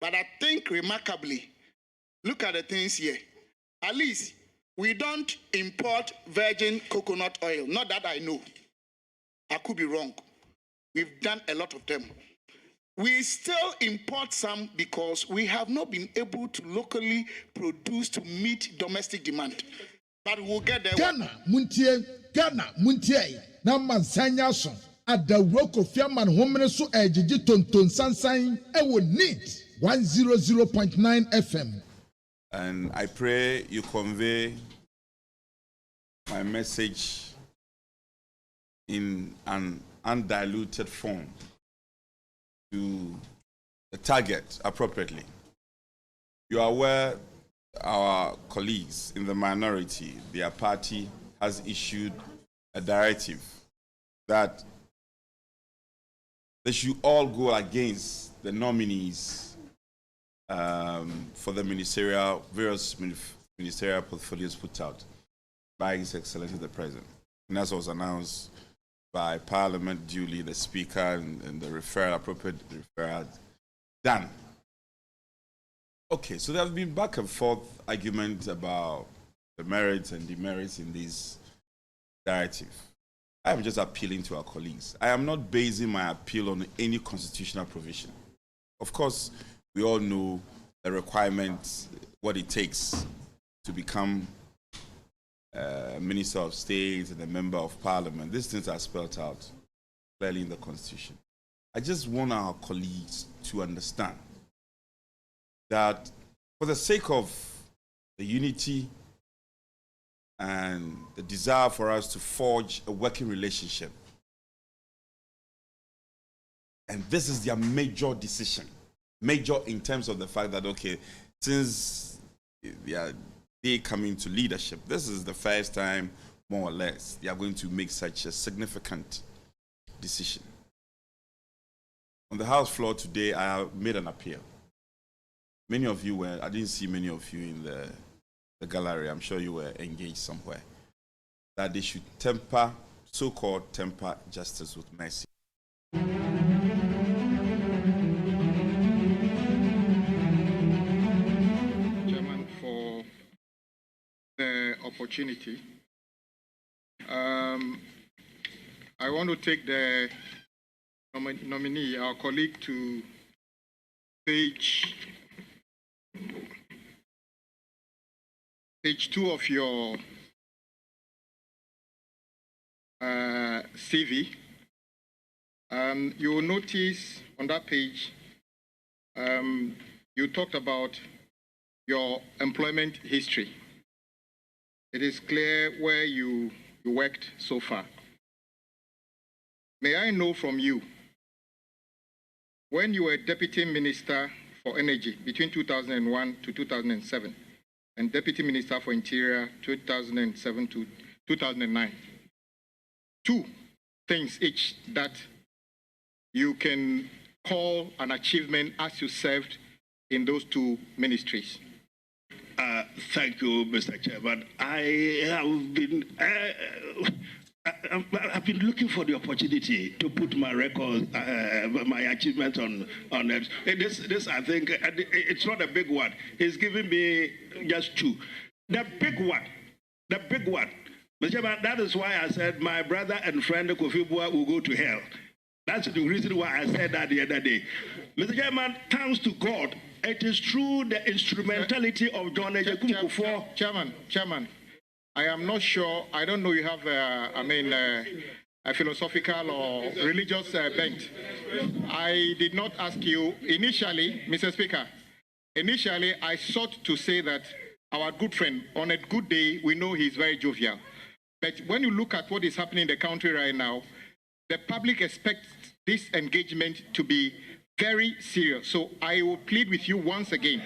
But I think remarkably, look at the things here. At least we don't import virgin coconut oil. Not that I know. I could be wrong. We've done a lot of them. We still import some because we have not been able to locally produce to meet domestic demand. But we'll get there. Ghana, Muntie, Naman Sanyason, at the Roko Fiaman Homenesu Ejiji Tonton Sansain, I will need 100.9 FM. And I pray you convey my message in an undiluted form to the target appropriately. You are aware our colleagues in the minority, their party has issued a directive that they should all go against the nominees for the various ministerial portfolios put out by His Excellency the President. And as was announced by Parliament duly, the Speaker and the appropriate referral done. Okay, so there have been back and forth arguments about the merits and demerits in this directive. I am just appealing to our colleagues. I am not basing my appeal on any constitutional provision. Of course, we all know the requirements, what it takes to become a Minister of State and a Member of Parliament. These things are spelled out clearly in the Constitution. I just want our colleagues to understand that for the sake of the unity and the desire for us to forge a working relationship, and this is their major decision, major in terms of the fact that, okay, since they come into leadership, this is the first time, more or less, they are going to make such a significant decision. On the House floor today, I have made an appeal. Many of you were, I didn't see many of you in the gallery, I'm sure you were engaged somewhere, that they should temper, so-called temper justice with mercy. Chairman, for the opportunity. I want to take the nominee, our colleague, to page 2 of your CV. You will notice on that page, you talked about your employment history. It is clear where you worked so far. May I know from you, when you were Deputy Minister for Energy between 2001 to 2007, and Deputy Minister for Interior 2007 to 2009, two things each that you can call an achievement as you served in those two ministries. Thank you, Mr. Chairman. I've been looking for the opportunity to put my record, my achievement on it. This, I think, it's not a big one. He's giving me just two. The big one, Mr. Chairman, that is why I said my brother and friend Kofi Bua will go to hell. That's the reason why I said that the other day. Mr. Chairman, thanks to God, it is through the instrumentality of John Ejekun. Chairman, I am not sure. I don't know you have, a philosophical or religious bent. I did not ask you initially, Mr. Speaker. Initially, I sought to say that our good friend, on a good day, we know he's very jovial. But when you look at what is happening in the country right now, the public expects this engagement to be very serious. So I will plead with you once again.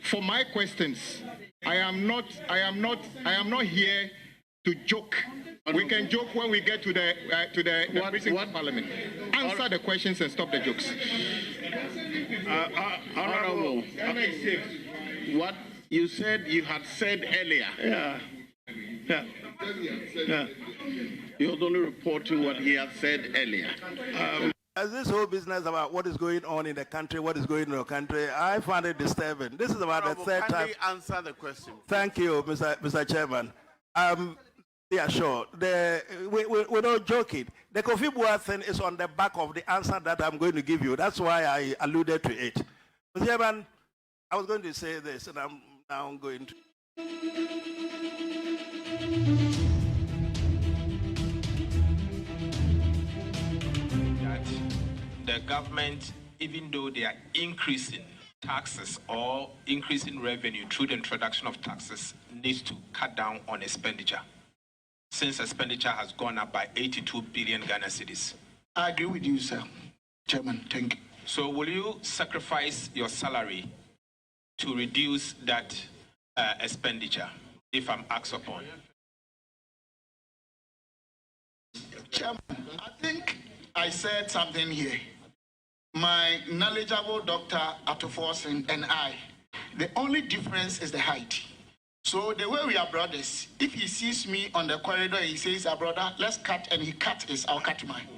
For my questions, I am not here to joke. We can joke when we get to the precinct of Parliament. Answer the questions and stop the jokes. Honorable, what you said you had said earlier. Yeah. He was only reporting what he had said earlier. As this whole business about what is going on in the country, what is going on in the country, I find it disturbing. This is about the third time. Answer the question. Thank you, Mr. Chairman. Yeah, sure. We're not joking. The Kofi Buah thing is on the back of the answer that I'm going to give you. That's why I alluded to it. Mr. Chairman, I was going to say this, and I'm now going to. The government, even though they are increasing taxes or increasing revenue through the introduction of taxes, needs to cut down on expenditure, since expenditure has gone up by 82 billion Ghana cedis. I agree with you, sir. Chairman, thank you. So will you sacrifice your salary to reduce that expenditure, if I'm asked upon? Chairman, I think I said something here. My knowledgeable Dr. Atoforsen and I, the only difference is the height. So the way we are brothers, if he sees me on the corridor, he says, "Ah, brother, let's cut," and he cuts his, I'll cut mine.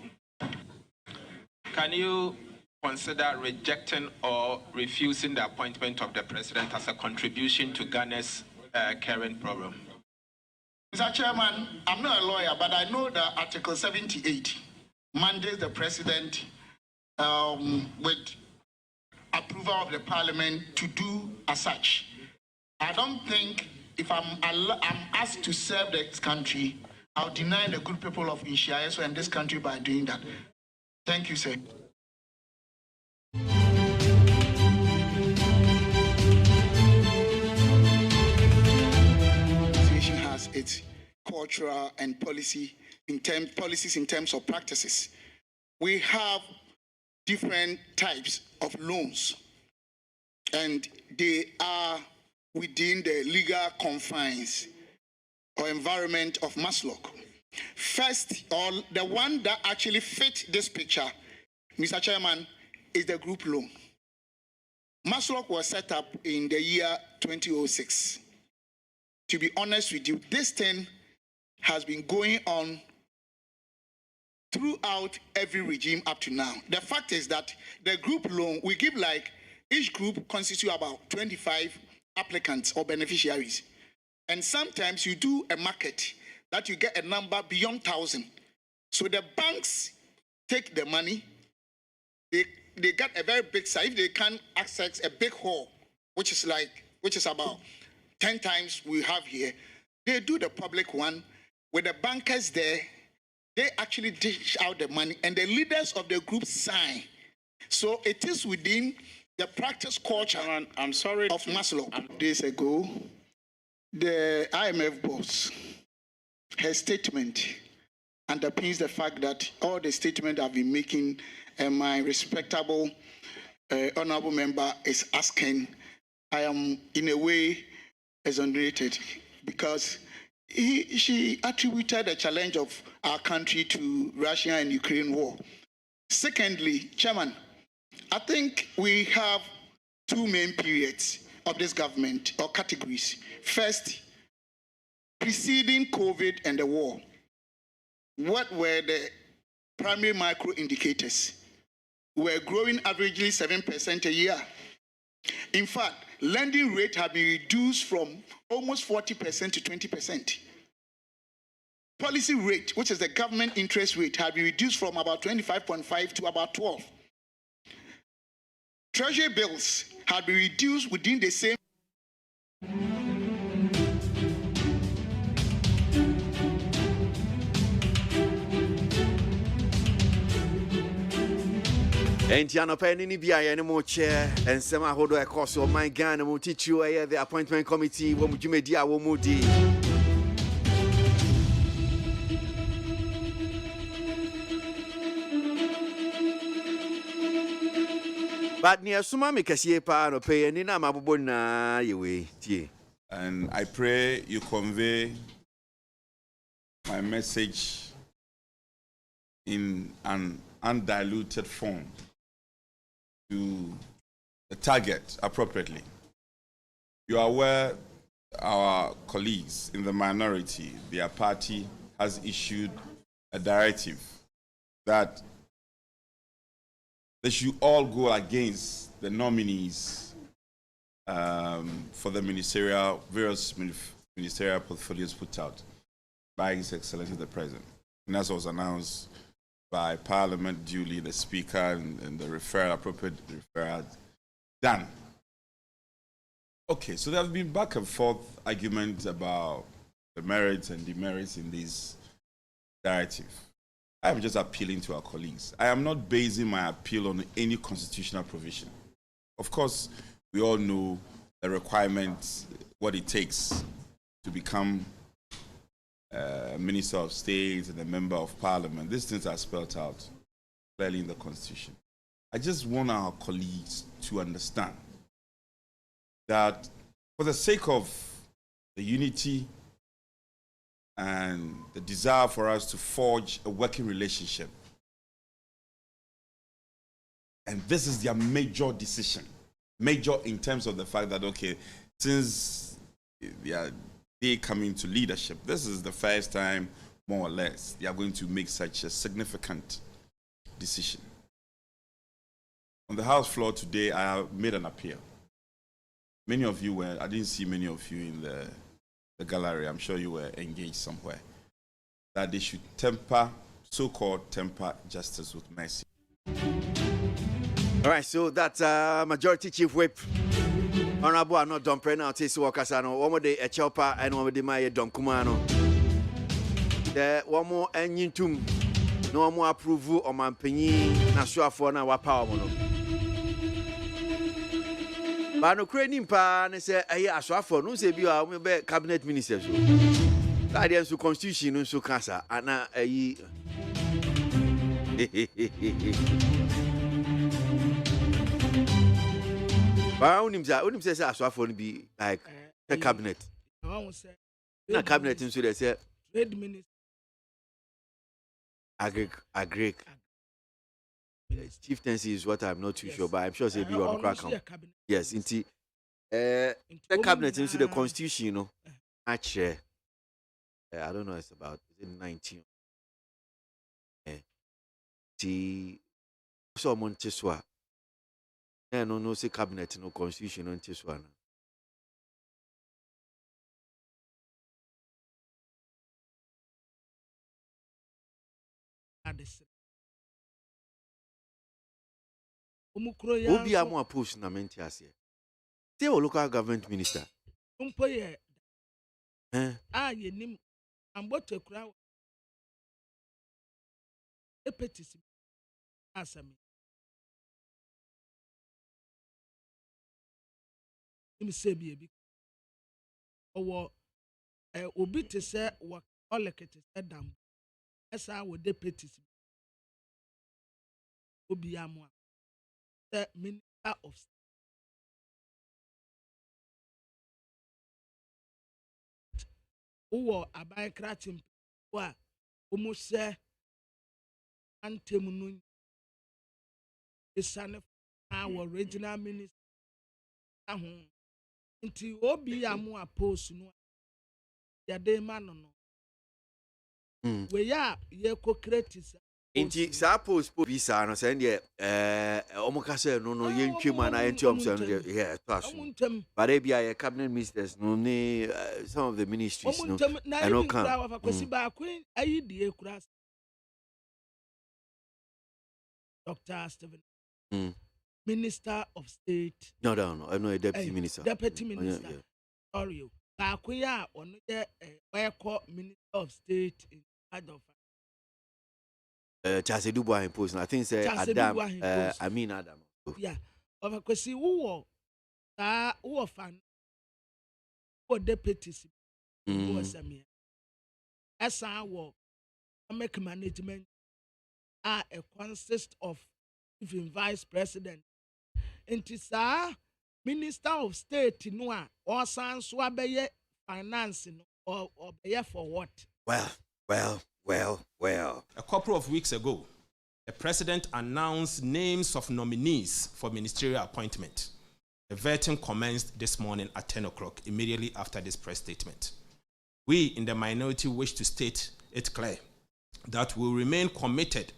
Can you consider rejecting or refusing the appointment of the president as a contribution to Ghana's current problem? Mr. Chairman, I'm not a lawyer, but I know that Article 78 mandates the president with approval of the parliament to do as such. I don't think if I'm asked to serve this country, I'll deny the good people of Ishiaeso and this country by doing that. Thank you, sir. Has its cultural and policies in terms of practices. We have different types of loans, and they are within the legal confines or environment of Maslow. First, or the one that actually fits this picture, Mr. Chairman, is the group loan. Maslow was set up in the year 2006. To be honest with you, this thing has been going on throughout every regime up to now. The fact is that the group loan, we give like, each group constitutes about 25 applicants or beneficiaries. And sometimes you do a market that you get a number beyond 1,000. So the banks take the money, they get a very big size. If they can access a big hall, which is about 10 times we have here, they do the public one with the bankers there. They actually dish out the money and the leaders of the group sign. So it is within the practice culture of Maslow. Days ago, the IMF boss, her statement underpins the fact that all the statements I've been making and my respectable honorable member is asking, I am in a way exonerated, because she attributed the challenge of our country to Russia and Ukraine war. Secondly, Chairman, I think we have two main periods of this government or categories. First, preceding COVID and the war, what were the primary micro indicators? We're growing averagely 7% a year. In fact, lending rate have been reduced from almost 40% to 20%. Policy rate, which is the government interest rate, have been reduced from about 25.5 to about 12. Treasury bills have been reduced within the same. Entiano Penny Bia and more chair and Sema Hodo across your mind Ghana will teach you the appointment committee when you media will moody. But near Suma make a pa no pay and in Amabona ye. And I pray you convey my message in an undiluted form to the target appropriately. You are aware our colleagues in the minority, their party has issued a directive that they should all go against the nominees for the various ministerial portfolios put out by His Excellency the President. And that was announced by Parliament duly, the Speaker and the appropriate referral done. Okay, so there have been back and forth arguments about the merits and demerits in this directive. I am just appealing to our colleagues. I am not basing my appeal on any constitutional provision. Of course, we all know the requirements, what it takes to become a Minister of State and a Member of Parliament. These things are spelled out clearly in the Constitution. I just want our colleagues to understand that for the sake of the unity and the desire for us to forge a working relationship, and this is their major decision, major in terms of the fact that, okay, since they come into leadership, this is the first time, more or less, they are going to make such a significant decision. On the House floor today, I have made an appeal. Many of you were, I didn't see many of you in the gallery, I'm sure you were engaged somewhere, that they should so-called temper justice with mercy. All right, so that's Majority Chief Whip. Honorable no dom pre now tesi wakasano one de echopa and one de my dom kumano. The one more enyintum no more approve o mampanyi na so afo na wa power mo no. Ba no kure nimpa ne se ayi aso afo no se bi a we be cabinet minister so. That dey so constitution no so kasa ana ayi But unim say aswafo no be like the cabinet. Na cabinet nso dey say trade minister. Agric. Chieftaincy is what I'm not too sure, but I'm sure say be one crack. Yes, inti the cabinet nso the constitution, you know. Actually, I don't know, it's about 19. So Monteswa. No say cabinet, no constitution, no Monteswa. Obi amu post na menti ase. Say o local government minister. Ye nim ambote kura epetisi asami. Imi say bi owo obi te say wa olekete say dam. Esa wo deputies. Obi amu the Minister of State. Uwo aban kratim wa umuse antemunu isane our regional minister ahun nti obi amu apose no ya de ma no we ya ye ko create inti sa post visa no say dey omoka say no yentwem ana yentum say no yeah pass but e bia cabinet ministers no ni some of the ministries no I no come Dr. Stephen Minister of State no I'm not a deputy minister yeah. Sorry Bakuya on the Minister of State in charge of Chase Dubois imposed. I think say Adam. I mean Adam. Yeah. Of a question who fan who deputies who was a mere. As I will make management consist of even vice president. And it's Minister of State no or sans wabeye financing or be for what? Well. A couple of weeks ago, the president announced names of nominees for ministerial appointment. The vetting commenced this morning at 10 o'clock, immediately after this press statement. We in the minority wish to state it clear that we will remain committed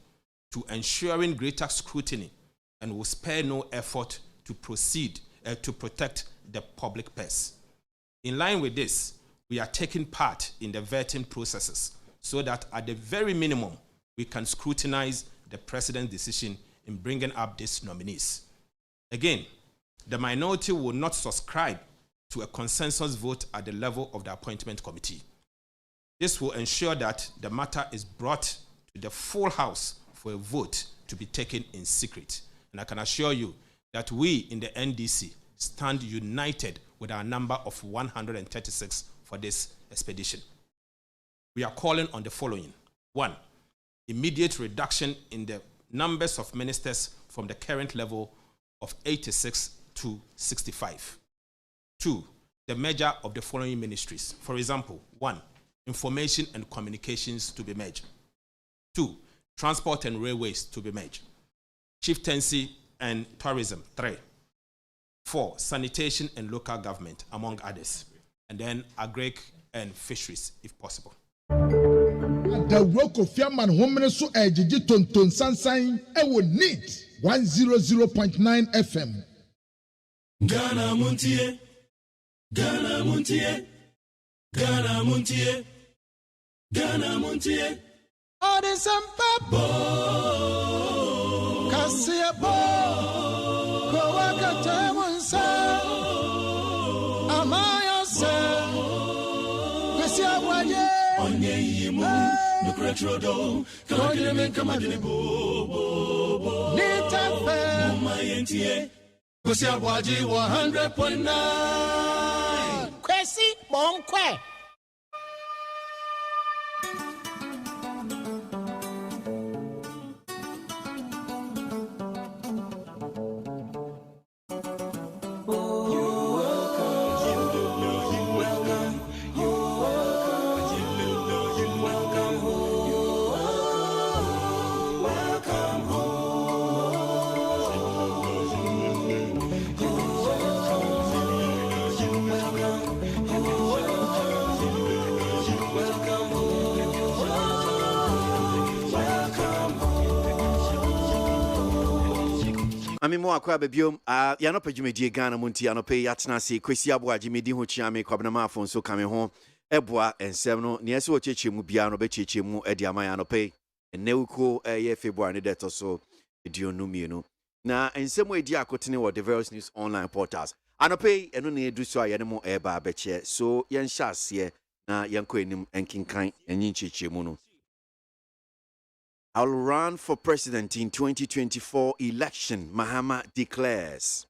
to ensuring greater scrutiny and will spare no effort to proceed to protect the public purse. In line with this, we are taking part in the vetting processes so that at the very minimum, we can scrutinize the president's decision in bringing up these nominees. Again, the minority will not subscribe to a consensus vote at the level of the appointment committee. This will ensure that the matter is brought to the full House for a vote to be taken in secret. And I can assure you that we in the NDC stand united with our number of 136 for this expedition. We are calling on the following. 1, immediate reduction in the numbers of ministers from the current level of 86 to 65. 2, the merger of the following ministries. For example, 1, information and communications to be merged. 2, transport and railways to be merged. Chieftaincy and tourism, 3. 4, sanitation and local government, among others. And then agric and fisheries, if possible. The Roko Fiaman Woman so Ejiji Tonton Sansain Ewo NEET 100.9 FM. Ghana Montie, Ghana Montie, Ghana Montie, Ghana Montie. All the sampa Kasia bo Kowaka Tamunsa Amaya se Kasia Waye Onye yimu Nukretrodo Kagire menka madine bo Nita fe Muma yentie Kasia Waje 100.9 Kwesi Monkwe. Ami mo akwa bebiom ya no pejumedie Ghana Montie anope yatena se kwesi ABOAGYE medi ho chiame kwabena ma afon so kame ho eboa ensem no ne ese wo cheche mu bia no be cheche mu edi amaya anope enewuko ye February ne deto so edionu mienu na ensem edi akotene wo the various news online portals anope eno ne edu so ayene mo eba beche so yen hyase na yenko enim enkinkan enyin cheche mu no. I'll run for president in 2024 election, Mahama declares.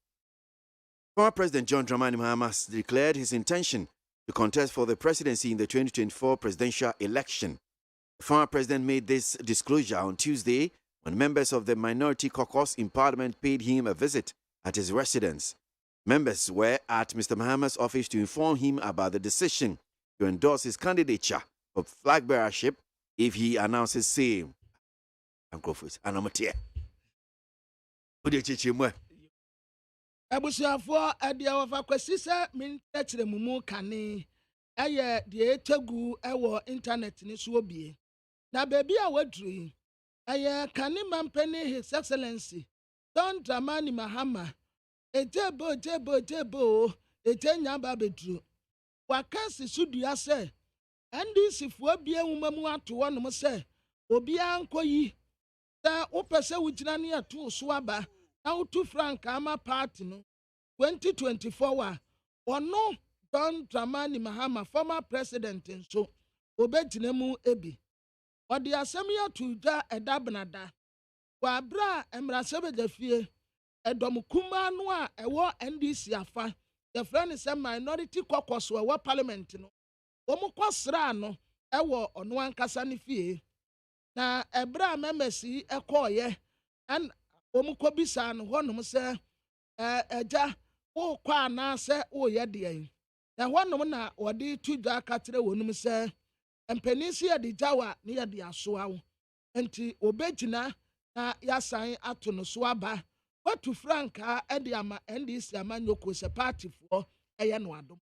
Former President John Dramani Mahama has declared his intention to contest for the presidency in the 2024 presidential election. The former president made this disclosure on Tuesday when members of the minority caucus in Parliament paid him a visit at his residence. Members were at Mr. Mahama's office to inform him about the decision to endorse his candidature for flag bearership if he announces same. Anamotie. Ode cheche mu. Abusuafo adia wafa kwesi se mintetire mumu kane eye de etegu ewo internet ni so obie. Na baby a wadru eye kane mampeni His Excellency Don Dramani Mahama ejebo ejenya ba bedru. Wakasi sudua se NDC fo bie nwumamu ato wonom se obi ankoyi da upese wujina ni atu so aba na utu frank ama party no 2024 wa ono Don Dramani Mahama former president nso obejina mu ebi odi asem ya tuja edabnada wa bra emrasebejafie edom kuma no a ewo NDC afa the friend is a minority caucus wa parliament no omu kwasra no ewo ono ankasa ne fie na ebra memesi ekoye an omukobisa no honom se eja wo kwa na se wo ye de na honom na wode tudwa katere wonum se empenisi ye de jawa ne ye de asoawo enti obegina na yasan ato no so aba watu franka e de ama NDC amanyoko se party fo eye no adom.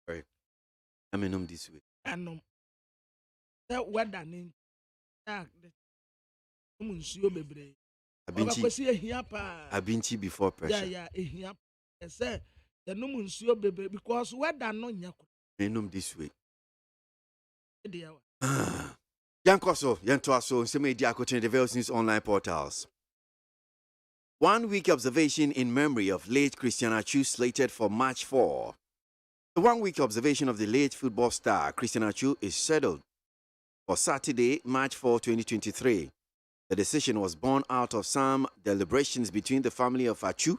Right. Amenum this way. Anom. The weather Nsuo bebre. Abinchi before pressure. Yeah, ehia. Say the num nsuo bebre because weather no nya. Enum this way. Yankoso, Yantoaso, Semedia Coaching Development online portals. 1 week observation in memory of late Christian Achu slated for March 4. The 1 week observation of the late football star Christian Achu is scheduled for Saturday, March 4, 2023. The decision was born out of some deliberations between the family of Achu,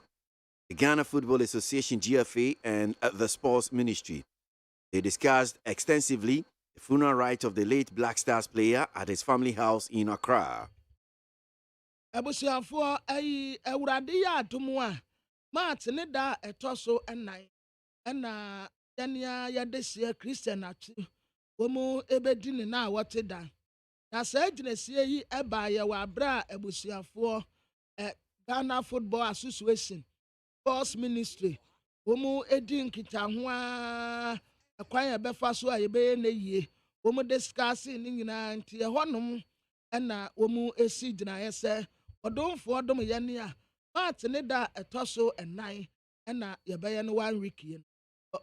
the Ghana Football Association GFA, and the Sports Ministry. They discussed extensively the funeral rites of the late Black Stars player at his family house in Accra. Abusiafo ayi ewurade ya adomu a Martin da etoso enai ena yania yadesia Christian Achu womu ebedi ne na wote da na sa ginesie yi eba ye wa bra abusiafo Ghana Football Association Sports Ministry womu edi nkita ho a akwan ya befa so a yebe na yie womu discuss ni nyina ntie honom ena womu esi gina yese Odonfo odom yene a Martin da etoso enai ena yebeye no 1 week yen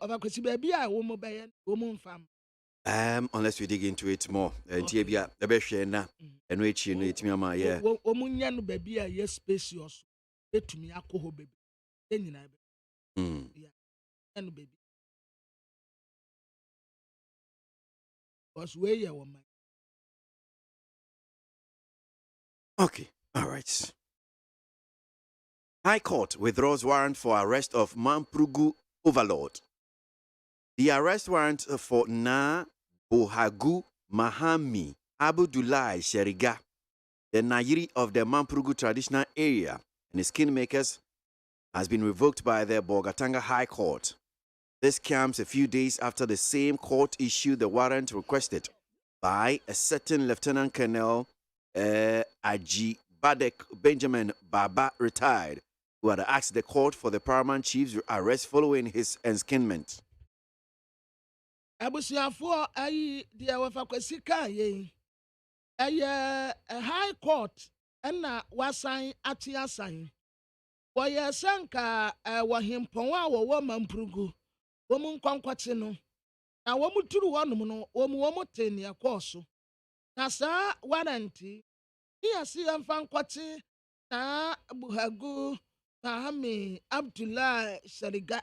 obakwesi baabi a wo mo beye wo mo mfam. Unless we dig into it more. Ntibia ebehwe na eno echi no etimi ama ye. Wo mo nya no baabi a ye spacious etumi akoho baabi. Enyina ebe. Yeah. Eno baabi. Was we ye wo man. Okay. All right. High Court withdraws warrant for arrest of Mamprugu overlord. The arrest warrant for Na Bohagu Mahami Abdullah Sheriga, the Nayiri of the Mamprugu traditional area, and his kingmakers, has been revoked by the Bogatanga High Court. This comes a few days after the same court issued the warrant requested by a certain Lieutenant Colonel Aji Badek Benjamin Baba retired, who had asked the court for the paramount chief's arrest following his enskinment. Abusiafo ayi de wafa kwesi kan ye a high court na wasan ati asan woye sanka wo himpon a wo Mamprugu wo mu nkwankwate no na wo mu turu wonom no wo mu tene akoso na sa warranty Iyasi yamfa nkwate na Bohagu Mahami Abdullah Shariga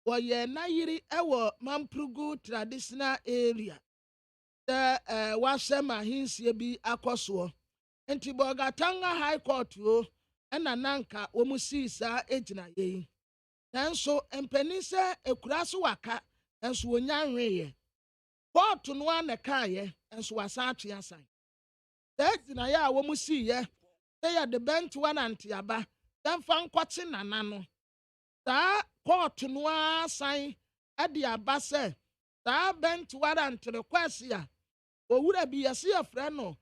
woye na yiri ewo Mamprugu traditional area the wasema hinsie bi akoso enti Bogatanga High Court o na nanka wo musisa ejina ye nanso empenise ekuraso waka nanso wonya nweye court no aneka ye nanso wasa atwe asan that na ya wo mu si ye say ya the bent one antiaba dan fa nkwate nana no ta court no asan ade aba se ta bent warrant request ya owura bi yesi afra no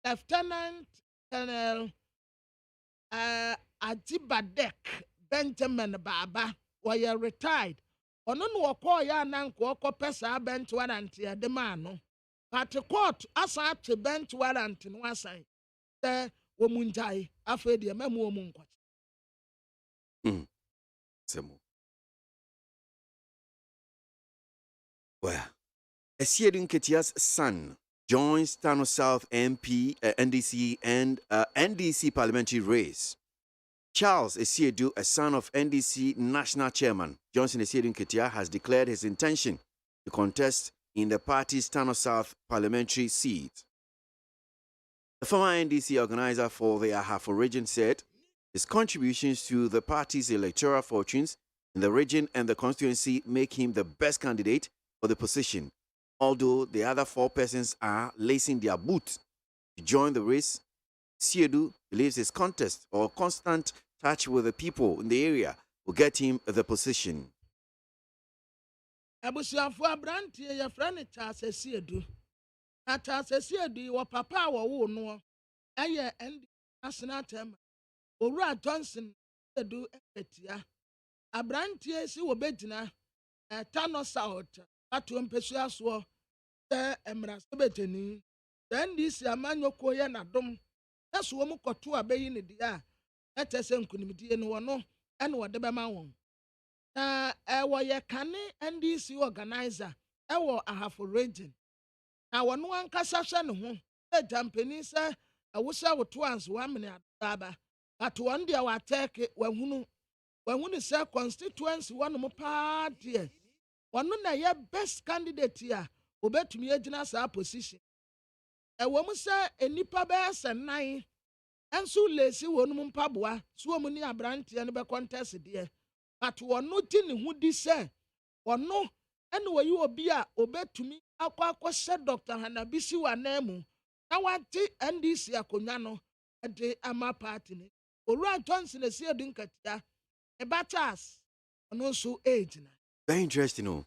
Lieutenant Colonel Ajibadek Benjamin Baba were retired ono no call ya nanko okopesa bent warrant ya de man no but the court asa to bench warrant no asan the womunjai afa de memu womun kwat. Semo. Well, Esiedun Ketia's son joins Tano South MP, NDC and NDC parliamentary race. Charles Esiedu, a son of NDC national chairman Johnson Esiedun Ketia, has declared his intention to contest in the party's Tano South parliamentary seat. The former NDC organizer for the Ahafo region said his contributions to the party's electoral fortunes in the region and the constituency make him the best candidate for the position. Although the other 4 persons are lacing their boots to join the race, Siedu believes his contest or constant touch with the people in the area will get him the position. Abusiafo abrantie ye frane Charles Esiedu. Na Charles Esiedu wo papa wo no eye national term. Owura Johnson Esiedu etia. Abrantie si wo begina Tano South atu mpesu aso emra sebeteni. Then this amanyoko ye nadom That's woman got to a bay in the dia. Let us enkunimidi and one and what the bama. Our ye canny and this organizer. I have a region. Now one casashan home. A jumping, sir. I wish I would once 1 minute, Baba. But one day I will take it when we say constituency one more party. One na ye best candidate here. Obet me a general position. A woman say a nipper bears and 9. And so lazy one mumpabwa, so many a branch and be contested dear. But one no tin who this say. One no, anyway you will be a obet to me. Aqua said Dr. Hanabisi wa nemu. Now what and this ya kunyano a day ama party. Ora Johnson is here dinkatia. A batas and also age. Very interesting, oh.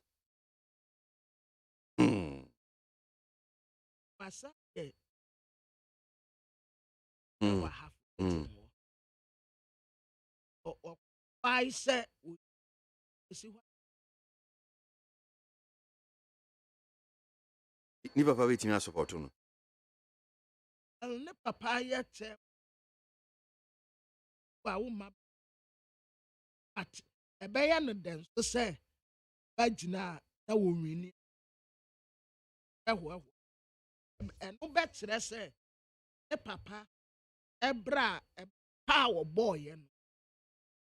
Massa, or I said, see what? Never waiting us support. I'll never papaya tell. But a bayan dance to say, Bajina, that will win. And no better, say, a papa, a bra, a power boy, and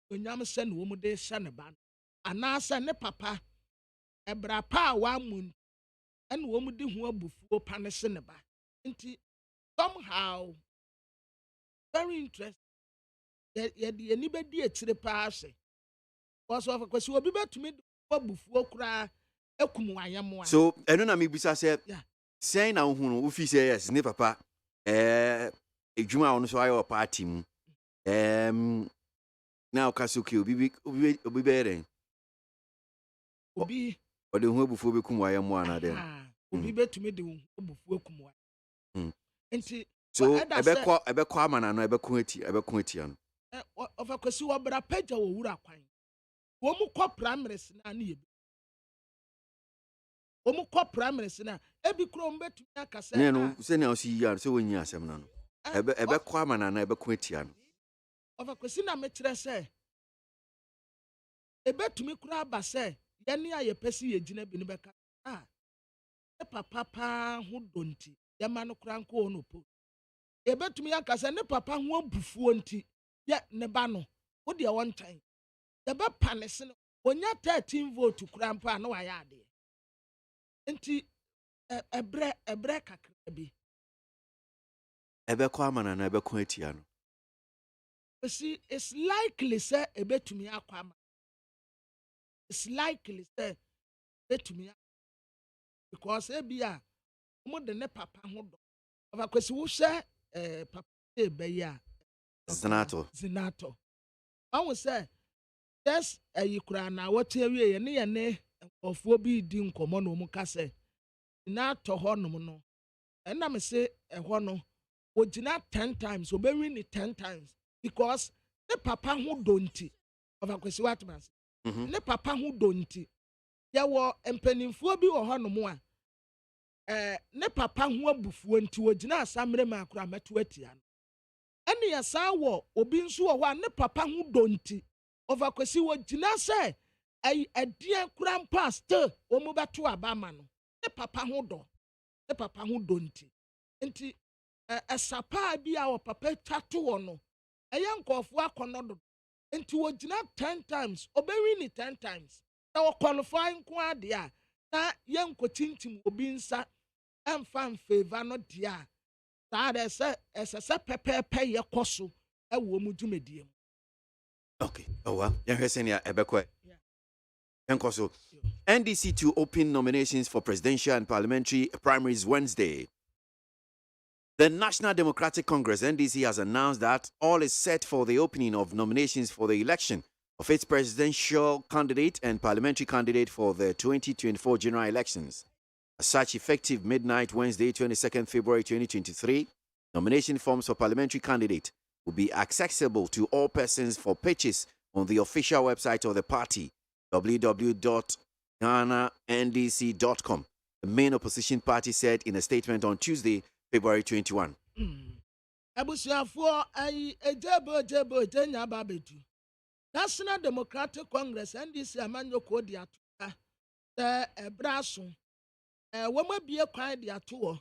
when you send woman de Sanaban, and now send a papa, a bra power moon, and woman do who before punishing about. Somehow, very interesting. Yet anybody at the pass. Was of a question will be better to me before cry. So, I don't know, maybe I said, say now who if he says, never papa, a Juma on so party. Now Kasuki will be better. Be or the home before we come, I am one of them. Will be better to me the before come. And see, so I bet Quaman and I bet Quitian. Of a Kasuwa, but a page or Uraquine. Woman call primaries and ye. Woman call primaries now. Every chrome bet to make a say, no, say now see you so when you are some. I bet Quaman and I bet Quitian. Of a Cosina Metre say, a bet to me crab say, Yania ye pesi ye jine binibeka. Ah, a papa who don't tea, Yamano cranko no po. A bet to me a casa ne papa who buffuanti, yet nebano, what dear one time. The bad panison, when you 13 vote to crampa, no, I add it. Inti a break a crabby. Ebe Quaman and Ebe Quitian. You see, it's likely, sir, a bet to me, Aquaman. It's likely, sir, bet to me. Because a beer, more than a papa, of a question, who share papa, a bear. Zinato. I will say, yes, you cry now, what tell you, and of what be doing common mukase. Not to honor, and I'm say a honor, would you not 10 times, obeying it 10 times, because the papa who don't of a question what man, the papa who don't. There were empenning for be or honor more. Ne papa who buffon to a jina samre macra metuetian. Any a saw, obin so one, ne papa who don't. Of a question what jina say. A dear grandpa still, or move to a barman. The papa who do, the papa who don't. And a sapa be our papa tattoo or no. A young of work on not into a dinner 10 times, obeying it 10 times. Our qualifying quadia, that young cotintim will be inside and fan favor not dear. That as a pepper pay your cosso, a woman to medium. Okay, oh well, young Hessenia, Ebeque. NDC to open nominations for presidential and parliamentary primaries Wednesday. The National Democratic Congress, NDC, has announced that all is set for the opening of nominations for the election of its presidential candidate and parliamentary candidate for the 2024 general elections. As such, effective midnight Wednesday, 22nd February 2023, nomination forms for parliamentary candidate will be accessible to all persons for purchase on the official website of the party, www.ghanandc.com. The main opposition party said in a statement on Tuesday, February 21. abusuafo ayi ejebo jenya babedu National Democratic Congress NDC amanyoko di atuka ebraso woma bie kwan di atuo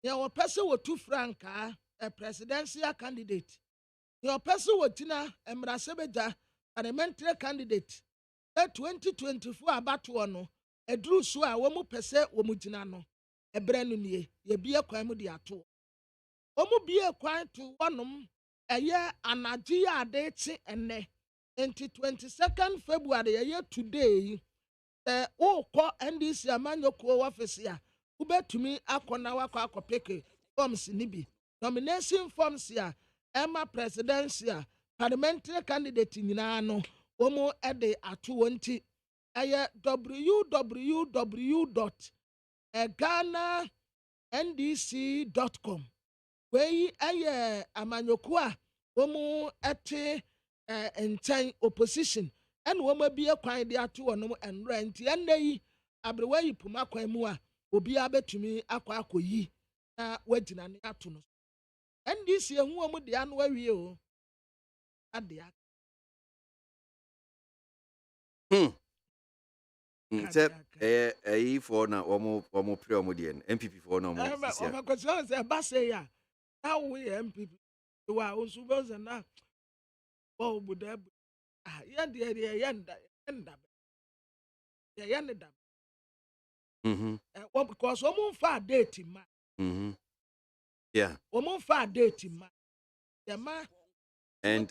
ye wo pese wo tu franka presidential candidate ye wo pese wo tina emrasebeja parliamentary candidate 2024 abatuo no eduru so a womu pese womu gina no ebranu nie ye bie kwan mu di atuo omu bie kwan to wonom eye anaji ade ti enne 22nd February ye today ko NDC amanyoko office ya ubetumi akona wakọ akopeke forms ni bi nomination forms ya Emma presidential parliamentary candidate nyina no omo ede ato wonti eye www.ghanandc.com wey eye amanyoko a omo ete nkyɛn opposition ɛna wɔn abie kwan de ato wɔn nwura nti ɛnna yi abrewa yi puma kwan mu a obiara betumi akɔ akɔyi na wagyina ne ato no NDC ehu wɔn de ano awie o ade aka. Sɛ for na wɔn pere wɔn deɛ no MPP for na wɔn sisi a. Ɔmɔ kwesịrị sɛ ɛba ya na wo yɛ MPP wa osu bɛ sɛ na. Oh, but yenda. Because woman fa date ma. Yeah. Woman fa date ma. Yeah ma. And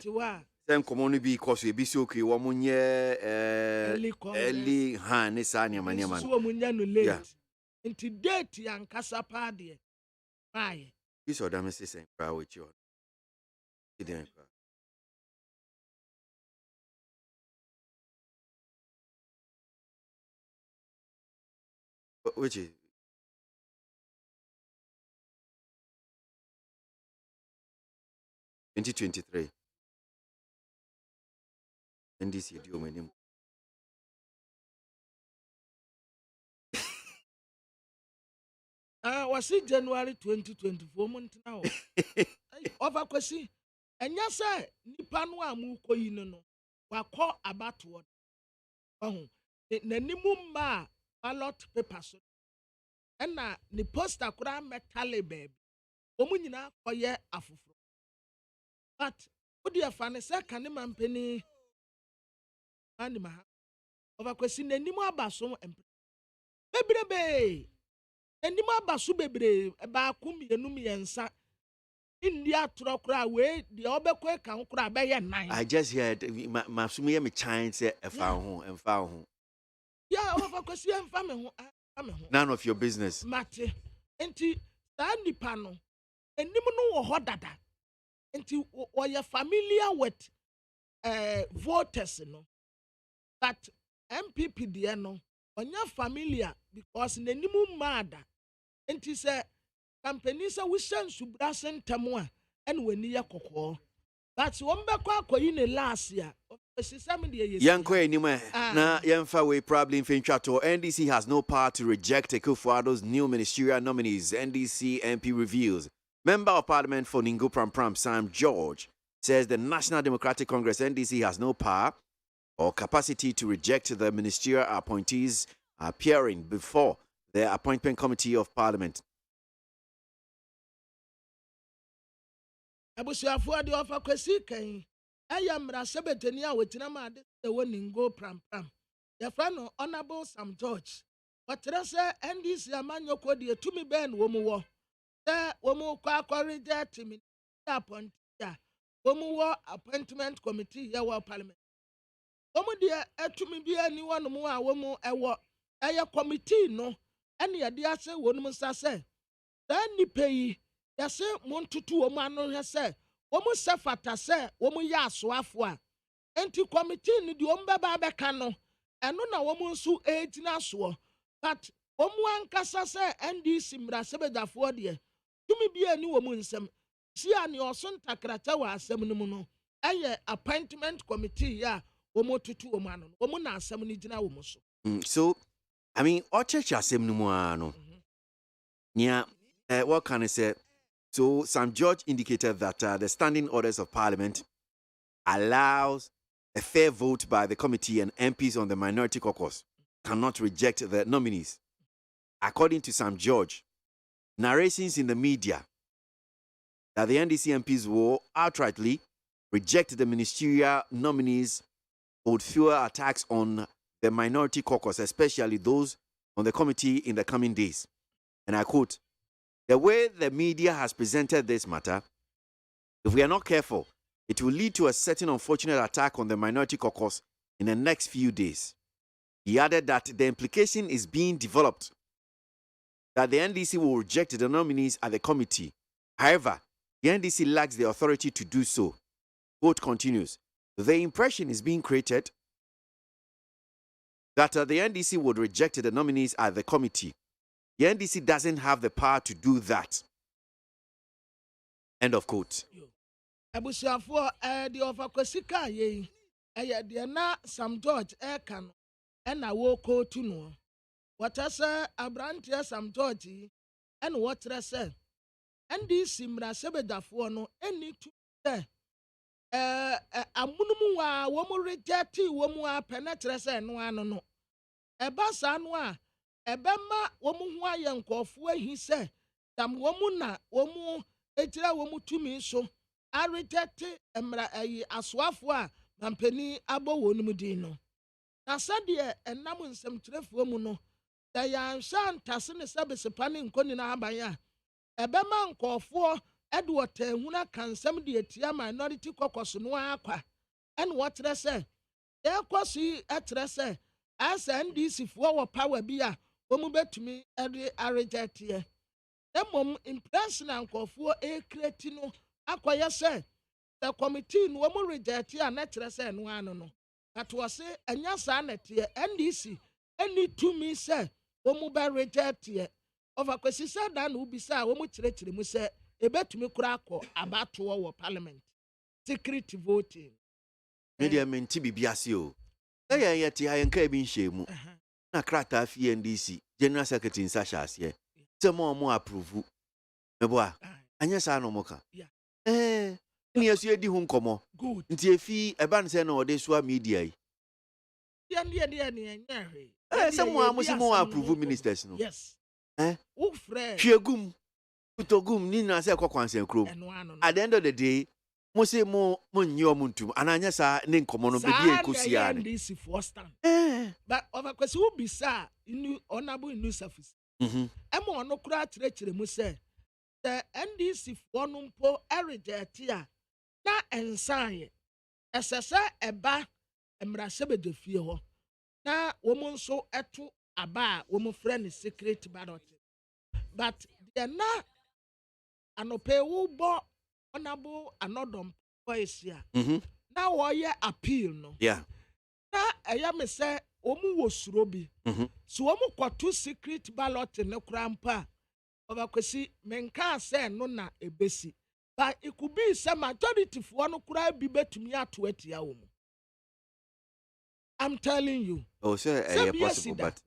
then common be because we be so okay. Woman early hand is anya man. So woman no late. Into date yang kasa pa de. Why? You saw them say same crowd with you. Didn't. Which is 2023 NDC do my name. Was it January 2024 month now? Over kwesi enya say nipa no amu koyi no wakọ abatoɔ n'animu mma ballot papers ɛna ne poster kura metale baby omu nyina kɔyɛ afoforo but wodi afa ne sɛ kane mampeni ani ma ha ovakwesi n'animu abaso bebrebe n'animu abaso bebre baako mmienu mmiɛnsa India trokra we the obekwe kan kura be ye nine. I just heard my sumi me chance say e fa ho en fa ho. Yeah, over kwesi en fa me ho. None of your business. Mate. Enti sa nipa no enim no wo ho dada. Enti wo ye familiar with voters no. But MPP de no onya familiar because n'enim mada. Enti say companies are wishing to brass and tamua and when you are that's one back in last year. Yanko anyway. Na Yanfa we probably in Finchato. NDC has no power to reject Ekufuado's new ministerial nominees. NDC MP reveals. Member of Parliament for Ningo Pram Sam George says the National Democratic Congress NDC has no power or capacity to reject the ministerial appointees appearing before the appointment committee of Parliament. Abusuafo de ofa kwesi kan ayamra sebetani a wetina ma de Ningo Pram the friend of Honorable Sam George but say NDC amanyoko de tumi ben wo mu wo the wo mu kwa reject me appoint ya wo mu wo appointment committee here wo Parliament wo mu de atumi bi ani wo no mu a wo mu ewo eye committee no ene ye de ase wo no nsa se da nipa yi yase montutu wo manu hese wo mu sefata se wo mu ya asoafo a enti committee ni di wo mbaba beka no eno na wo mu nsu etina so but wo mu ankasa se NDC mra sebedafo de tumi bia ni wo mu nsem si ani oso ntakrata wa asem no mu no eye appointment committee ya wo mu tutu wo manu wo mu na asem ni gina wo mu so. So I mean o church asem no mu ano nia what can I say So Sam George indicated that the standing orders of Parliament allows a fair vote by the committee, and MPs on the minority caucus cannot reject the nominees. According to Sam George, narrations in the media that the NDC MPs will outrightly reject the ministerial nominees would fuel attacks on the minority caucus, especially those on the committee in the coming days. And I quote, "The way the media has presented this matter, if we are not careful, it will lead to a certain unfortunate attack on the minority caucus in the next few days." He added that the implication is being developed that the NDC will reject the nominees at the committee. However, the NDC lacks the authority to do so. Quote continues, "The impression is being created that the NDC would reject the nominees at the committee. The NDC doesn't have the power to do that." End of quote. Abusiafo the of Kwasika ye de na Sam George kan na wo ko tu no. What say Abrantia Sam George and what say NDC mra sebedafo no eni tu say amunumu wa wo mo reject wo mu apenetre say no ano no. Eba sa no a ebema wo mu ho aye nkofo ahi say dam wo mu na wo mu etira wo mu tumi so areject emra ayi aswafo a mampani abo wonum din no. Na sade enam nsem trefo mu no da yan shan tase ne sebesepa ne nkoni na abanya ebema nkofo Edward ehuna kansem de etia minority caucus no akwa en wotre se ye kwasi etre se as NDC fo wo power bi a omu betumi ede areject ye emom impression nkofo create no akoye se the committee no omu reject ya na etre se no ano no that was enya sa na tie NDC any to me say omu ba reject ye over kwasi se da na ubisa omu kirekire mu se ebetumi kura akọ abato wo Parliament secret voting media menti bibiase o ya yeti ayenka bi nhemu na krata fi NDC General Secretary Nsasha ase se mo approve mebo a anya sa no moka ni asu edi hu nkomo nti efi eba nse na ode so media yi ya ni anya se mo approve ministers no yes o friend hwegum Utogum ni na se kwakwansen krom. At the end of the day, mo se mo nyi omuntu ananya sa ne nkomo no bebi enkosi ya ne. NDC for stand. But over kwesi ubisa inu honorable news service. Emo ono kura kirekire mu se the NDC for no mpo reject ya na ensan esese eba emra sebede fie ho. Na wo mo nso eto aba wo mo friend secret ballot. But they na anope wo bo honorable anodom voice ya na wo ye appeal no yeah na eya me say omu wo suro bi so omu kwato secret ballot ne krampa obakwesi menka say no na ebesi but it could be say majority for no kura bi betumi ato atia wo mu. I'm telling you. Oh say possible but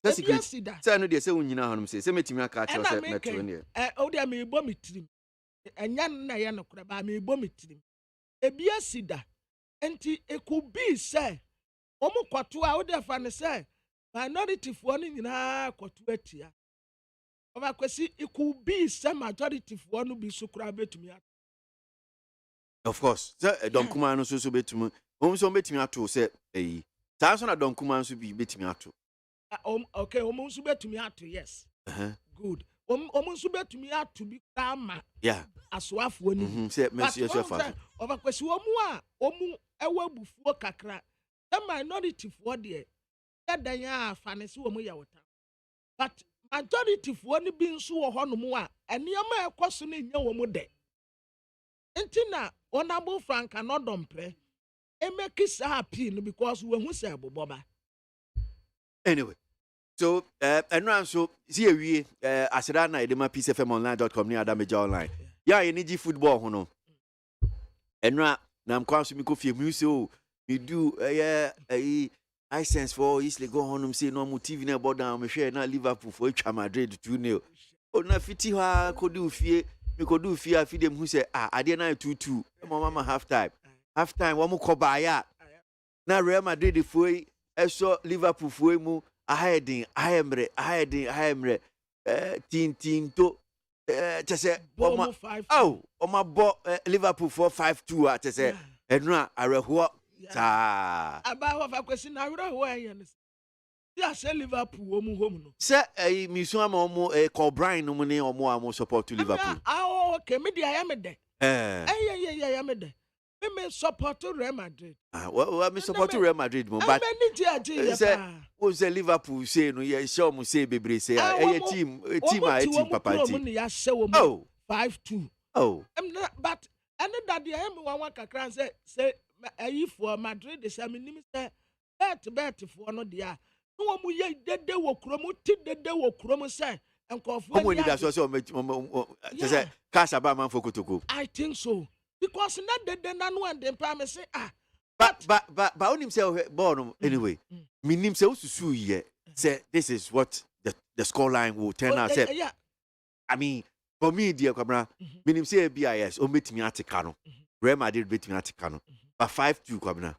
Say no dey say unyina hanum say metimi aka acho say metro ne. O dey me bo mitrim. Enya na ye no kura ba me bo mitrim. Ebi asida. Enti it could be say omu kwato a o dey fa ne say minority for no nyina kwato atia. Over kwesi it could be say majority for no bi so kura betumi ato. Of course. Say donkuma no so betumi. So betumi ato say eh. Sa so na donkuma so bi betumi ato. Okay, omunsu betumi ato yes. Good. Omunsu betumi ato bi kama. Yeah. Aswafo ni. Say merci aswafo. Over kwesi omu ewa bufuo kakra. The minority for there. Yadan ya fanesi omu ya wota. But majority for ni bi nso wo hono a eniyama ekoso na nya wo mu de. Entina honorable Frank anodompre. E make sa appeal because we hu say boboba. Anyway, so and so see we asira na edema peacefmonline.com ni adameja online. Yeah, energy football hono. Enra na mkwanso mi ko fie mu so me do license for Eastleigh go honum say no mu TV na board down me share na Liverpool for Madrid 2-0. O na fiti ha ko di ufie me could do fear them who say, I didn't 2-2. Mama half time. Half time, one more cobaya. Now Real Madrid the foy, I saw Liverpool foy mu, I am re, team to just say, oh, my Liverpool 4-5-2 at say, and now I read what. About a question, I would way. Yeah, say Liverpool, home. Sir, a museum or a Colbrine, no money or more support to Liverpool. Oh, okay, maybe I am a day. Yeah, I am a day. We may support to Real Madrid. Well, I may support to Real Madrid, but was a Liverpool say, no, yeah, show me say, baby, say, a team, papa. Oh, 5-2. Oh, but I know that the M1 say, if for Madrid, the same minister, bet for no dear. No one will dead they will chromo, did they will chromo say, and call for when that's also cash about man for Kotoko. I think so. Because not the none one, the promise say, but on himself, born anyway, mean himself to sue ye, say, this is what the score line will turn out. Yeah. I mean, for me, dear Cabra, mean him say BIS, or meet me at Cano. Real Madrid beat me at Cano. But 5-2 Cabra.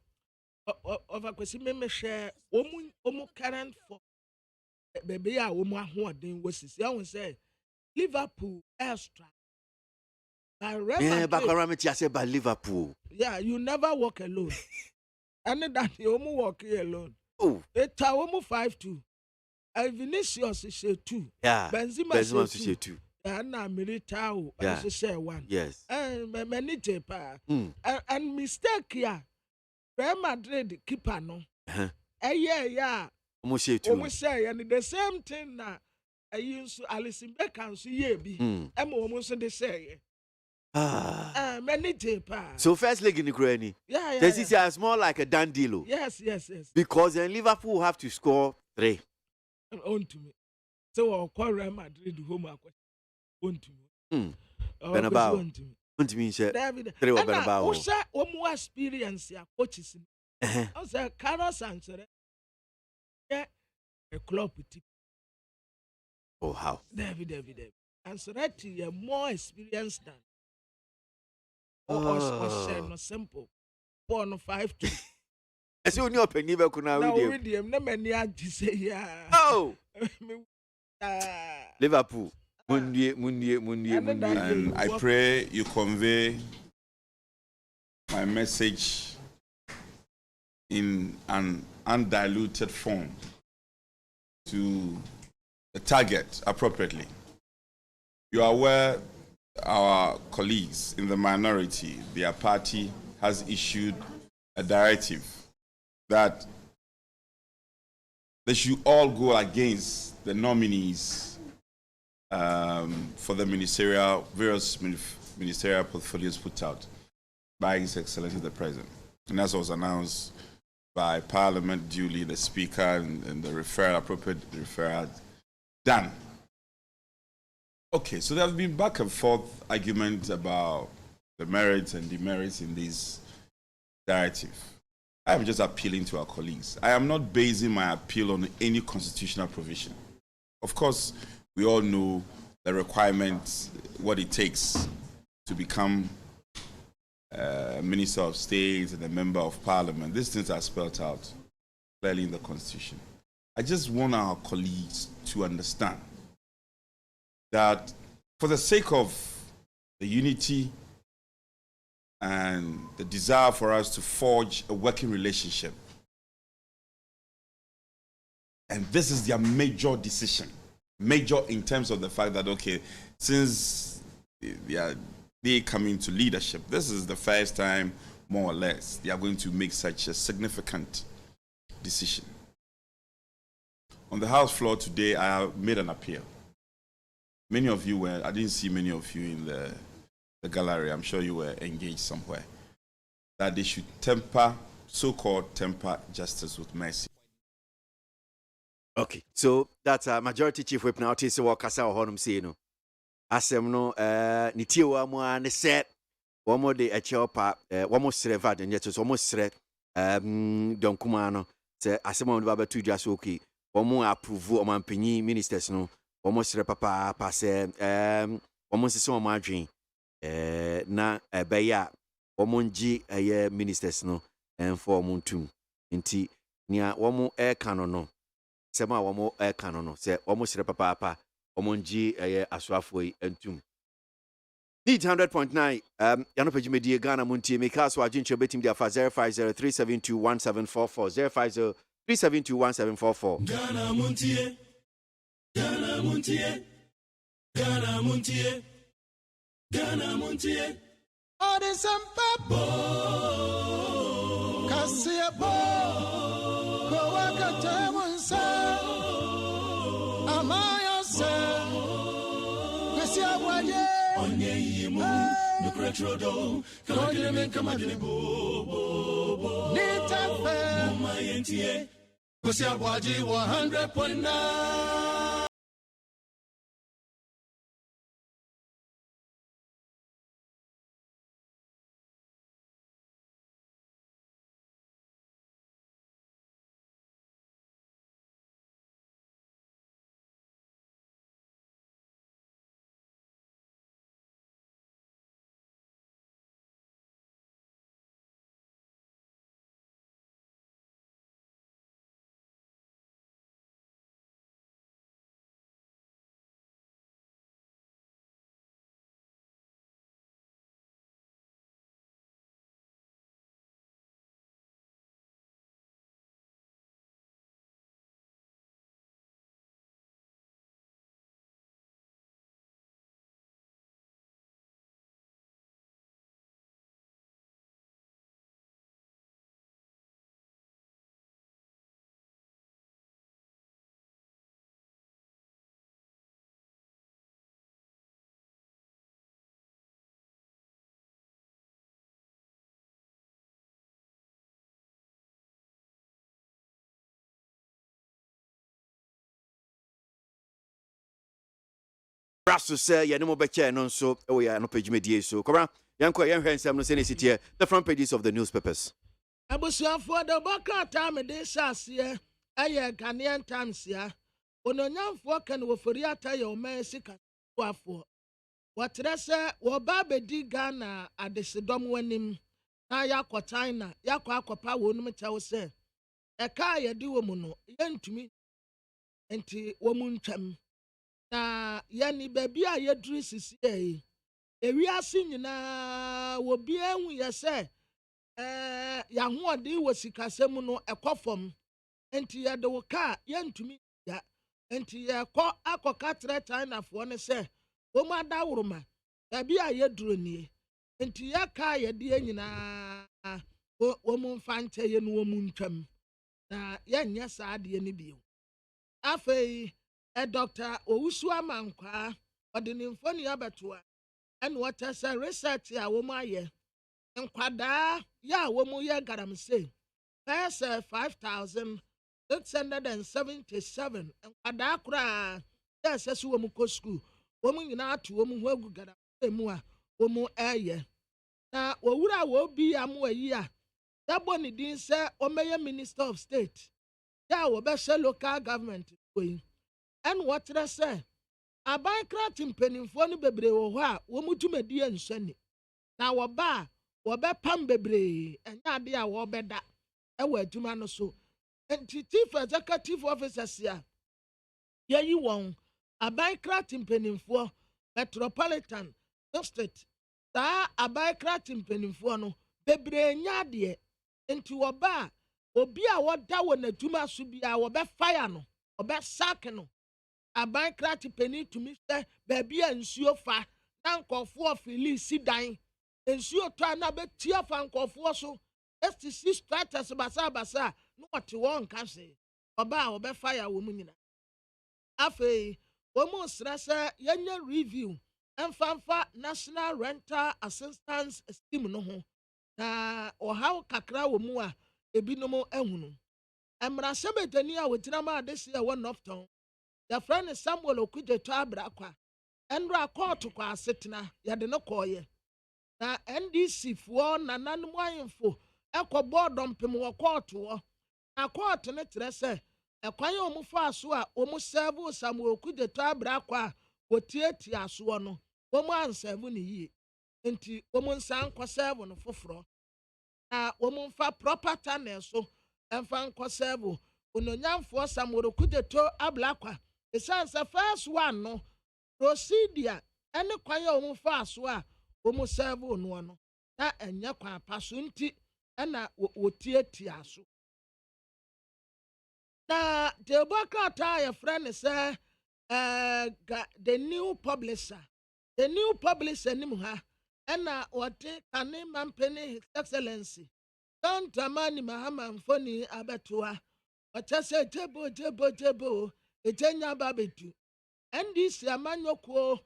Over question, me share omu current for baby. I who then was say Liverpool extra. Yeah, but I say by Liverpool. Yeah, you never walk alone. And that you walk here alone. Oh, it's almost 5-2. Vinicius is 2. Yeah, Benzema is 2. And I'm Militao, as say 1. Yes. And many and mistake here. Real Madrid keeper no. Yeah. Almost say, and the same thing now. I use Alison Beckham, so ye be. I'm almost the say. Many paper. So first leg in the granny. Yeah. This is more like a done deal. Yes. Because then Liverpool have to score 3. On to me. So I'll call Real Madrid home. On to me. Benabao. On to me, sir. 3 or Benabao. Who said one more experience? Ya coaches. I said, Carlos answered. Yeah, a club with. Oh, how? David. Answer that to you more experience than. No simple. 4-5-2. I see you open never could now with him. No many say yeah. Oh, Liverpool. Mundi. And I pray you convey my message in an undiluted form to the target appropriately. You are aware our colleagues in the minority, their party has issued a directive that they should all go against the nominees for the various ministerial portfolios put out by His Excellency the President. And as was announced by Parliament duly, the Speaker and the appropriate referral done. Okay, so there have been back and forth arguments about the merits and demerits in this directive. I am just appealing to our colleagues. I am not basing my appeal on any constitutional provision. Of course, we all know the requirements, what it takes to become a Minister of State and a Member of Parliament. These things are spelled out clearly in the Constitution. I just want our colleagues to understand that for the sake of the unity and the desire for us to forge a working relationship, and this is their major decision, major in terms of the fact that, okay, since they come into leadership, this is the first time, more or less, they are going to make such a significant decision. On the House floor today, I have made an appeal. Many of you were, I didn't see many of you in the gallery, I'm sure you were engaged somewhere, that they should so-called temper justice with mercy. Okay, so that's a Majority Chief Whip now, Tisi Wakasa or Honum Sino. Asem no, Nitiwa Mua, ne set, one more day at your part, one more srevad, and yet it's almost sret, Don Kumano, say, Asemon Baba to just okay, one more approve of my penny ministers no. Almost papa passe wɔn sisi wɔn adwene na ɛbɛyɛ a wɔn ngye ministers no ɛnfɔ wɔn ntum nti nea wɔn ɛka no sɛm a wɔn ɛka no sɛ wɔn hyerɛ papaapa wɔn ngye asoafoɔ yi ntum. Need 100.9 yano pejimedie Ghana Montie meka so agye nkyɛ betim dia fa 0503721744 0503721744 Ghana Montie Ghana Montie Ghana Montie Ghana Montie Ode Sampabo Kasiabo Kowaka Temunsa Amaya Se Kwesi Abwaagye Onye yimu Nukretrodo Kawagile menkamadini bo Nitafe Muma yentie Kwesi Abwaagye 100.9 Brasso say ya no mo beche no nso e ya no pejimedie so kobra yanko yen hwensem no se ne sitie the front pages of the newspapers. Abusuafo de boka ta me de hyase aye Ghanaian Times ya ononyamfo kan wo fori ata ye o man sika wafo wotre se wo ba bedi Ghana adesedom wanim na yakọ China yakọ akopa wonum chewo se e ka ye di wo mu no yentumi enti wo mu ntwam na yani baby a yeduru sisi ewiase nyina wo bia hu ye se ya ho ode wo sikasem no ekofom enti ye de wo ka yentumi ya enti ye kọ akoka tre China fo ne se wo mu adawroma baby a yeduru nie enti ye ka ye de nyina wo mu mfa nche ye no wo mu ntwam na ye nya saa de ne bio afei Dr. Owusu Amankwa odinimfoni abetoa ene wotese research a wo mu aye nkwada ya wo mu ye garamse pese 5677 nkwada kura ya sesu wo mu ko school wo mu nyina ato wo mu ho agu garamse mu a wo mu eye na owura wo bi amu ayi a dabo ni din se o meye Minister of State ya wo be local government going and what did I say? A bankrat mpanimfo no bebre wo ho a wo mutumadi ansani na wo ba wo be pam bebre enya ade a wo beda e wa adwuma no so enti chief executive officers ya yi won a bankrat mpanimfo metropolitan district ta a bankrat mpanimfo no bebre enya ade enti wo ba obi a wo da wo na adwuma so bia wo be fire no wo be sack no abankrati peni tumi se baby nsuo fa na nkofo ofili sidan nsuo to na betia fa nkofo so STC strategies basa no wote won ka se oba obe fire wo mu nyina afei wo mu stress yenya review emfanfa national rental assistance scheme no ho na ohaw kakra wo mu a ebinom ehunu emra sebetani a wotina ma adese e one of town. The friend is Samuel Okuje to Abrakwa. Endra court to Kwasetna, Yadeno Koye. Na NDC for Nananwayinfo, Echo board on Pimo court to a court in it, say, a quayo mufa sua, almost several Samuel Okuje to Abrakwa, what yet Yasuano, wɔn ansɛɛbo ne yie nti wɔn nsa nkɔsɛɛbo no foforɔ na wɔn mfa proper channel so mfa nkɔsɛɛbo ononyamfoɔ samoro kudzeto ablakwa esan sɛ first one no procedure ɛne kwan a wɔn fa so a wɔn sɛɛbo no no na ɛnyɛ kwan pa so nti ɛna wɔtiatia so na deɛbɔ krataa yɛfrɛ ne sɛ the new publisher nim ha ɛna wɔde kane mampeni his excellency John Dramani Mahama Mfoni abɛtoa ɔkyɛ sɛ jebo ɛgyanya ba bɛdu NDC amanyɔkuo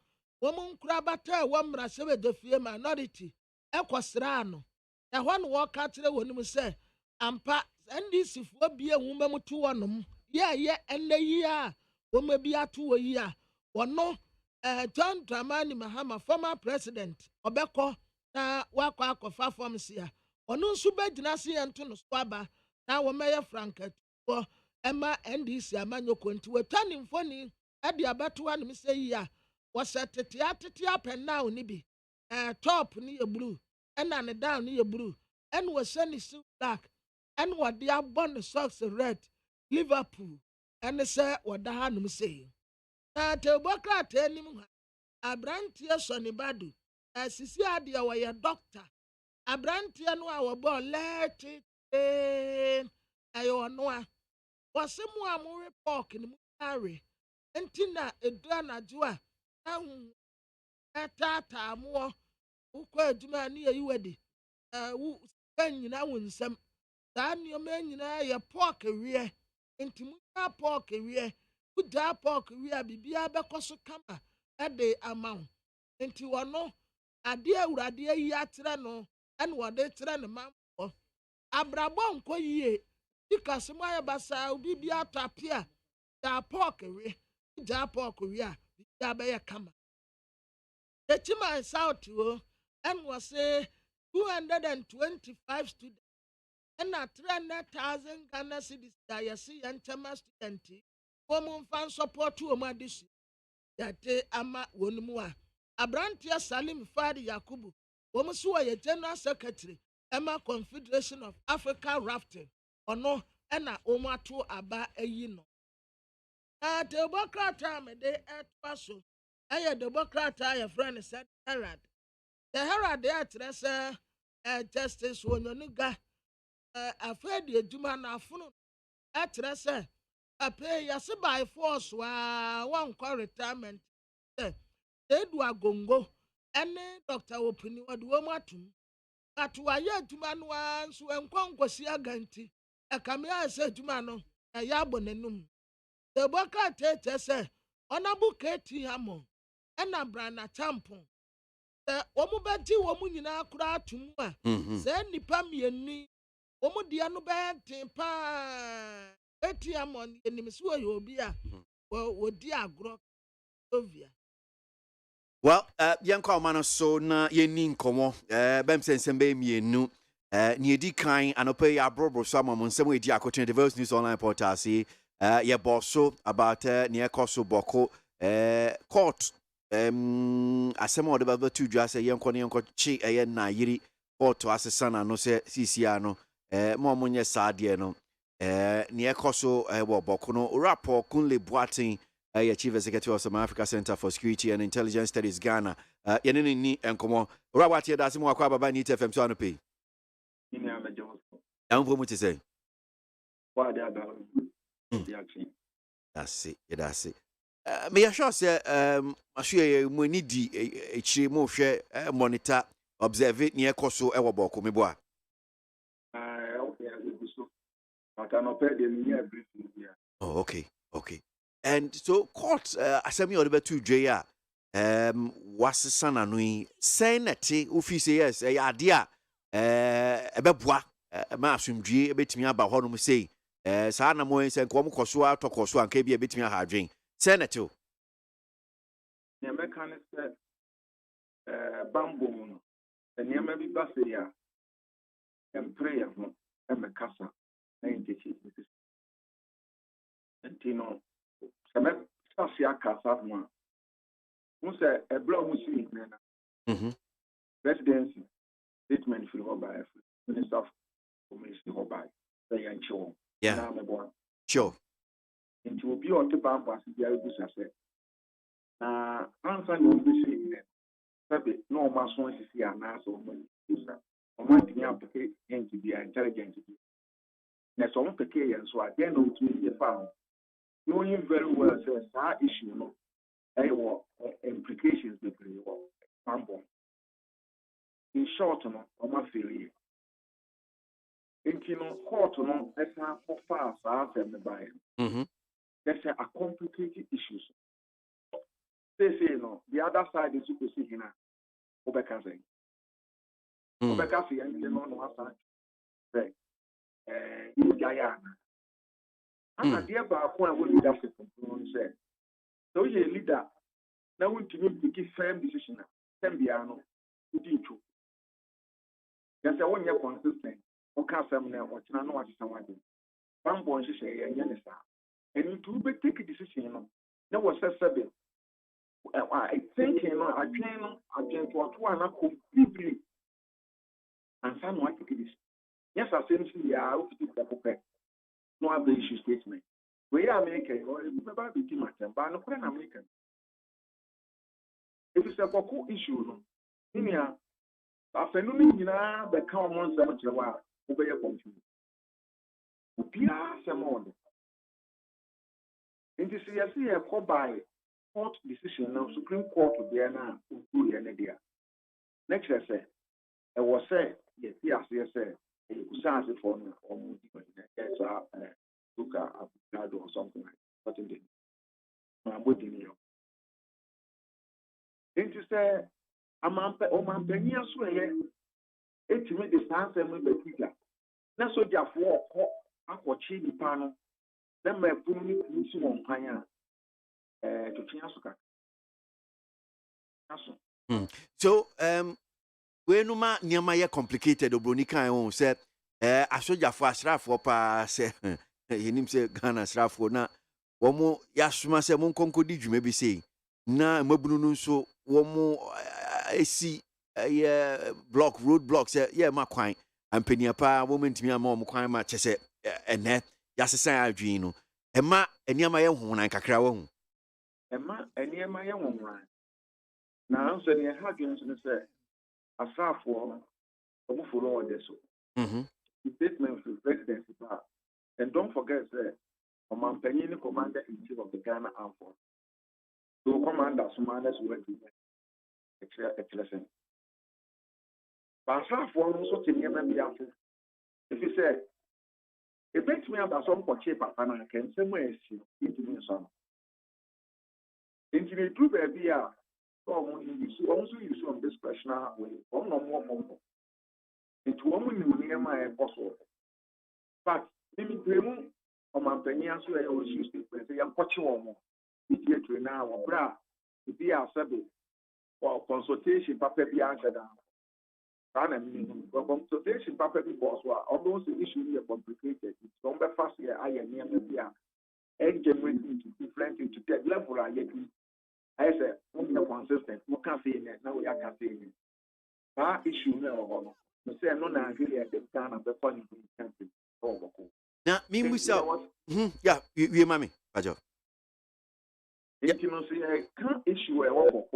wɔn nkura bata a wɔn mmarahyɛ bɛdɔfie minority ɛkɔsraa no ɛhɔ no wɔka kyerɛ wɔn mu sɛ ampa NDC foɔ bie nwoma mu to wɔnom yɛyɛ ɛnɛ yi a wɔn bi ato wɔ yi a wɔno John Dramani Mahama former president ɔbɛkɔ na wakɔ akɔfa fam si a ɔno nso bɛgyina se yɛn to no so aba na wɔmɛyɛ frankatuo ɛma NDC amanyɔkuo nti wɔtwa ne mfoni ɛde abɛtoa ne sɛ yi a wɔsɛ tete apɛ now ne bi top ne yɛ blue ɛna ne down ne yɛ blue ɛna wɔhyɛ ne shoe black ɛna wɔde abɔ ne socks red Liverpool ɛne sɛ wɔda ha nom sɛ yi na tebɔ krataa anim ha abranteɛ sɔ ne bado sisi adeɛ wɔyɛ doctor abranteɛ no a wɔbɔ lɛɛkye ɛyɛ ɔno a wɔse mu a mo report ne mu are nti na edu anadwo a ahu ɛtaataa moɔ wokɔ adwuma ne yɛyi wadi wo sika nyina wo nsɛm saa nneɛma nyinaa yɛ pork wiɛ nti mu nya pork wiɛ wogyaa pork wiɛ a biribiara bɛkɔ so kama ɛde ama wo nti wɔno adeɛ awurade ayi akyerɛ no ɛne wɔde kyerɛ ne manfoɔ abrabɔ nkɔ yie dikasɛm ayɛ basaa obi bi atɔ ape a gyaa pork wiɛ wogyaa pork wiɛ a biribiara bɛyɛ kama Echima South o and was say 225 students and 300,000 Ghana cedis that you see and Chama student woman fan support to my dish that ama wonumua Abrantia Salim Fadi Yakubu woman suwa general secretary Emma Confederation of Africa Rafting or no and oma to aba eyino at the Boca time a day at Paso. I the Democrat, your friend said Herald. The Herald there address Justice Wononuga. Afraid the Juman Afunu address a pay yas by force one call retirement. They do a gongo and Dr. Opini or Duomatum. But why yet Juman once when Conquosia Ganti, a Camilla said Jumano, a Yabonenum. The Boca said, Honorable Katie Hammond. Ɛna brana tampon sɛ wɔn bɛgye wɔn nyinaa koraa atum a sɛ nipa mmienu wɔn deɛ no bɛyɛ ten paa eti amɔ enim si wɔ yɛ obi a wɔdi agorɔ ovia. Well, yɛn kɔ ɔma no so na yɛni nkɔmɔ bɛm sɛ nsɛm bɛyɛ mmienu ne yɛdi kan anɔpɛ yɛ aborɔborɔ so ama mo nsɛm a yɛdi akɔtene the Verse News Online Portal se yɛbɔ so about ne ɛkɔ so bɔko court asɛm a wɔde bɛbɛ to dwa sɛ yɛnkɔ ne yɛnkɔ kye ɛyɛ na yiri court asesa na no sɛ sisia no ma ɔmo nyɛ saa deɛ no ne ɛkɔ so wɔ bɔko no rapport Kunle Boateng Chief Executive of South Africa Center for Security and Intelligence Studies Ghana yɛne ne ni nkɔmɔ ora watie da asɛm wakɔ ababa ni TFM so anɔpɛ ɛmpo mu te sɛ that's it. Me sure say ahwe mu ni di ekyire mu hwɛ monitor observe ne ekoso e wo bɔko me boa oh okay and so court asemi o de betu dwe a wasesa na no yi senate office yes e ade a ebeboa ma asumdwie ebetimi aba hɔ no mu sei saa na mo sɛ nko mo kɔso atɔkɔso anka bi ebetimi aha adwen Senator. The mechanic bamboo, and near maybe Bassia and prayer and Macassa, and Tino Sasia Casa one. Who said a blow was seen, presidency, statement for the by Minister of Information by the young show. Yeah. Sure. It will be on the bump as the other said. Answer will be seen. No mass wants to see an answer on my thing application to be intelligent. Next on the case, so I then know to be found. Knowing very well says that issue, no, implications between you. In short, no, on my theory. In court, no, that's not for fast, I have the buy. That's a complicated issue. They say, no, the other side is to see here. Obeka say. Obeka say, and you know, no, say, you Guyana. And at the end, I will leadership say. So you're a leader. Now we need to give firm decision. Tembiano, you do too. That's a 1 year consistent. Okay, seminar, what you know what is someone. One point she say, and you do take a decision. There was a 7. I think I can for 2 and completely. And someone to this. Yes, I think we are out to the puppet. No other issue statement. We are American, or remember the team at them, but no American. If it's a cool issue, no. Here, after noon, the common cemetery, obey a computer. Pia Samon. In the CSC, a call by court decision now, Supreme Court to be now, include an idea. Next, I say, I was said, yes, yes, you sound it for me, or look at or something like that. I'm waiting you. Then to say, I'm on penny as well. It's me the stance and with the figure. That's what you have for a chili panel. Then my pulling it on fire to Chiasuka. So, we no ma nyama complicated obronika won say asoja for asrafo pa say yenim say Ghana asrafo na womo yasuma say mon konkodi dwuma bi say na mabunu no so womo esi block road block say yeah makwan ampania pa womo ntimi ama womo kwan ma chese ene yasesan adwin no ema eniama ye honan kakra wo hu ema eniama ye honan na so ne ha dwin so say asrafo obu follow on this. The statement from the presidency, and don't forget that Omanpenyi commander in chief of the Ghana Armed Forces. So commander Sumanes went to excellent. But asrafo also to never be after. If you say, it makes me have some for cheap and I can say more into me some. Into the true baby, also use on this question way, or no more. Into woman near my apostle. But maybe Gremu or Mampania, so I always used to say, I'm watching more. It's yet to now, or bra, to be our subject or consultation, Papa be answered. Consultation, Papa be boss, all those issues are complicated. It's don't be fast here. I am near the and generating to different into that level. I said, I'm not consistent. We can't say it. Now we can't say it. That issue now. I say no na really at the time of the funny country. Na me musa yeah we mami ajo you know say I can't issue a work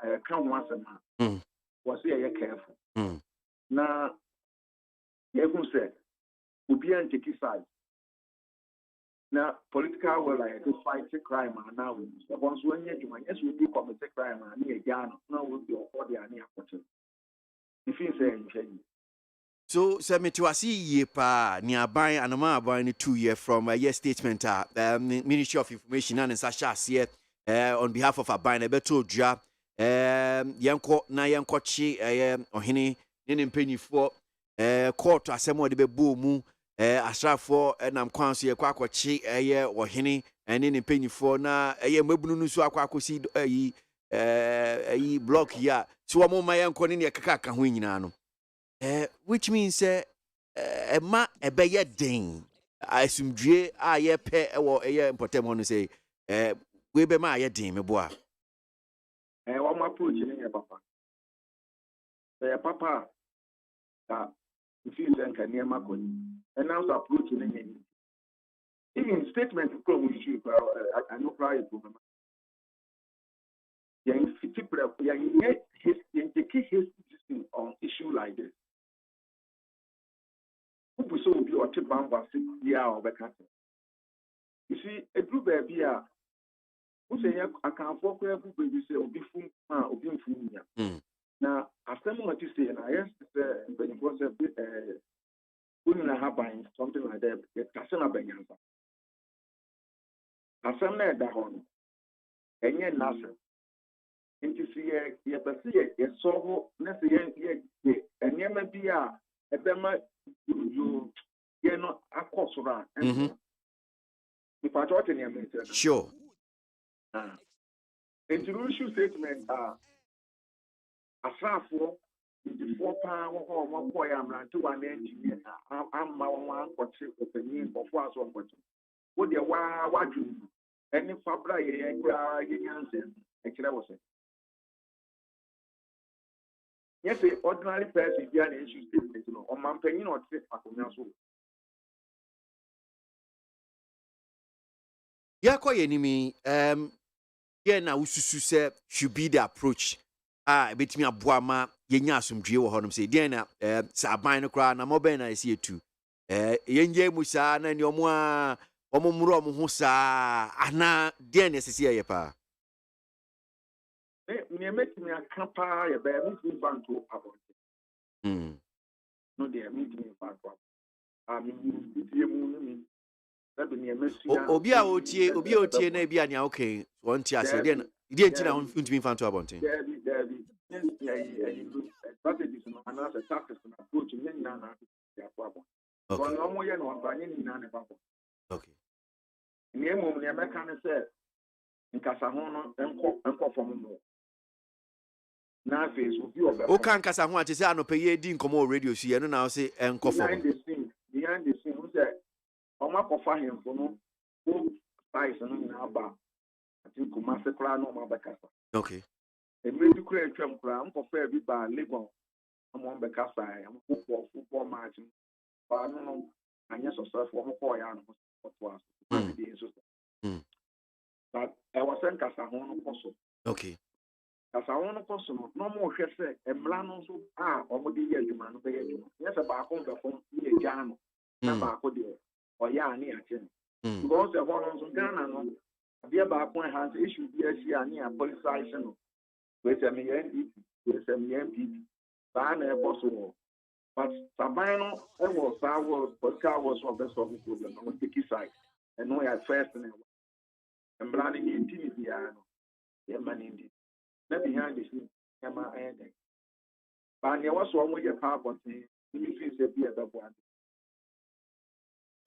I can't once a man was here careful na you can say we be on take side na political well I to fight crime and now once when you yes we do commit crime and near Ghana now we be for the ani akoto. So, Semitwasi ye pa ni aban anama aban 2 year from a year statement Ministry of Information and Sasha here on behalf of aban ebeto dra yanko na yanko chi ohene ne mpanyifo court asemo de bebu mu asrafo nam kwan so ye kwa akwachi ohene ne mpanyifo na mabunu nu so akwakosi yi block ya so wo ma yanko ne kaka ho nyina no which means ma ebeye den asumdue a ye pe wo important one say we be ma ye den me boa approach in papa. The papa that if you send a near Macon, and now approach in any. Even statement from issue, I know prior to them. Young his on issue like this. Who so be or tip bound was 6 years or back. You see, a blue baby, who say I can't walk where baby say, or be full, or be full. Now, after what you say, and I asked when it was a bit, wouldn't have buying something like that, the Cassana Benyanza. As I'm there, that one, and yet nothing. And you see, you see, a so necessary, and you may be a bema, you're not a course around. If I thought in your minister, sure. Introduction statement are a for the 4 pound or 1 boy, I'm not 2 and engineer. I'm my one for 6 opinion of 1 1. What the what you any fabra, actually, I was saying. Yes, the ordinary person, you are an issue statement, or my opinion or 6 so. Yakwa enemy, yeah, now ususu say should be the approach. Bet me a boama, yenya some drew or honum say, Diana, Sabine cry, na mobile I see it too. Yenje Musa, and your moa, Omumuro Musa, Anna, Diana, see pa. Me make me a camper, a bear, me fan to about. No, they are meeting me back. I mean, Obia OT na bia nya okay won ti ase den die nti na untimi fan to abonten strategies no ana se tactics na approach ni na na ya kwa bon so no mo ye no banye ni na ne ba bon okay ni emo ni emeka ne se nkasa ho no enko fom mo na face obi oba o kan nkasa ho ati se anope ye di nkomo radio si ye no na o se enko fom behind the scene who say Oma kofa hemfo no who size no na aba ati kuma se kra no ma bekasa okay e medu kra atwam kra mkofa bi ba legon mo bekasa am football match ba no anya so so for ko ya no so but I was saying kasa ho no koso okay kasa ho no koso no mo hwe se emra no so omo de ye adwuma no be ye adwuma yes ba ko be ko ye gya no na ba ko de or ya ni achen because the one on Ghana no be about point has issue be a near politicization with a MP ban a possible but Sabino and was Pascal was of the solving problem on the side and no at first and planning the intimity yeah man indeed let behind the scene Emma and but there was one way your power but you feel be a double.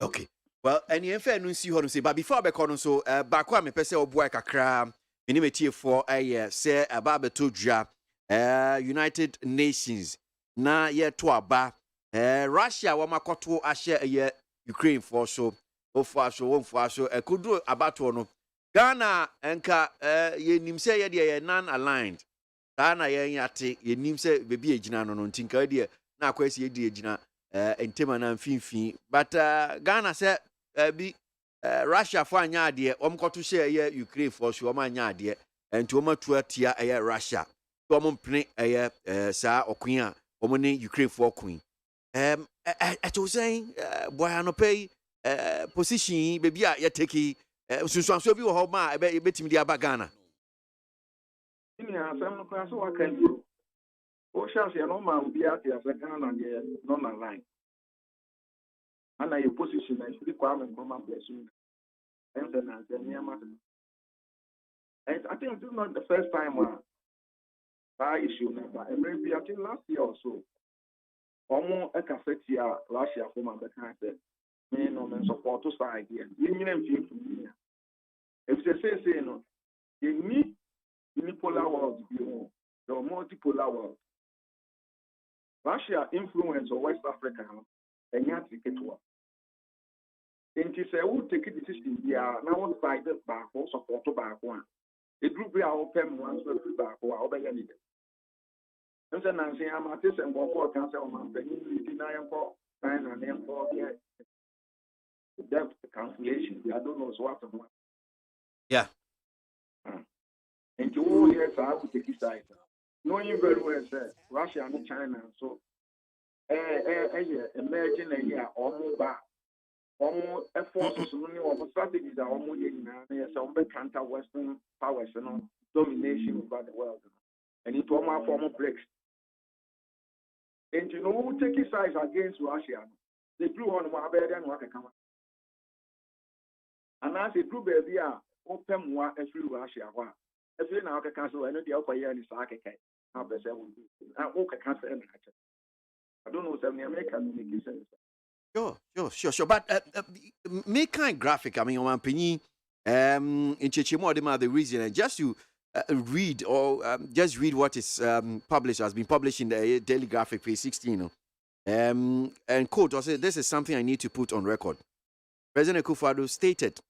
Okay. Well, any unfair no see how say, but before I call so back me pese oboa kakra me metie for say about betodua United Nations na ye to aba Russia wa makoto ahye Ukraine for so ofo so kudu abato no Ghana enka ye nim say ye de non aligned Ghana ye yate ye nim say bebi egina no ntinka de na akwasi ye de egina entema na mfimfin but Ghana say bi Russia for anya ade omkoto share ye Ukraine for so anya ade enti omatu atia ye Russia so ompene ye sa okun a omone Ukraine for okun to saying boy anope position baby a ye take sunsuanso bi wo ho ma e betimi dia ba Ghana ini asem no kwa so wakan you o chance ya no ma obi ati Ghana na ye no na line ana your position na should kwa me from person and then I think this is not the first time that issue never maybe I think last year or so omo e ka feti a Russia for my bekan said me no men support to side here you mean am if they say no you need unipolar world you the multipolar world Russia influence on West Africa and yet ticket to and you say, who take a decision? Yeah, now one side back, also support back one. a group we are open once we back or over any. And then I say, I'm at this and go for cancer on my deny and call, sign and name for debt cancellation. I don't know what of one. Yeah. And to all years, I would take his side. Knowing you very well, sir, Russia and China, so imagine a year almost back. Almost efforts of strategies are almost some counter Western powers and domination over the world. And it will more formal breaks. And you know who take his sides against Russia? They blew on one better than what can come. And as a group baby are open more every Russia. Every now can cancel any the upper year in the Saka. How the seven will be. I walk a cancer and I don't know, some American make sense. Sure. But make kind graphic. I mean, on opinion, in Chechimo, the reason, and just to read or just read what is published, has been published in the Daily Graphic, page 16. And quote, also, this is something I need to put on record. President Akufo-Addo stated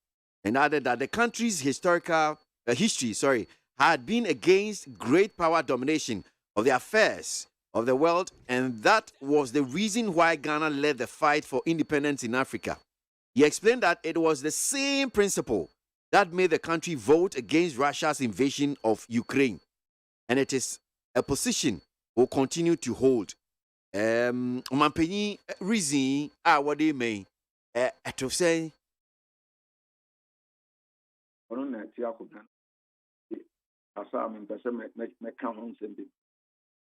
and added that the country's history had been against great power domination of the affairs of the world, and that was the reason why Ghana led the fight for independence in Africa. He explained that it was the same principle that made the country vote against Russia's invasion of Ukraine, and it is a position we'll continue to hold. Mampenyi reason what they may to say.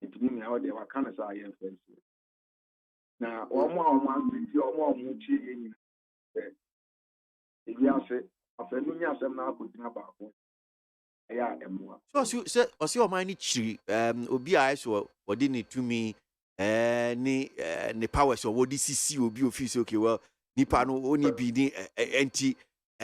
It means how they were kind of say, now, one muchi in if you say, after me, I am now putting about so, I see your money tree, Obi so what didn't it to me, the powers of what this will be official. Okay, well, Nipano only be the anti.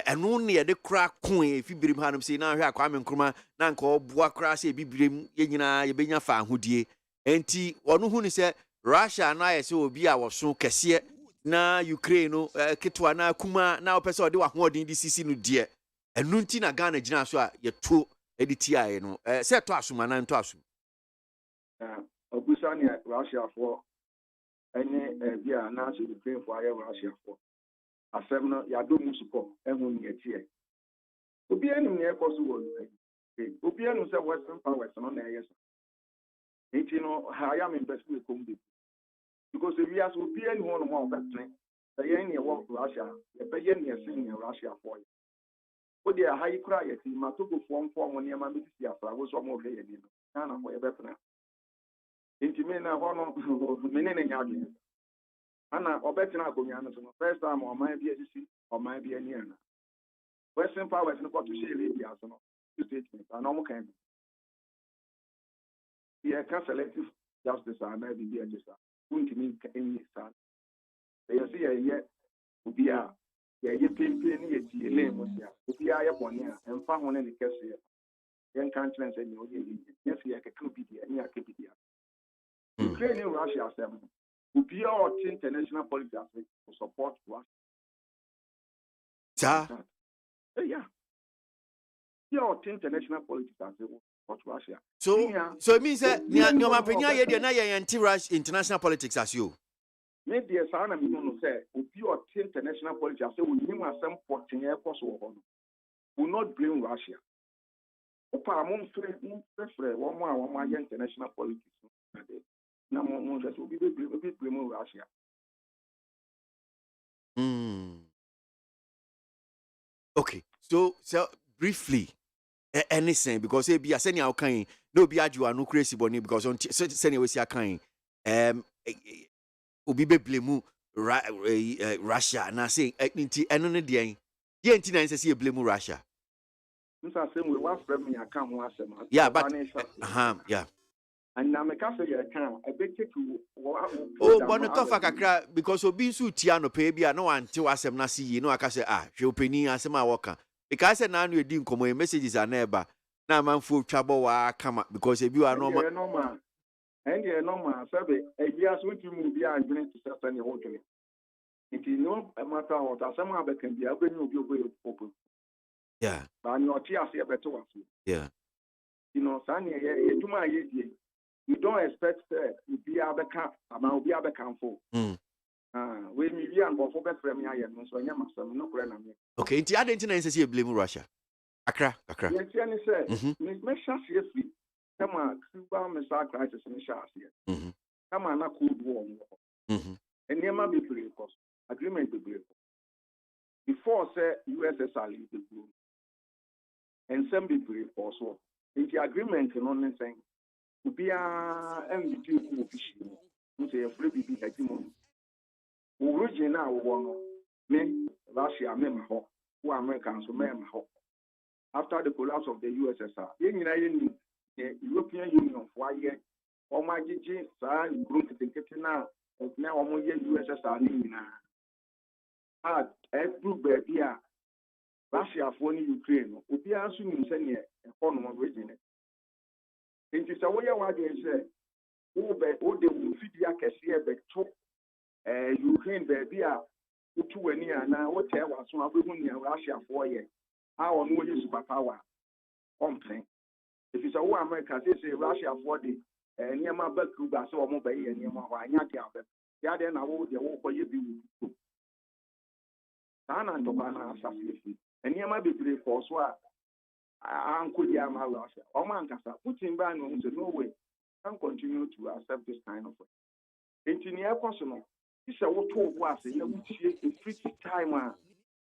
And only at the crack coin if you bring him say now here Kwame Nkrumah na nko boa kra say bibirem yenyina ye benya fa ahodie enti onu hu ni say Russia na ye say obi a woso kese na Ukraine no ketwa na kuma na opese ode wa hoodin di sisi no de enu nti na Ghana gina so a ye to editi aye no say to asuma na nto asum obusa ni Russia for any bia na so Ukraine for aye Russia for asem no ya do musuko ehun ni etie obi enu ne ekoso wo obi enu se Western powers no na yes enti no ha ya me person ekom because if you ask obi enu ho no mo betne the yen ne wo Russia e be yen ne sin ne Russia for you o de ha yikura yeti ma to go form ne ma me ti afra wo so mo be ye ni no na mo e betna enti me na ho no me ne nyaade Anna Obetina Gomiano, first time on my BSC or my BNN. Western powers no got to say Libya, so no statement, and no can be a selective justice, and maybe be a justice. Wouldn't mean any son. They see a yet to be a penny a lame, to be a one and found one in the case here. Young countries and yes, he could be the near Capidia. Ukraine, Russia, 7. Will be our international politics to support Russia. Yeah. Your international politics to support Russia. So it means that your opinion is anti-Russia international politics as you. Maybe a son of you say, will be your international politics. I say, we need some 14 years will not blame Russia. Opa, one more international politics. Now, that will be blame Russia. Okay, so briefly, anything because it be a senior kind, no be a no crazy bonny because on senior was your kind, be blame Russia, and I say, and on the day, the anti say blame Russia. Mr. Sam, we want from me, I can't once a month. Yeah, but yeah. And now, my castle, I can't. I bet you. Oh, but not tough a because Obi su Tiano pay no until I am not see you know. I can say, she penny as my worker. Because now you didn't come away messages are never. Now, man, full trouble, come up because if you are normal. And you're normal, Sabe, a year's with you will be a drink to certain your hotel. It is no matter what, as some other can be, I bring you open. Yeah. But not here, say better one. Yeah. You know, Sanya, you do my year. You don't expect to be able to come, I'm be able to come for. When me and go for better from me, so I am some no grand. Okay, into other internet you blame Russia. Accra. Yes, you say, make sure you free. Come on, Cuba, Mr. Crisis in the shots here. Come on, not cold war. And there might be brave, agreement be brave. Before, say, USSR leave the group. And some be brave also. In the agreement, you know, saying, to be a MVP official, you say a free BB hegemony. Original one, men, Russia, men, who Americans, men, after the collapse of the USSR, the European Union, why yet, or my GG, sign, group, now, now, almost USSR, every baby, Russia for Ukraine, would be assuming sending a form of region. It is a way I say, who the Fidia Cassia, but Ukraine, baby, who any now, whatever, so I'm going to Russia for you. Our no superpower. Something. If it's a war America, say Russia for the near my back group, I saw mobile and near my Yaki. Yeah, then I will for you be. Sana and Topana assassination. And near my big for swap. Uncle Yama Russia. Or Mancasa, putting by no way. Can continue to accept this kind of way. Engineer personal. This is what told was a free time.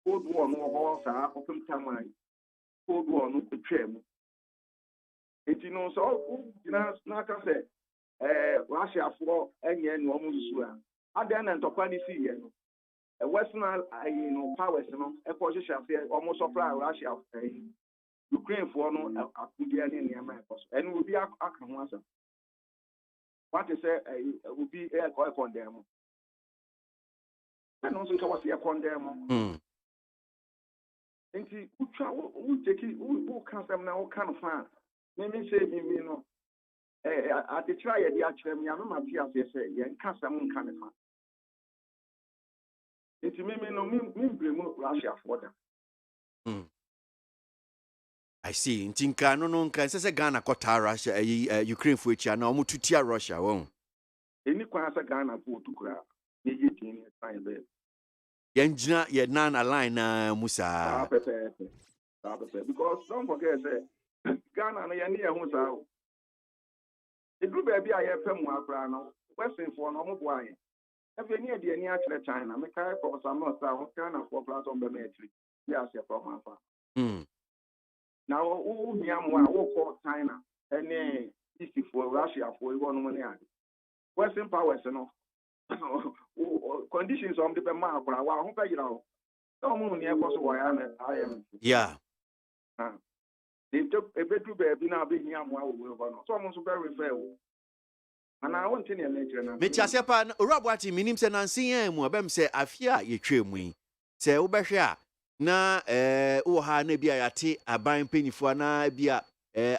Cold War no horse, open time. Cold War no betrayal. It you know so not I say Russia for any normal swear. I then and Topani see a Western powers, a position almost supply Russia Ukraine for no Akudian in America. And will be a answer. What is will be a call condemn. And also was a condemn. And who take it, who can't them now, kind of fan. Maybe say, you know, at the try at the actual, I'm not here, say, and can't some kind of fan. It's me, no, me, remove Russia for them. I see. In Tinka, no, can say Ghana, Qatar, Russia, Ukraine for each other, no, to tear Russia, won't. Any class of Ghana for to grab, maybe in a time bed. Yenjina, ye nan align, Musa. Because don't forget, Ghana, no, near Musa. The group baby I have come one Western for no boy. If you near the near China, make I for some more kind of for class on the military. Yes, from my now, who Yamwa, who call China, and easy for Russia for 1 money. Western powers, you know, conditions on the map, I won't pay you know. No moon near I am. Yeah. They took a bit too bad, now being Yamwa will go. Someone's very fair. And I want to nature. Mechasepa, Robert, minim and unseen, Mobem say, I fear you trim me. Say, Obasha. Na ha na bia yate aban penifo na bia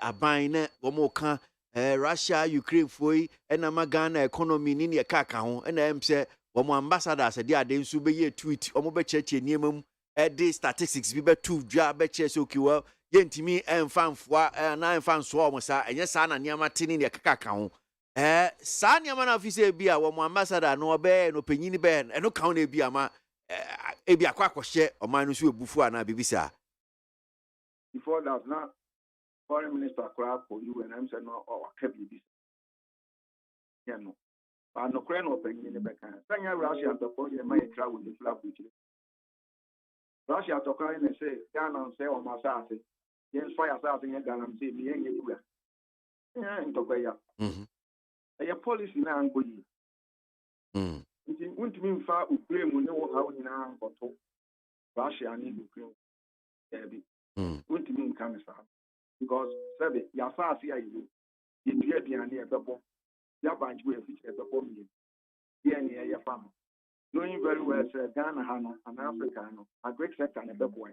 aban na womoka Russia Ukraine foi na magana economy ni ne kaka ho na em se womo ambassadors de ade nsu be ye tweet omo be cheche niemam de statistics bi be tu dwa be che so kiwa yentimi emfanfoa na emfanso omo sa enye sa na niama tini ne kaka ho sa niama na office bia womo ambassador no be no panyini be no ka ho na bia ma ebi akwa share o man so ebufu ana bibisa before that now foreign minister crap for you and I'm saying no or kept this yeah no but no crane open in the back sanya Russia to for the my travel the flag which Russia to cry and say Ghana say o masase yes fire south in Ghana say me yen you yeah into go ya policy na ango yi It won't mean far Ukraine will know how in our bottle. Russia and Ukraine. Won't mean cancer. Because, Sabi, Yafasi, you hear the near the bomb. Yabanj will feature the bomb. Here near your farm. Knowing very well, Sir Ghana, an African, a great sector and a boy.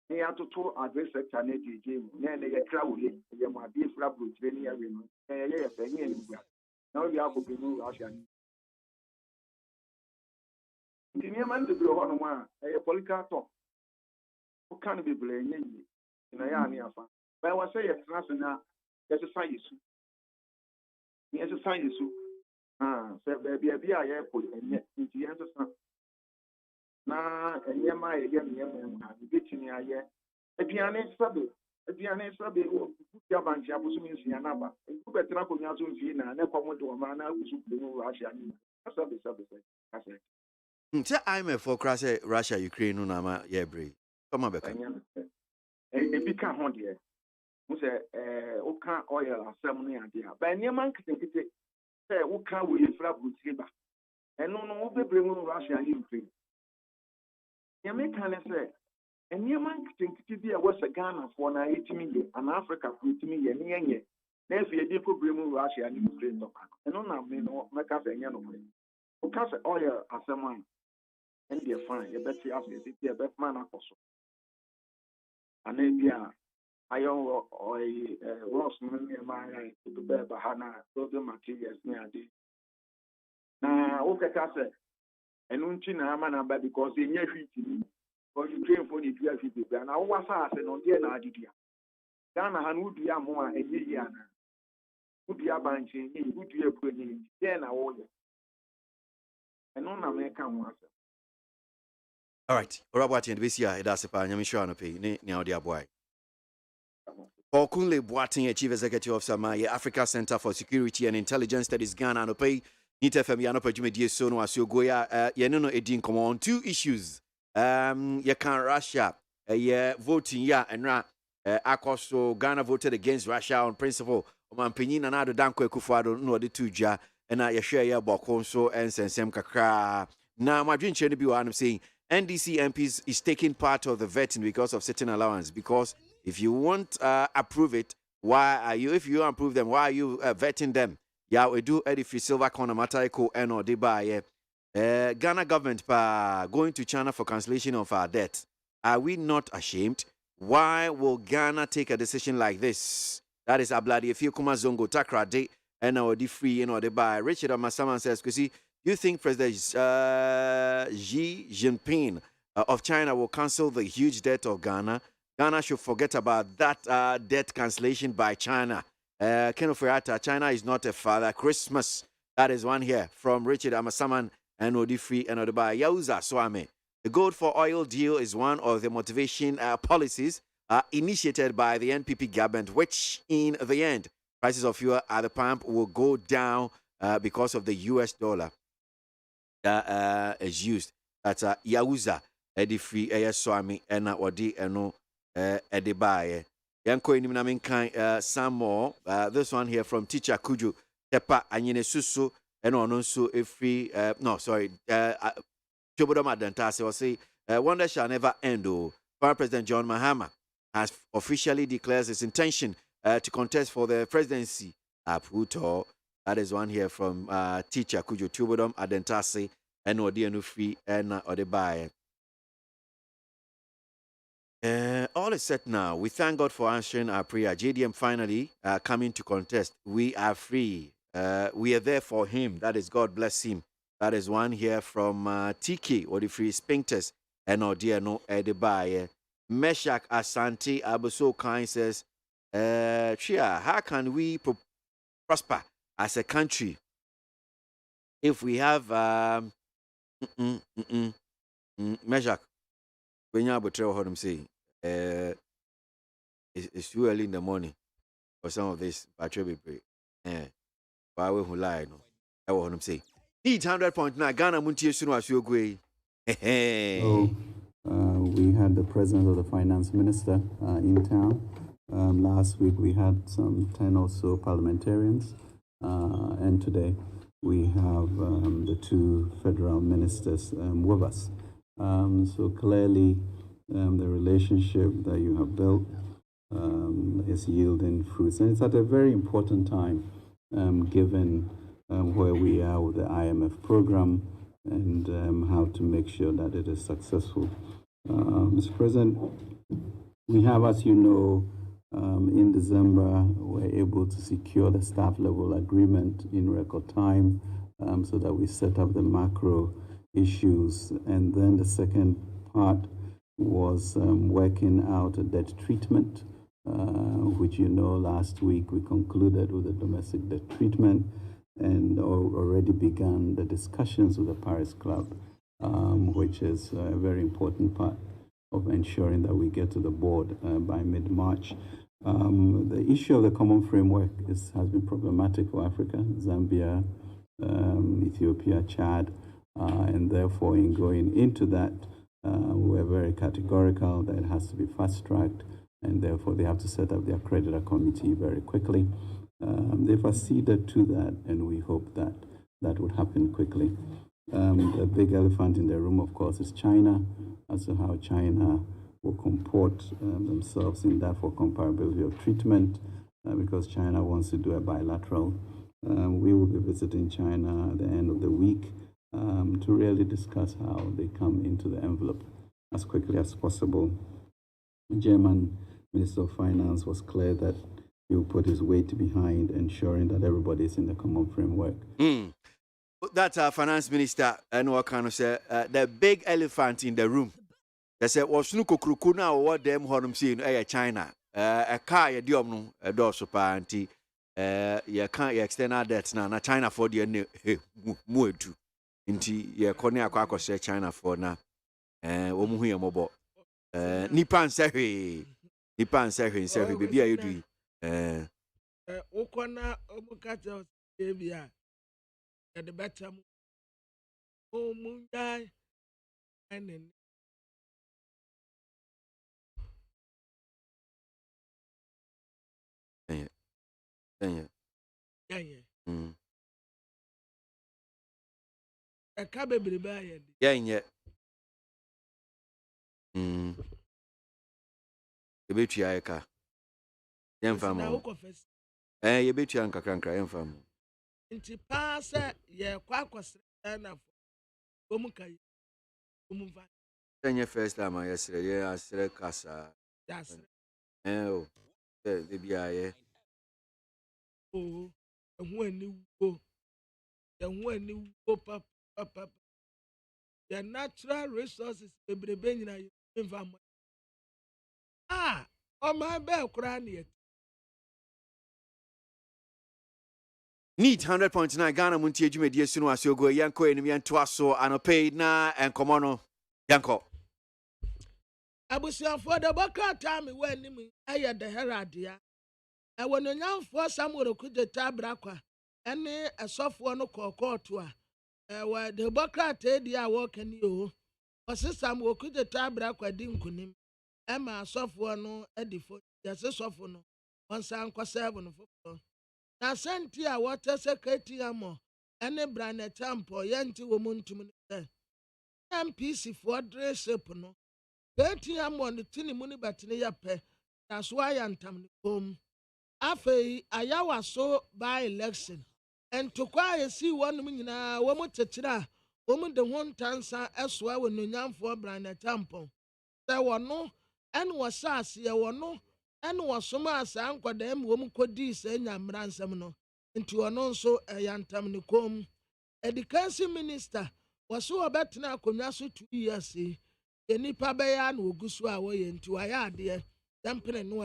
They are to two a great sector and a game. Then they get crowded. You might be a flap with any agreement. Now we have to be Russian. The near man to be on one, a political talk. Who can be blamed? na ya ani afa but wa say yes na na yes say yesu yes say yesu say baby a ye ko enye nti yes say na enye ma ye ma betini aye aduane sabe o ya banji abusu mi nsia na ba ku betra ko nya so nsie na ne kwa mo do ma na abusu ku no Russia ni sabe kase nti IMF for crash Russia Ukraine no na ma ye bre come back e bi ka ho de mo se o ka oil asem no ya de ba ne man kete se o ka wo ye fra brutiri ba eno no wo bebre mu Russia ni Ukraine ya me ka ne se enyeman kinkiti bi a wasa Ghana for na 8 million and Africa for 8 million yenye na efi edi ko bremu Russia ni Ukraine to pa eno na me no meka fa enye no mo o ka fa oil aseman and dey fine e beti afi e dey bet man akoso ana bia ayo oil ross no me ma ya to be ba hana building materials ni ade na o ka fa eno nchi na ama na ba because enye hwiti or you train for the 12 people and I was asking on there na adidia Ghana han would ya mo a enye ya na would ya banche ni would ya puni there na wo ye eno na me ka ho asa all right orabwati and besia ida sepa nyame hwa no pe ne odi aboai Okunle Boateng, Chief Executive Officer my Africa Center for Security and Intelligence Studies Ghana no pay Nit FM ya no pajumedie so no asogoya ye no edin come on two issues you can Russia voting ya enra akoso Ghana voted against Russia on principle omampanyin na ado danko ekufuado no de tuja na ye hwe ya boko so ensensem kakra na madwinche no bi wa am saying NDC MPs is taking part of the vetting because of certain allowance because if you won't approve it why are you if you approve them why are you vetting them yeah we do edify silver corner mataiko and or de buy Ghana government going to China for cancellation of our debt. Are we not ashamed? Why will Ghana take a decision like this? That is Abladi Efio Kuma Zongo Takra Day and our free and or de buy. Richard Amasaman says, do you think President Xi Jinping of China will cancel the huge debt of Ghana? Ghana should forget about that debt cancellation by China. China is not a father. Christmas. That is one here from Richard Amasaman and Odi Free and Odiba Yauza Swame. The gold for oil deal is one of the motivation policies initiated by the NPP government, which in the end, prices of fuel at the pump will go down because of the US dollar that is used. That's Yauza Edi Free Swame and Odi Eno Edibaye. Yanko Inimnamin kind some more. This one here from Teacher Kuju Tepa Anyene Susu. And also a free Chobodom Adantase will say wonder shall never end. Former President John Mahama has officially declared his intention to contest for the presidency at Puto. That is one here from teacher Kujo Chobodom Adantase and Odianu Free and Odebaye. All is set now. We thank God for answering our prayer. JDM finally coming to contest. We are free. We are there for him. That is God bless him. That is one here from TK or the Free Sphincters and Odiano Edibaye. Meshach Asante Abuso Kind says, Chia, how can we prosper as a country if we have Meshach? When you heard him say, it's too early in the morning for some of this battery. Why we lie no? I want him say. Need 100.9 Ghana MONTIE sunu asuogwe. So we had the president of the finance minister in town. Last week we had some 10 or so parliamentarians, and today we have the two federal ministers with us. So clearly, the relationship that you have built is yielding fruits, and it's at a very important time. Given where we are with the IMF program and how to make sure that it is successful. Mr. President, we have, as you know, in December, we're able to secure the staff level agreement in record time so that we set up the macro issues. And then the second part was working out a debt treatment, which last week we concluded with the domestic debt treatment and already began the discussions with the Paris Club, which is a very important part of ensuring that we get to the board by mid-March. The issue of the common framework has been problematic for Africa, Zambia, Ethiopia, Chad, and therefore in going into that, we're very categorical that it has to be fast-tracked, and therefore they have to set up their creditor committee very quickly. They've acceded to that, and we hope that that would happen quickly. The big elephant in the room, of course, is China, as to how China will comport themselves in that for comparability of treatment, because China wants to do a bilateral. We will be visiting China at the end of the week to really discuss how they come into the envelope as quickly as possible. The German Minister of Finance was clear that he will put his weight behind ensuring that everybody is in the common framework. That's our finance minister, and what kind of say the big elephant in the room. They said, "Was no kukuruku na what them honum see in China. A car ye diom no door super anti. You can't external debts na China for the mu edu. Inti ye kone akwa say China for na omu hu ye mobo. Nipan say hwe baby are you do. Ukona omukata ebia. The better Mundai and then a cabin by yet. You bet you car. Young family. You bet you uncle crank family. Inti pasa ye KWASI na omukai omumva. Then first time I yesterday I said casa. Yes. Oh. The BIA. Oh, and when you go papa. The natural resources bebrebe you invam. On my bell craniet. Neat 100.9 Ghana Montie Jumedi Sunu Asiogo Yanko Enemy Twaso Anope na and Komono Yanko. Abusia for the Boka time when I had the Heradia. And when a young for someone could the tabrakwa, and a soft one call to her. Where the Boka Tadia walking you, or some will could the tabrakwa dinkunim. Emma soft one at the foot, there's a soft one, 1 sound 7 of. Na sentia water secretary amo ene brane tampo yanti wo muntum ne MPC for dress up no secretary amo ne tini muni batine yape na so ayantam ne bom afei ayawa so by election and to kwa yesi wonum nyina wo mu tetira wo mu de hontansa esoa wo nonyamfo brane tampo se wono en wo sase ye wono and was some as uncle them woman could this and ransom no into an also a yantam nicom. Education minister was so about now conyasu 2 years. Any pabayan will go so away into a yard dear, dampening no.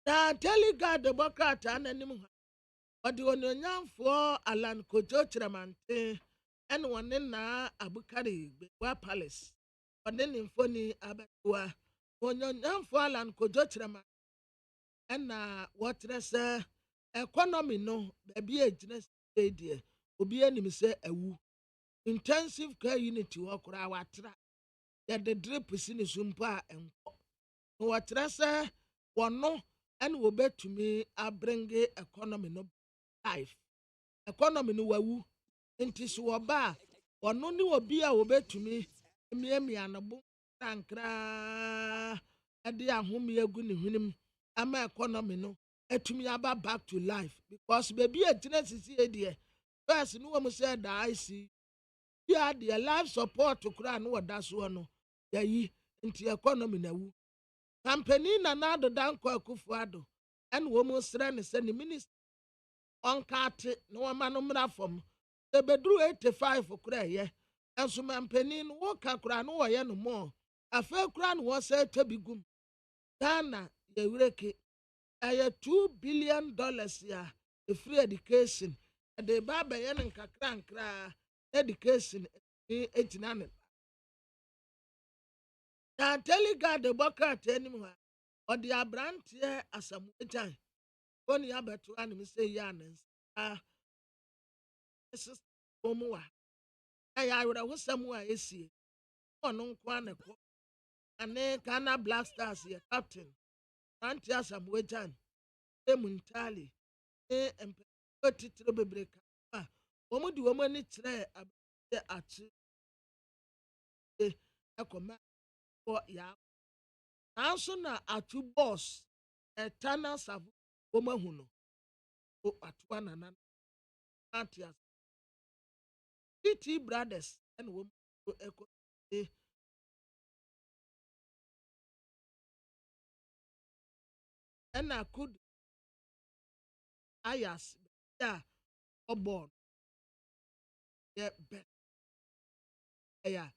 Now tell you God the Bokat and animal. But the one young for Alan Kojochramante and one in na Abukari, Bewa Palace, but then in funny Abatua. Onyon fall and kojotrama and what say economy no be a genus idea obi anim say ewu intensive care unit work our tra that the drip is in sumpa and what say one no and will bet to me I bring economy no life economy no wawu inti so ba one no ni obi a will bet to me me anabu Sankra adi ahumi egu ni hwinim ama economy no etumi aba back to life because baby a genesis here first no one said that I see yeah the life support to kura no wada so no yayi nti economy na wu company na do dan kwa kufuado and wo mo sra ne se ne minister on carte no ma no mra fom e bedru 85 kura ye Nanso mampanin no woka kora no wɔyɛ no mo. Afei kora no wɔsɛ tabi gum. Ghana yɛwereke ɛyɛ $2 billion ya free education. De ba bɛyɛ no nkakra education ɛgyina ne. Na telegard bɔkrat anim ha ɔde abranteɛ asamuagyan oni abɛto anim sɛ yɛ anansa ɛsesa wɔn wa ɛyɛ awerɛhosɛm a ɛsie ɔno nko anɛkɔ ane Ghana Black Stars yɛ captain abranteɛ asamuagyan MONTIE mpanyinfoɔ titire bebree ka a wɔn de wɔn ani kyerɛ abɛyɛ akyi ɛkɔma wɔ yaa nanso na atu boss ɛtana savo wɔn ahu no o atoa nana antias TT brothers ɛna wɔn ɛkɔ ɛna kud ayas a ɔbɔ yɛ bɛ ɛyà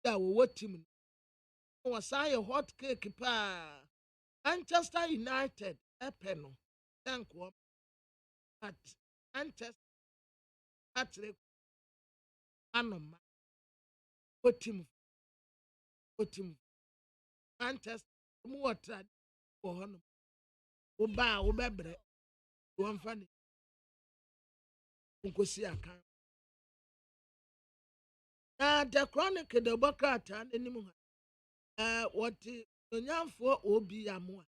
a wɔwɔ team no wɔsan yɛ hot cake paa Manchester United ɛpɛ no ɛnkoɔ but Manchester akyerɛ anoma team Manchester wɔn wɔ trade wɔ hɔ no wɔba a wɔbɛbrɛ wɔn fa ne nkosi aka na the chronicle de bɔkrataa n'anim ha wɔte onyanfoɔ obi amoa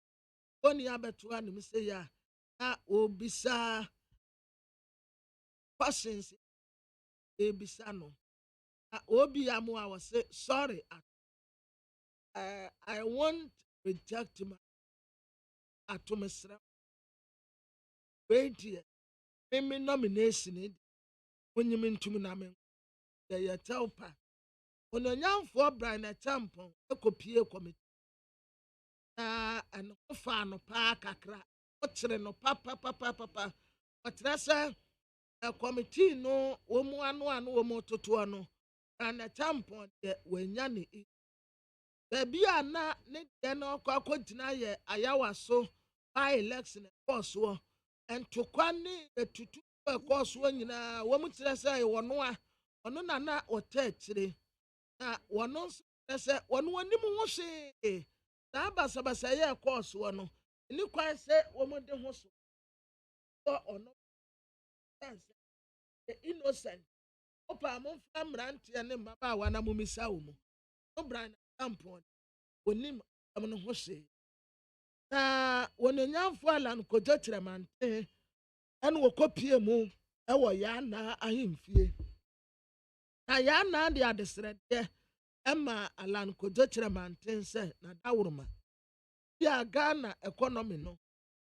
oni abɛto anim sɛ ya na obisa questions ebisa no na obi amoa wɔ sɛ sorry I won't reject my atomesra wait here me nomination it onyim ntum na me yɛ telpa ononyanfoɔ Brian Champon ekopie committee na ɛno fa no paa kakra ɔkyerɛ no papa ɔkyerɛ sɛ committee no wɔn ano wɔn totoɔ no Brian Champon deɛ wɔanya ne baabi a na ne deɛ no akɔgyina yɛ ayawa so by election ɛkɔɔsoɔ ntokwa ne etutu ɛkɔɔsoɔ nyinaa wɔn kyerɛ sɛ ɛwɔ no a ɔno na ɔtɛ akyire na wɔn nso kyerɛ sɛ wɔn anim ho hwee saa basabasa yɛ ɛkɔɔsoɔ no ne kwan sɛ wɔn de ho so ɔno innocent ɔpa mo mfa mmeranteɛ ne mmabaawa na mo misa wɔn no Brian Champon onim ɛmo no ho hwee na wɔnyanfo ala no kɔgye kyerɛ mante ɛna wɔkɔpie mu ɛwɔ yana ahemfie na yana de adesrɛdeɛ ɛma ala no kɔgye kyerɛ mante sɛ na daworoma bia Ghana economy no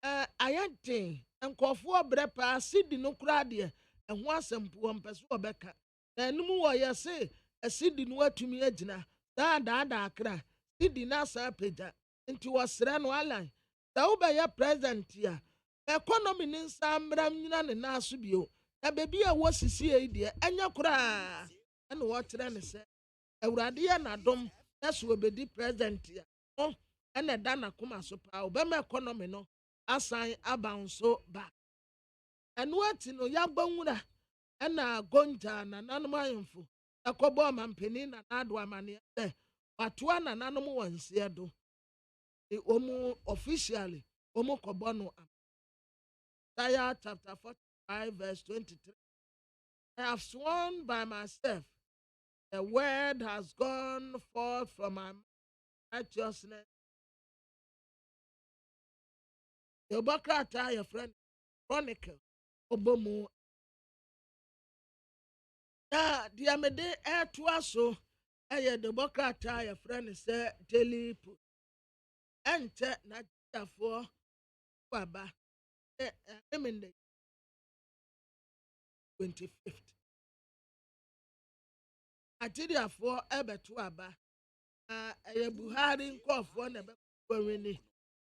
ayɛ den nkɔfoɔ brɛ paa sidi no koraa deɛ ɛho asɛm po mpɛ so wɔbɛka na anim wɔ yɛ se asidi no atumi agyina daadaa akra sidi na asa apagya nti wɔsrɛ no alan sɛ wobɛyɛ president a economy ne nsa mmra nyina ne naaso bio na beebi a wɔsisi yi deɛ ɛnyɛ koraa ɛna wɔkyerɛ ne sɛ awurade yɛ n'adom na so obedi president a no ɛna da n'akoma so paa obɛma economy no asan abanso back ɛno ati no yɛabɔ nwura ɛna gonja na nanom ayemfo ɛkɔbɔ ɔmampanin na n'ado amanneɛ sɛ watoa na nanom wɔ nseɛ do wɔn officially wɔn kɔbɔ no Isaiah chapter 45 verse 23 I have sworn by myself the word has gone forth from my righteousness the bokrataa your friend chronicle obomu na deɛ mede ɛtoa so ɛyɛ the bokrataa your friend sɛ daily put ɛnkyɛ n'agyafoɔ waba ɛmende 25th agyediafoɔ ɛbɛto aba na ɛyɛ Buhari nkɔɔfoɔ na ɛbɛkɔ wini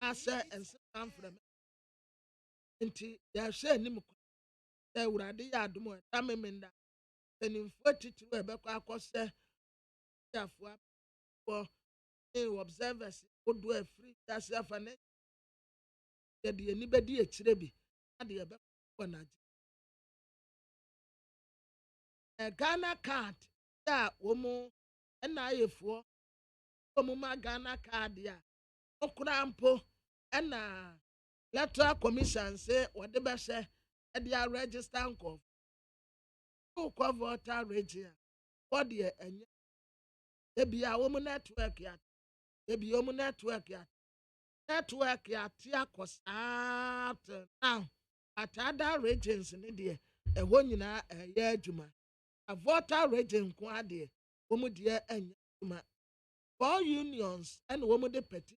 asɛ ɛnsesan frɛm nti yɛhwɛ anim sɛ awurade yɛ adom ɛda memenda mpanimfoɔ titiri a ɛbɛkɔ akɔsɛ afoɔ for observers wodo afiri ase afa ne yɛde ani bɛdi akyire bi ade yɛbɛkɔ na Ghana card a wɔn ɛna ayɛfoɔ wɔn ma Ghana card a okura mpo ɛna electoral commission sɛ wɔde bɛhyɛ ɛde a register nkɔf wokɔ voter register wɔde ɛnyɛ ebi a wɔn network ya ebi wɔn network ya te akɔsaate now at other regions ne deɛ ɛhɔ nyinaa ɛyɛ adwuma a voter region nko adeɛ wɔn deɛ ɛnyɛ adwuma 4 unions ɛna wɔn de pɛti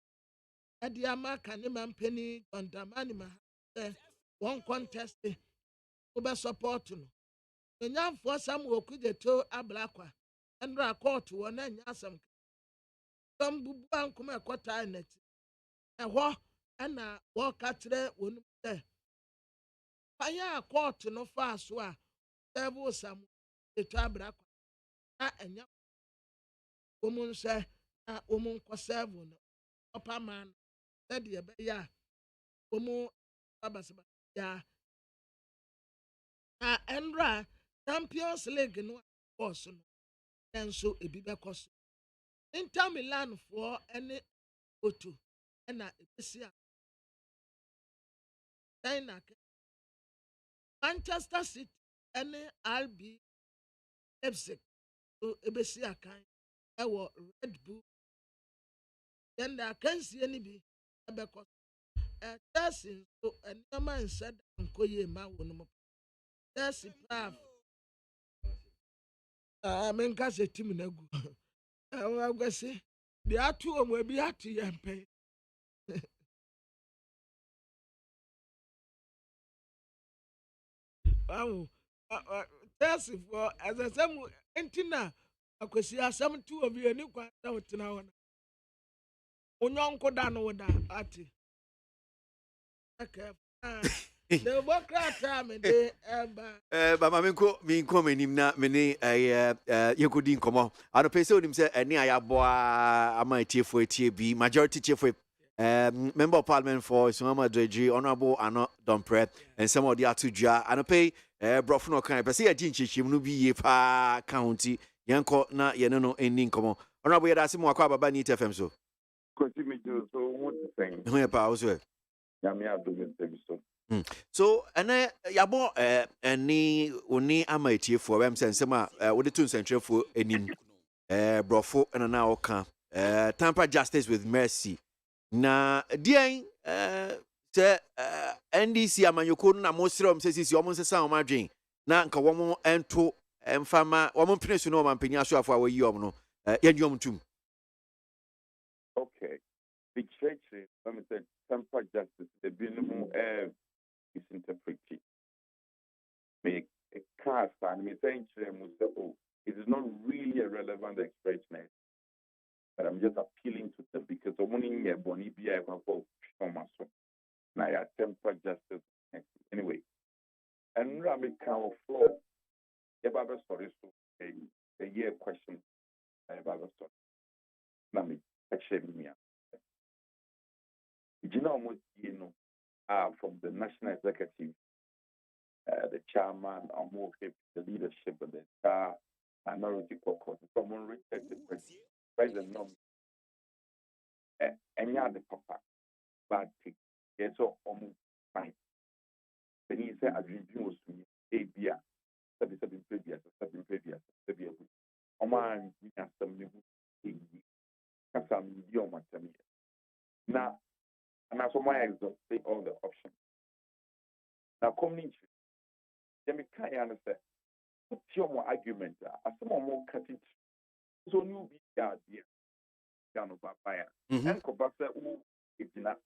ɛde ama kanema mpani kɔntamani ma sɛ wɔn contest wɔbɛ support no enyamfoɔ sam wɔ kugyeto ablakwa ɛnra court wɔ na nya asɛm sɔm bubu ankoma ɛkɔtaa nɛti ɛhɔ ɛna wɔka kyerɛ wɔn sɛ fanya court no fa so a sɛbo sam eto ablakwa na ɛnya wɔn nhyɛ na wɔn nkɔ sɛbo no ɔpa man sɛdeɛ ɛbɛyɛ a wɔn abasaba ya na ɛnra Champions League no course no nso ebi bɛkɔ so Inter Milan for ɛne Otu ɛna ebesi a China Manchester City ɛne RB Leipzig so ebesi akan ɛwɔ Red Bull then the akansie ni bi ɛbɛkɔ Chelsea so ɛnneɛma nhyɛ da nkɔyie ma wɔn mu Chelsea prav menka sɛ tim na gu agwɛse deɛ ato wɔn ebi ato yɛn mpɛn awo Chelsea for ɛsɛ sɛ mu nti na akwasi asɛm to obi ani kwa na wotena hɔ na onyɔnko da no woda ate Democrat me de Baba minko menim na mene yekodi nkomo ano pese onim se ene ayaboa ama tiefo etie bi majority tiefo member of parliament for Sumama Dredge honorable Ano Dompre and some of the atudua ano pay brofo no kan pese yagi nchichim no bi ye pa county yanko na yene no eni nkomo honorable yeda simu akwa baba ni TFM so continue so what the thing ho ya pa also ya me adu so so ene yabo eni oni ama etiefo wem sensem a wode to nsentwefo enim brofo na oka tamper justice with mercy na dien se NDC amanyoko na mo srem se sisi omo nsesa o madwen na nka womo ento emfama womo pnesu no mampanya so afo awayi om no yanyom tum okay the church let me say tamper justice the binom is interpreted make a cast and me saying it is not really a relevant expression. But I'm just appealing to them because the morning yeah, Bonnie be I can go now I temper justice anyway. And Rami can floor. Yeah, Baba story so a year question. Baba story. Now me actually me. You know what you know from the national executive, the chairman, the leadership of the minority caucus. Someone rejected the president. And yeah, the papa bad thing. Yes, so almost fine. Then he said, "I dream was to me. A beer, seven previous. Oman, we have some new thing. Some young man. Now, and as for my exhausting all the options. Now, community. Let me kind of understand. What's your more argument? As some more cutting. So you be the idea. Down over fire. And Kobasa, who is not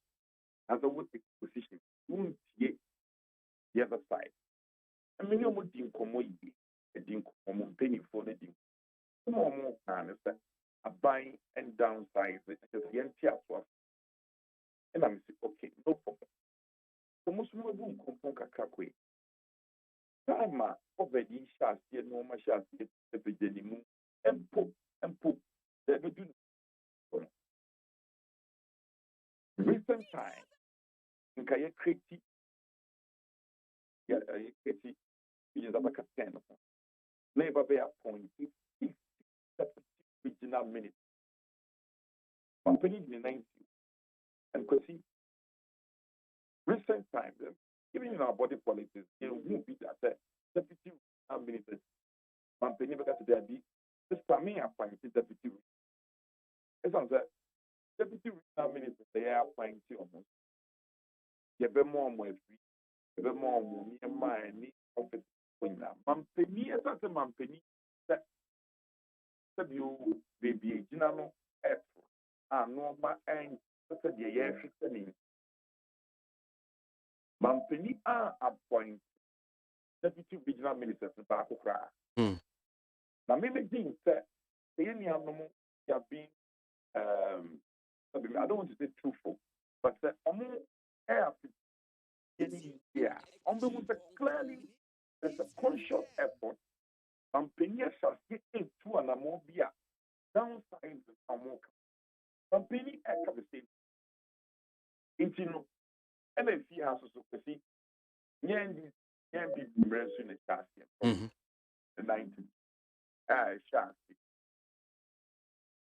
as a would take position. Won't yet the other side. I mean, you would think commodity, a dink penny for the dink. Some more understand a buying and downside because the entire swap. And I'm saying, okay, no problem. So most of them come from Kakakwe. Time already shall see no more shall see the beginning and poop, they do recent time in Kaya Kriti, Kriti, is about 10 of them. Labor Bay appointed 6 regional ministers. Company in the 90s. And because recent time, even in our body politics, it won't be that deputy ministers, company because they are this time appointed deputy. As I said, deputy ministers, they are appointed almost. You have more free, you have more money, office. Mampeni, as I said, Mampeni, that you baby, Ginano, normal and the year 15. Mampeni are appointed deputy regional ministers in Bakukra. Now, maybe things that any animal have been, I don't want to say truthful, but among air, clearly there's a conscious effort. Mampeni shall get into an amobia downside of Amoka. Mampeni at the same. Intino, MFC has to see. Yandy Breast in the chassis. The 90s. Chassis.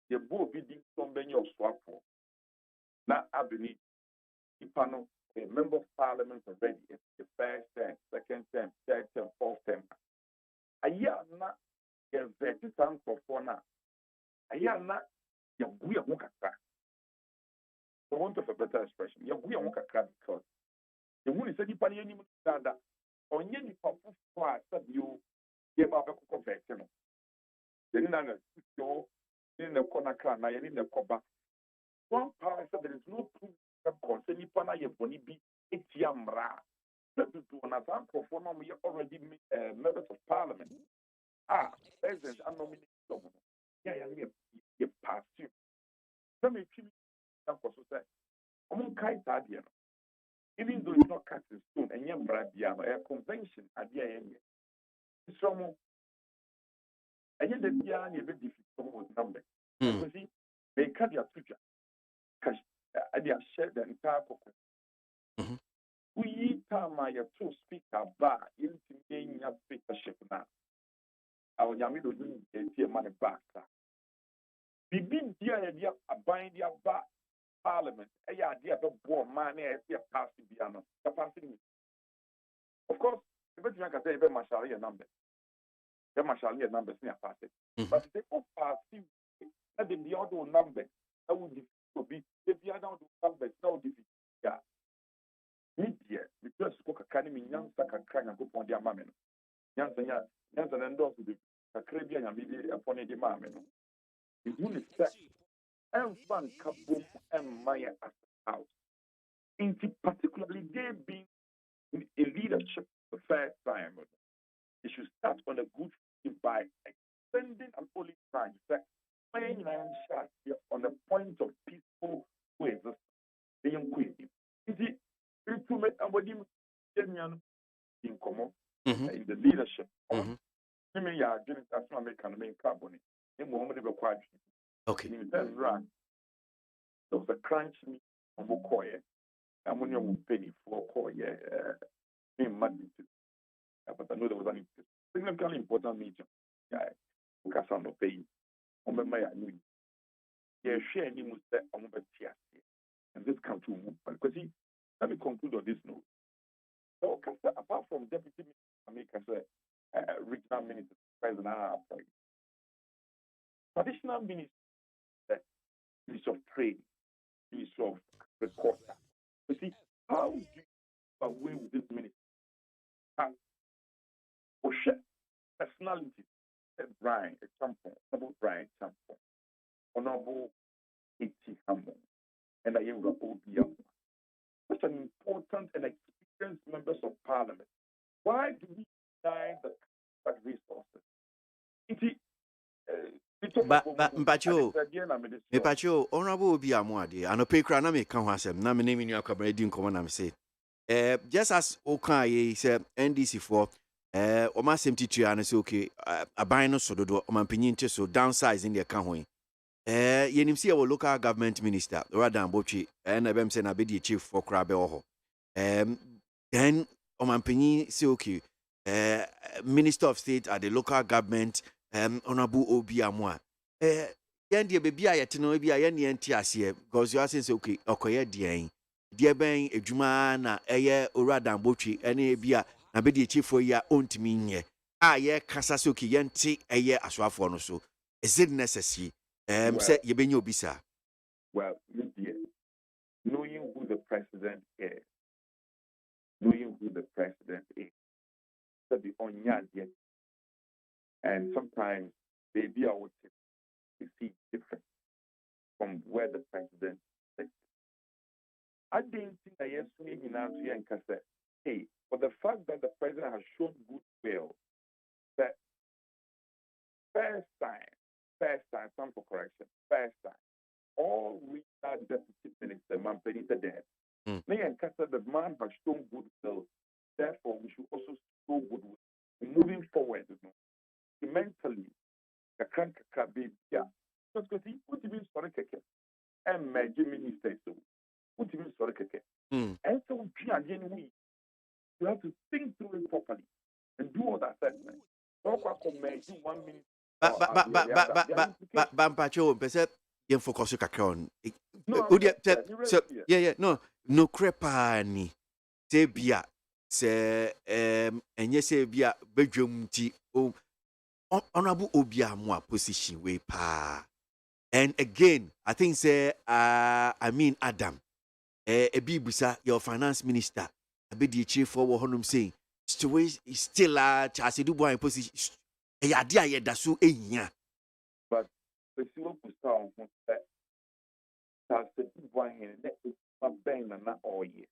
The board bidding somebody of swap for. Now, I believe, Ipano, a member of parliament already, the first term, second term, third term, fourth term. A year not a very time for now. A year not your weird walk crack. For want of a better expression, your weird walk crack because the woman said, if any that on any purpose that you gave up a convection. Then in the corner crown, I in the cover. One power said there is no proof that concerning Pana Yabonibi, it's Yamra. Let me do an example for now. We already members of parliament. President, I'm nominated. Yeah, you pass you. Let me feel that I'm kind of even though it's not cast in stone, and Yamra, a convention at the end. Some and yet the Diana is very difficult number. You see, they cut your future. Because they have shared the entire caucus. We time my two speaker bar into being a speakership now. Our Yamido doing a money back. Begin dear a bind your bar parliament, a idea of born money as a passing piano. Of course, the better I can say about Masharia number. The Mashalia numbers near passing. But they all passing at the other number. I would be the other numbers now defeat. Yeah. Media, because spoke academy, young sucker crying and go on their mammy. Young and those with the Caribbean and media upon the mammy. The unit set and fun kaboom and Maya at the house. Into particularly they being in a leadership the first time. It should start on a good thing by extending an only time that when on the point of peaceful ways the young queen. Is it to make somebody in common in the leadership? I mean, yeah, that's not making carbon. In moment required. Okay. There was a crunch me on Mokoye. I'm on your penny for Koye in magnitude. But I know there was an significantly important meeting. Yeah, because I'm not paying. On my new year, share any must on the tears. And this country move. Because let me conclude on this note. So, apart from deputy minister, regional minister, president, traditional minister, minister of trade, minister of agriculture. You see, how do you away with this minister? Personality, Brian, example, Honorable Brian, example, Honorable A.T. Hammond, and I am OBM. Such an important and experienced members of parliament. Why do we deny the resources? Mpacho, Honorable Obiamwade, and a pekra na me kan ho asem na me name nua kwabra di nkomo na me say. Just as Okai said NDC for Oma asɛm titua no sɛ okay aban no so dodo ɔmampanyin nte so downsizing deɛ ka ho yi yɛnim sɛ yɛwɔ local government minister rather than botwe na ɛbɛm sɛ na bɛdi chief for koraa bɛwɔ hɔ then ɔmampanyin sɛ okay minister of state at the local government honorable obi amoa yɛn deɛ baabi a yɛte no bi a yɛn neɛ nte aseɛ because you asɛm sɛ okay ɔkɔyɛ deɛ bɛn adwuma na ɛyɛ owura dan botwe ɛne bi a na bɛdi akyifo yi a ɔntumi nyɛ a yɛkasa sɛ okay yɛnte ɛyɛ asoafoɔ no so is it necessary sɛ yɛbɛnya obi saa well knowing who the president is that the onion yet and sometimes maybe I would see different from where the president sits. I didn't think that yesterday in answer and say, hey, for the fact that the president has shown goodwill, that first time, time for correction, first time, all regional deputy minister, man, Benita there. Me and Kasa, the man has shown goodwill. Therefore, we should also show goodwill. Moving forward, mentally, the country can be, yeah. Because he put him in sorry, and major minister, so put him in sorry, and so you have to think through it properly and do all that assessment. Don't make 1 minute. Bampacho, pese yen focus kakra on. No crepa ni. Se bia se enye se bia bedwam ti honorable obi amwa position we pa. And again, I think say Adam ebi busa your finance minister abedi chief for honum saying still chase do boy position dia ye da so ehia but the siwo busa on that chase do boy here na ben na all year.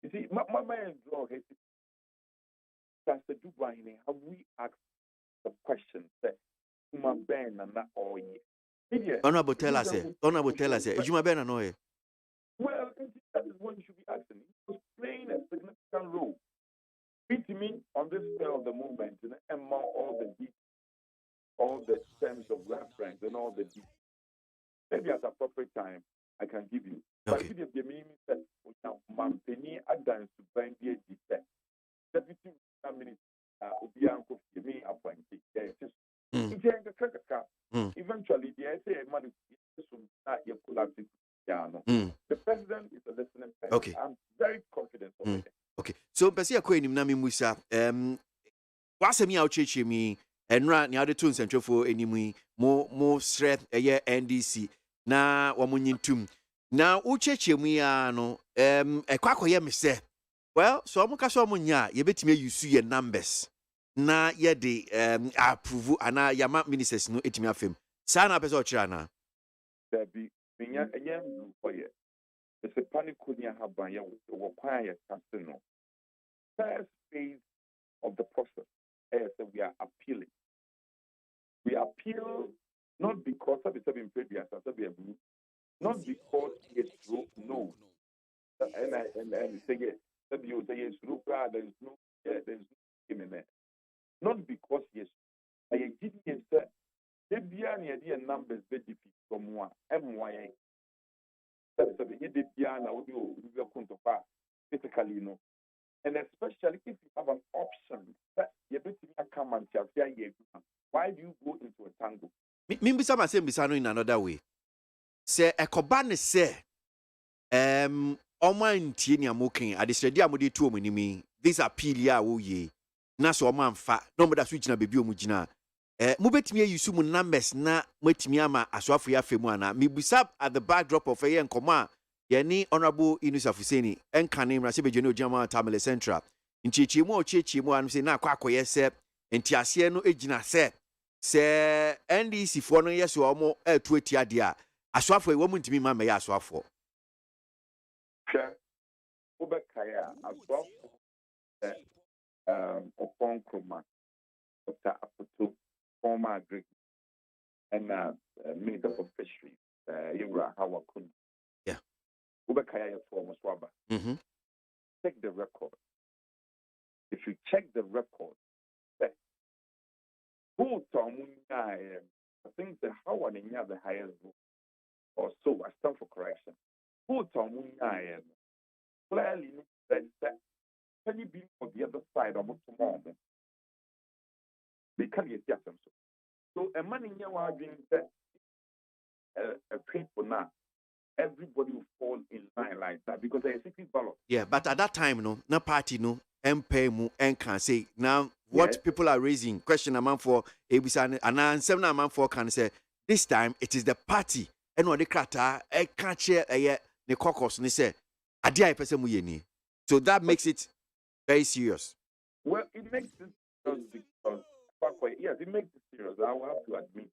You see my man draw his chase do boy here have we asked the question that my ben na all year. Honorable tell us ejuma ben na no here. Well, that is what you should be asking. He was playing a significant role. It means on this scale of the movement, among all the terms of reference and all the details. Maybe at appropriate time, I can give you. Okay. But if you mean that Mampeni Adams to bring the defense, Deputy Minister Obianko Femi appointed. Eventually, the essay man is not your collapsing. The president is a listening person. Okay. I'm very confident of it. Okay. So, Pesi Akwe na mi musa, wasemi a ucheche mi, enra ni ade to nsentwefo enimu mo sre eye NDC na wamunyintum. Na ucheche mu ya no, ekwakoye me se. Well, so amuka so amunya, yebetime use ye numbers. Na ye de approve ana yama ministers no etime afem. Sa na pese o kira na. There be it's a panic couldn't have by quiet casino. First phase of the process is that we are appealing. We appeal not because of the seven previous not because it's true, no. And say yes. You say yes, there's no in there. Not because yes. I didn't say the numbers very difficult from one MYA. Physically, and especially if you have an option that you come and why do you go into a tangle? Mimbisa masembisa in another way. Say ekobane say Oma ntieni amoken adesredi amode tu omunimi this appeal ya wo ye na so oma mfa no moda so gina bebi omugina mubetimi ayusu mu numbers na mwetimi ama aswafo ya femu ana mibusa at the backdrop of a nkoma yani honorable Inus Afuseni enkane mra se bejene ojama Tamale Central nchichi mu anu se na akwakoye se ntiase no egina se NDC fo no yeso omo atu atiade a aswafo e wo mu ntimi ma me ya aswafo Ubekaya aswafo upon Kroma Dr. Apoto former Greek and Minister of Fisheries Yura Hawakun. Yeah. Ubekaya former Swaba. Take the record. if you check the record, vote I think the how and the highest vote or so I stand for correction. Vote clearly that can you be on the other side of tomorrow? They can't get them so a man in your argument that a people now everybody will fall in line like that because there is a secret ballot. Yeah, but at that time, no party, no MP mu and can say now what people are raising question amount for ABC and 7 amount for can say this time it is the party and what the crata can't share the caucus and say adia person mu yeni. So that makes it very serious. Well, it makes it serious because yes, it makes it serious. I will have to admit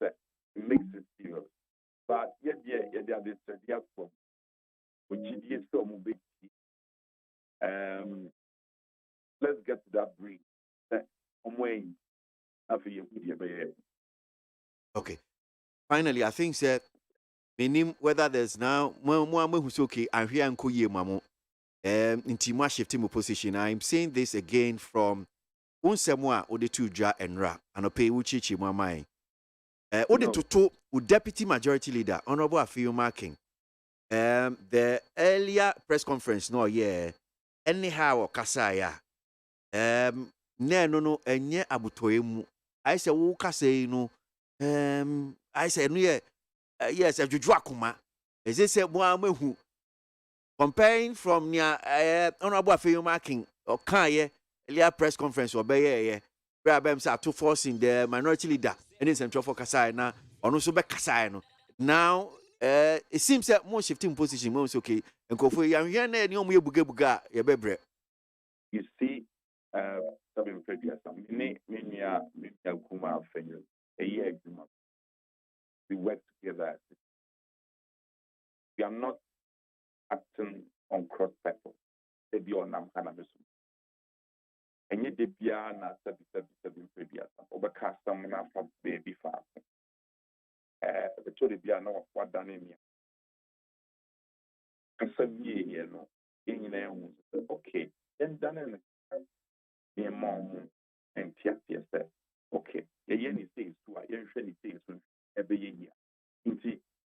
that it makes it serious. But yeah, this from which is so big. Let's get to that brief. I'm waiting. Okay. Finally, I think that meaning whether there's now more who's okay and here and kuye mamo in Timwa shifting position. I'm saying this again from Unsemwa Odetu Ja and Ra and Ope Uchichi Mamai. Odetutu Deputy Majority Leader, Honorable Afiyu Marking. The earlier press conference, no, yeah, anyhow, Kasaya. No, enye abutoemu. I say, who kase no, I say, no, yes, a jujuakuma. As they say, who comparing from near Honorable Afiyu Marking or Kanye, earlier press conference or Baye, where Bams are 2 forcing the minority leader. And in Central for Kasai now, or also back Kasai. Now, it seems that more shifting position most okay. And go for young buga, you see, some previous Kuma a year agreement. We work together. We are not acting on cross purpose. They be on Nam Hanamis. And yet, the Piana 77 previous overcast some from baby farm. The Chori Biano, what done in here? And some year, no, in there, okay, then done in the mom and Tia said, okay, the yen says to a yen says every year.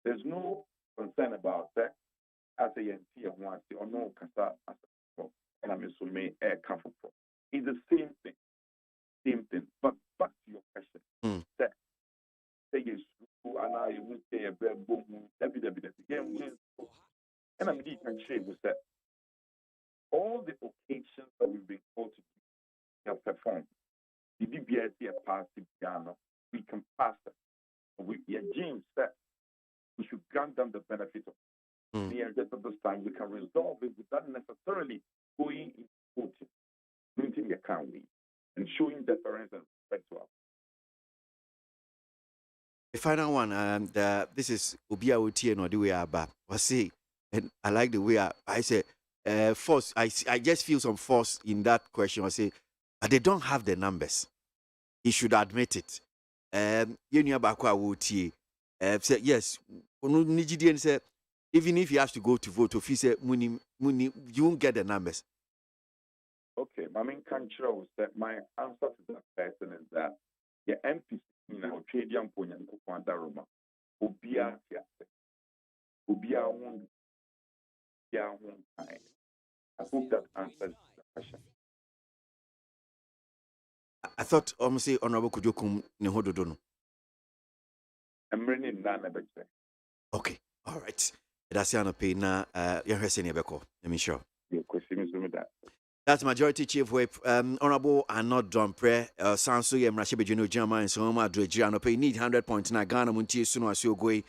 There's no concern about that as a yen tea once or no casta as a and I'm assuming air comfort. It's the same thing. But back to your question. Say yes, and I will say a very boom, and I'm can share with that. All the occasions that we've been called to have performed, the DBS passed the piano, we can pass it. James said we should grant them the benefit of near just at this time we can resolve it without necessarily going into court, meeting the county, and showing deference and respect to us. The final one, this is Ubia Uti and Odiwe Abba. I say, and I like the way I say, force. I just feel some force in that question. I say, they don't have the numbers. He should admit it. Yenya Bakwa Uti said, yes, Nijidian said, even if he has to go to vote, if he said, Muni, you won't get the numbers. Okay, my main country was that my answer to that person is that the MPC, trade young point and Kupanda Roma, Ubia, one time. I hope that answers the question. I thought almost say Honorable Kujokum Nehododono. I'm running none of it. Okay, all right. That's the pay now. You're Hessini Beko. Let me show. Your question is with that. That's Majority Chief Whip. Honorable and not done prayer. Sansu Yem Rashibe Juno German and Soma Dredgiano pay need 100.9 Ghana Munti Suno as you go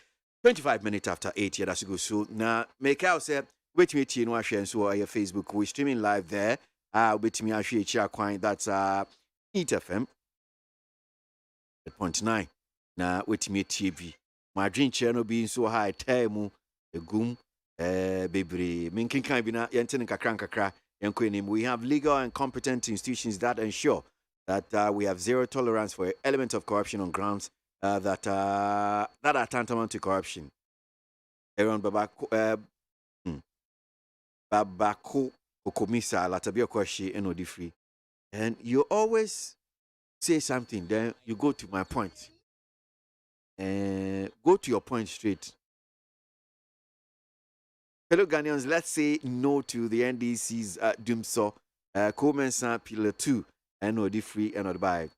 25 minutes after 8 years. That's good. So now make out say wait me to no share so your Facebook. We're streaming live there. Wait me actually share coin. That's Eat FM 8.9. Now wait me TV. My dream channel being so high. Tell a goom baby. Minkin can be na yenten kakra. We have legal and competent institutions that ensure that we have zero tolerance for elements of corruption on grounds that are tantamount to corruption. Aaron Babako Okomisa Latabio Kwashi and Odifri And you always say something, then you go to my point. Go to your point straight. Fellow Ghanaians, let's say no to the NDC's Dumso, Comensa Pillar 2, and no free and not buy.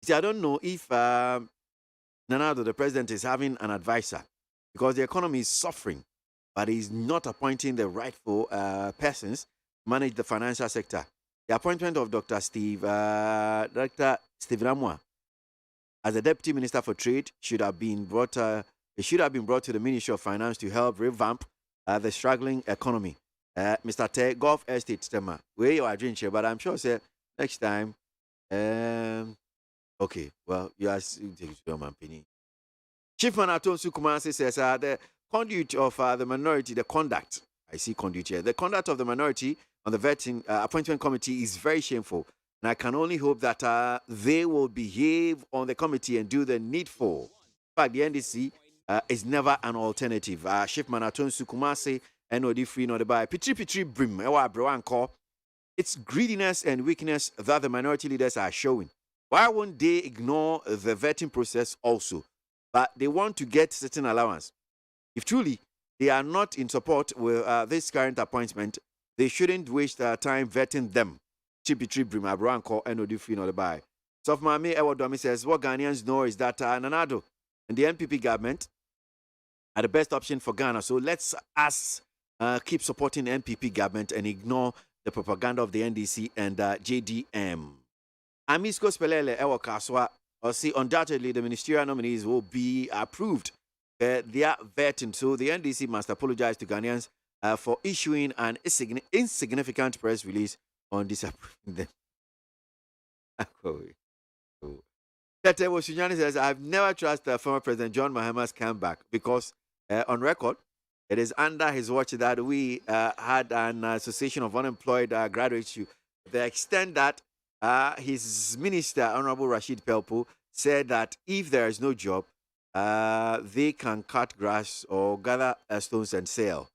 See, I don't know if Nanado, the president, is having an advisor because the economy is suffering, but he's not appointing the rightful persons to manage the financial sector. The appointment of Dr. Steve Ramwa as the Deputy Minister for Trade should have been brought. It should have been brought to the Ministry of Finance to help revamp the struggling economy. Mr. Te, Gulf Estate Stemmer, where you are drinking, but I'm sure, sir, next time. Okay, well, you are taking to my opinion. Chief Manaton Sukumasi says the conduct of the minority, the conduct, I see conduct here, the conduct of the minority on the vetting appointment committee is very shameful. And I can only hope that they will behave on the committee and do the needful. In fact, the NDC is never an alternative. Chief Manaton Sukumasi, NOD free, not by Pitri Brim, it's greediness and weakness that the minority leaders are showing. Why won't they ignore the vetting process also? But they want to get certain allowance. If truly they are not in support with this current appointment, they shouldn't waste their time vetting them. Chipitri Brima Branco and Odifi not buy. Sofmami Ewadomi says what Ghanaians know is that Nanado and the NPP government are the best option for Ghana. So let's us keep supporting the NPP government and ignore the propaganda of the NDC and JDM. Amisco Spelele Ewa Kaswa, or see, undoubtedly the ministerial nominees will be approved. They are vetting, so the NDC must apologize to Ghanaians for issuing an insignificant press release on disapproving them. Tete Wasunyani says, I've never trusted former President John Mahama's comeback because on record, it is under his watch that we had an association of unemployed graduates to the extent that his minister, Honorable Rashid Pelpo, said that if there is no job, they can cut grass or gather stones and sell.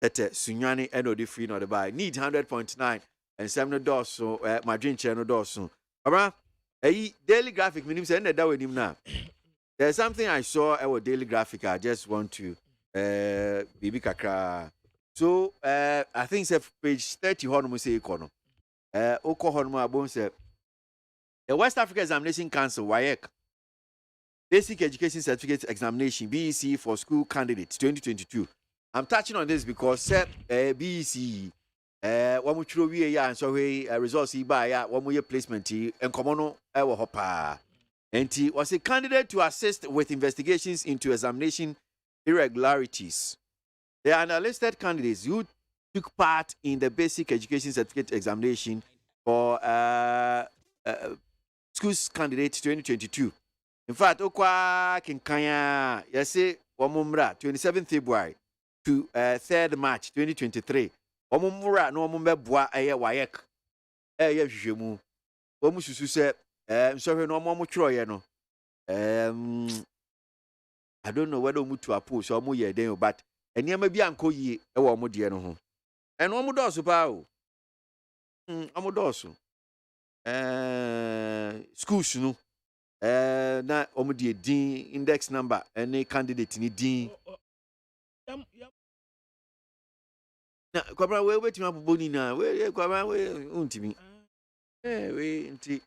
That Sunyani NOD free not buy. Need 100.9 and 7 dollars so my drink channel doors soon. Alright, daily graphic minimum send that with him now. There's something I saw our daily graphic. I just want to Bibi Kakra. So I think it's page 30 Honmo say econo. Oko Honmo Abon said the West Africa Examination Council, WAEC, Basic Education Certificate Examination, BEC for school candidates 2022. I'm touching on this because BEC, one more true year and so results by one more placement and common hopa. And he was a candidate to assist with investigations into examination irregularities. There are unlisted candidates who took part in the Basic Education Certificate Examination for schools candidates 2022. In fact, Okwa Kinkanya, yes, 27th February to 3rd March 2023. Omumura no mumbeboa WAEC. Jemu. Omususu se sorry no mo tro no. I don't know whether omu to oppose or omu ye den but enema bi anko yie e wo omu de no ho. Eno omu doso pa o. Omu doso. Schools no na omu de din index number any candidate ni din na kwabra we wetima boboni na we kwabra we untimi we nti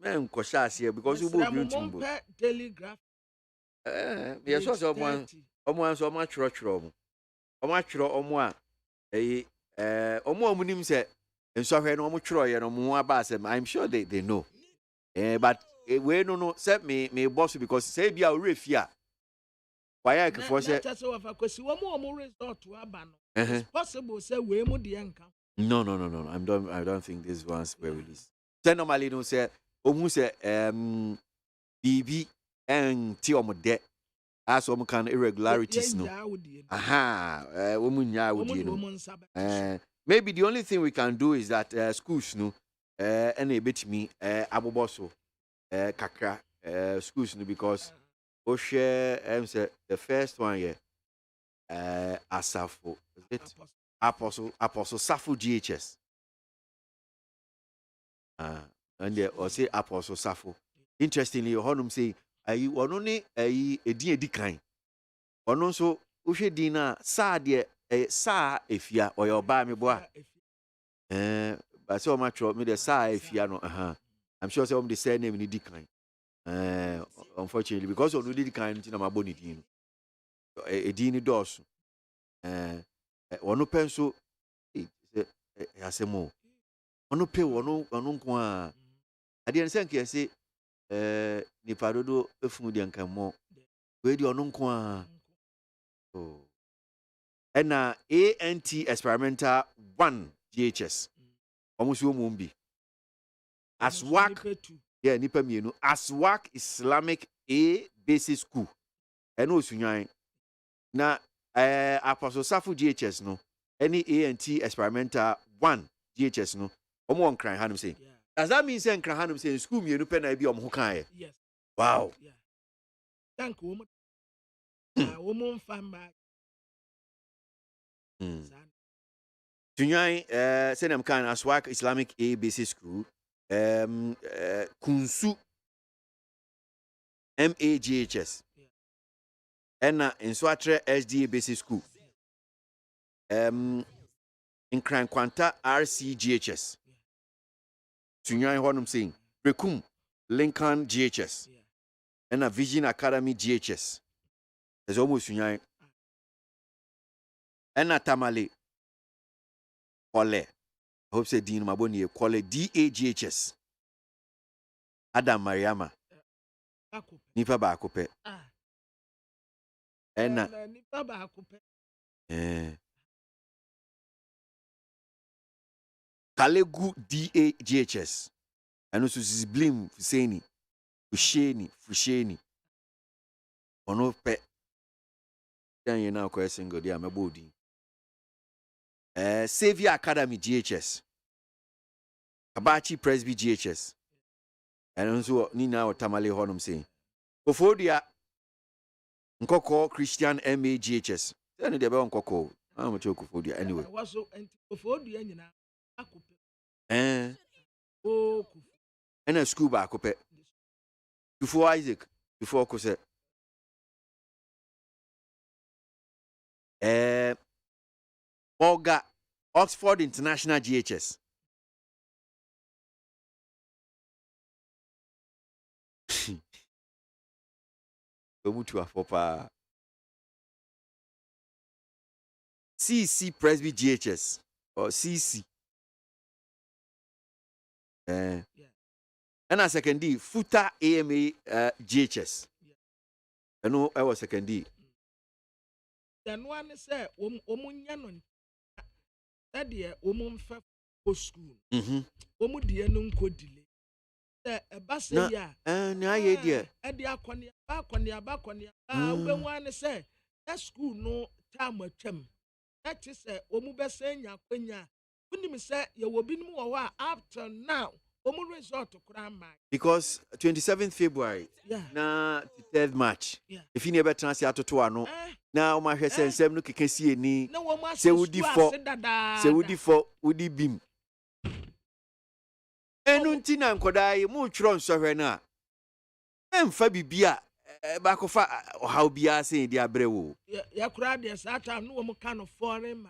men ko shase because we bo untimi daily graph yes so omo anso omo chro omo a omo nim se enso hwe no omo chro ye no mo aba asem I'm sure they know but we no say me boss because say bia o refia WAEC for say it's possible say we mu de enka. No. I don't think these ones were released. So normally don't say omu say BB and ti omo de as omo can irregularities no. Aha, omu nya wodi no. Maybe the only thing we can do is that schools no any bit me aboboso kakra schools no because o share say the first one here Asafo, is it? Apostle Safu GHS. And or say Apostle Safo. Interestingly, honum say, "Ayi onone ayi edi kan." Ono so uhwe din na sa de sa efia or ba me boa. But so much me the sa efia no I'm sure some the same name ni di kan. Unfortunately, because onu di kan nti na maboni din. Edi ni dos. Ono penso asemo. Ono pe ono nko a. Ade nse nke se nipa dodo efunu de nkan we di ono nko a. Oh. And ANT experimental 1 GHS. Almost mumbi. ASWAC. Yeah, nipa mienu. ASWAC Islamic A Basic School. And no sunyan. Na Apostle Safu GHS no. Any ANT experimental 1 GHS no. Omo on cry hanum say. Does that mean say cry hanum say school mienu pe na bi omo kan? Yes. Wow. Yeah. Thank you. Woman fan Tunyan Senam Khan Aswak Islamic A Basic School Kunsu MAGHS Enna Inswatre SDA Basic School Nkrankwanta RCGHS Tunyan honum saying Rekum Lincoln GHS Enna Vision Academy GHS. There's almost Tunyan Enna Tamale Kole. I hope say Dean Maboni Kole DAGHS. Adam Mariama. Nipa ba akope. Enna. Nipa ba akope. Kalegu DAGHS. And also Blim Fuseni. Fusheni. Ono pe. Then you now question go there, my body. Savior Academy GHS. Kabachi Presby GHS. And also Nina or Tamale Honum saying. Kofodia Nkoko Christian MA GHS. Then they be on Koko. I'm a joke Kofodia anyway. Kofodia and a school back up. Before Isaac, before Cose. Olga, Oxford International GHS. CC Presby GHS or CC. And a second D, Futa AMA GHS. I know I was second D. Then one say, Omunyanon, that dear woman for school. Omu dear no could delay. A bus, yeah, and I dear, and the Aquania, Baconia, when one say, that school no time with him. That is a Omubesenya, Quenya. When you say you will be more after now, Omu resort to crime. Because 27th February, na 3rd March, if you never translate to ano. Now my head says, "Sem no can see any." Say would the beam. Enuntina nkodai mu chron sohwe na. Emfa bibia back of how bia say dia brewo. Ya kura de sa time no mo kind of foreign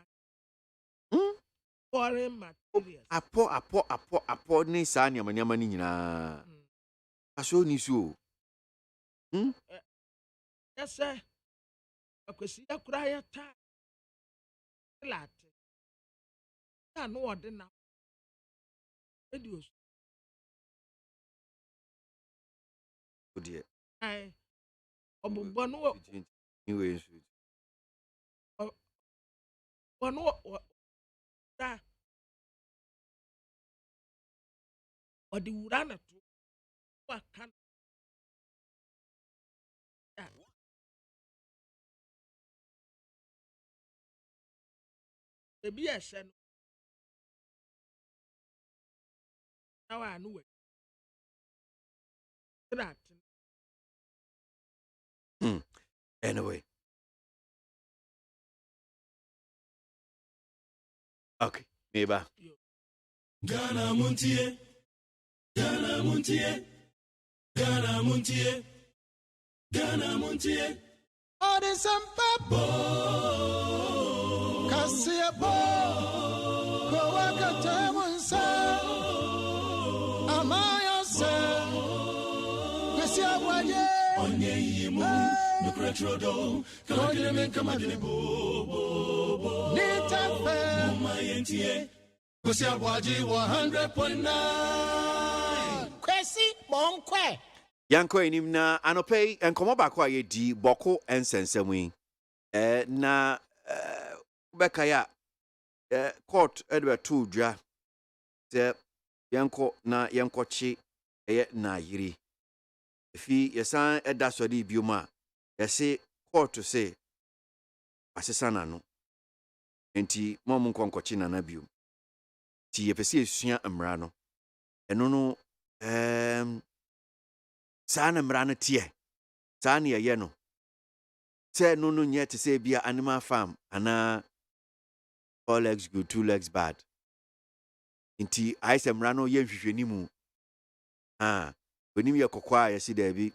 materials. Apo ni sa nyama ni nyina. Aso ni so. Yes sir. Akwesi ya kura ya ta. Late. Ya no ordinary. Radios. Oh dear. Aye. Obubono. Anyway. Bono. Da. Odi urana tu. Wa kan. Ebi ese no. Now I know it. That. Anyway. Okay, maybe. Ghana MONTIE. Ghana Montie, Ghana Montie, Ghana Montie. All the sampa Kasia bo Kowaka Tamunsa Amaya se Kasia Waye Onye yimu Nukretrodo Kawakile Kamadini bo Nita Fe Mayentie Kasia Waji 100.9 Kwesi Bonkwe Yanko enim na anopei enkomo ba kwa ye di boko ensensemu na beka ya court edwe to dwa se yanko na yankochi na yiri fi yesan eda sori bioma yese court se asesa na no enti mom nkonkochi na biom ti yepese esua amra no eno no Sana mrana tie. Sana ya yeno. Say no nye to say be a animal farm. Ana 4 legs good, 2 legs bad. Inti I say mrano yen hwehwenimu. When you kokwa ya si there be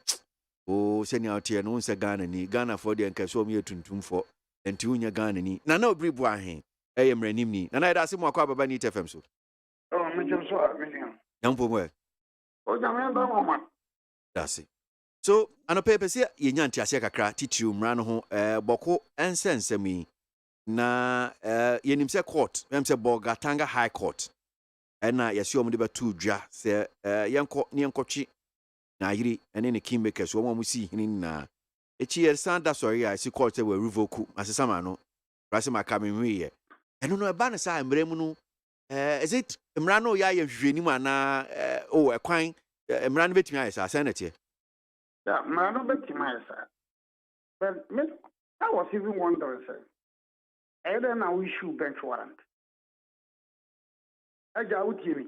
oh send out here no say Ghana ni Ghana for the enka so me tuntum for enti unya Ghana ni. Na na obribu ahen. Mranim ni. Na na da se mo akwa baba ni TFM so. Oh me jam so a me. Yampo mo. O jam ba mo ma. That's it. So, anopepe se yenyanti ase kakra titium mra no ho boko ensensemi na yenim se court, mem se Bogatanga High Court. Na yesi omo de batu dwa se yenko ne yenkotwe na yiri ene ne kingmakers wo mo si hini na echi yersan da sorry a si court se we revoke asesama no rase makame hwiye eno no eba ne sa mremu no is it mra no ya yehwehwani mu ana o ekwan Mran betimi ayesa senator. Yeah, Mran betimi ayesa. But I was even wondering, sir. Either now we issue bench warrant. Aja utimi.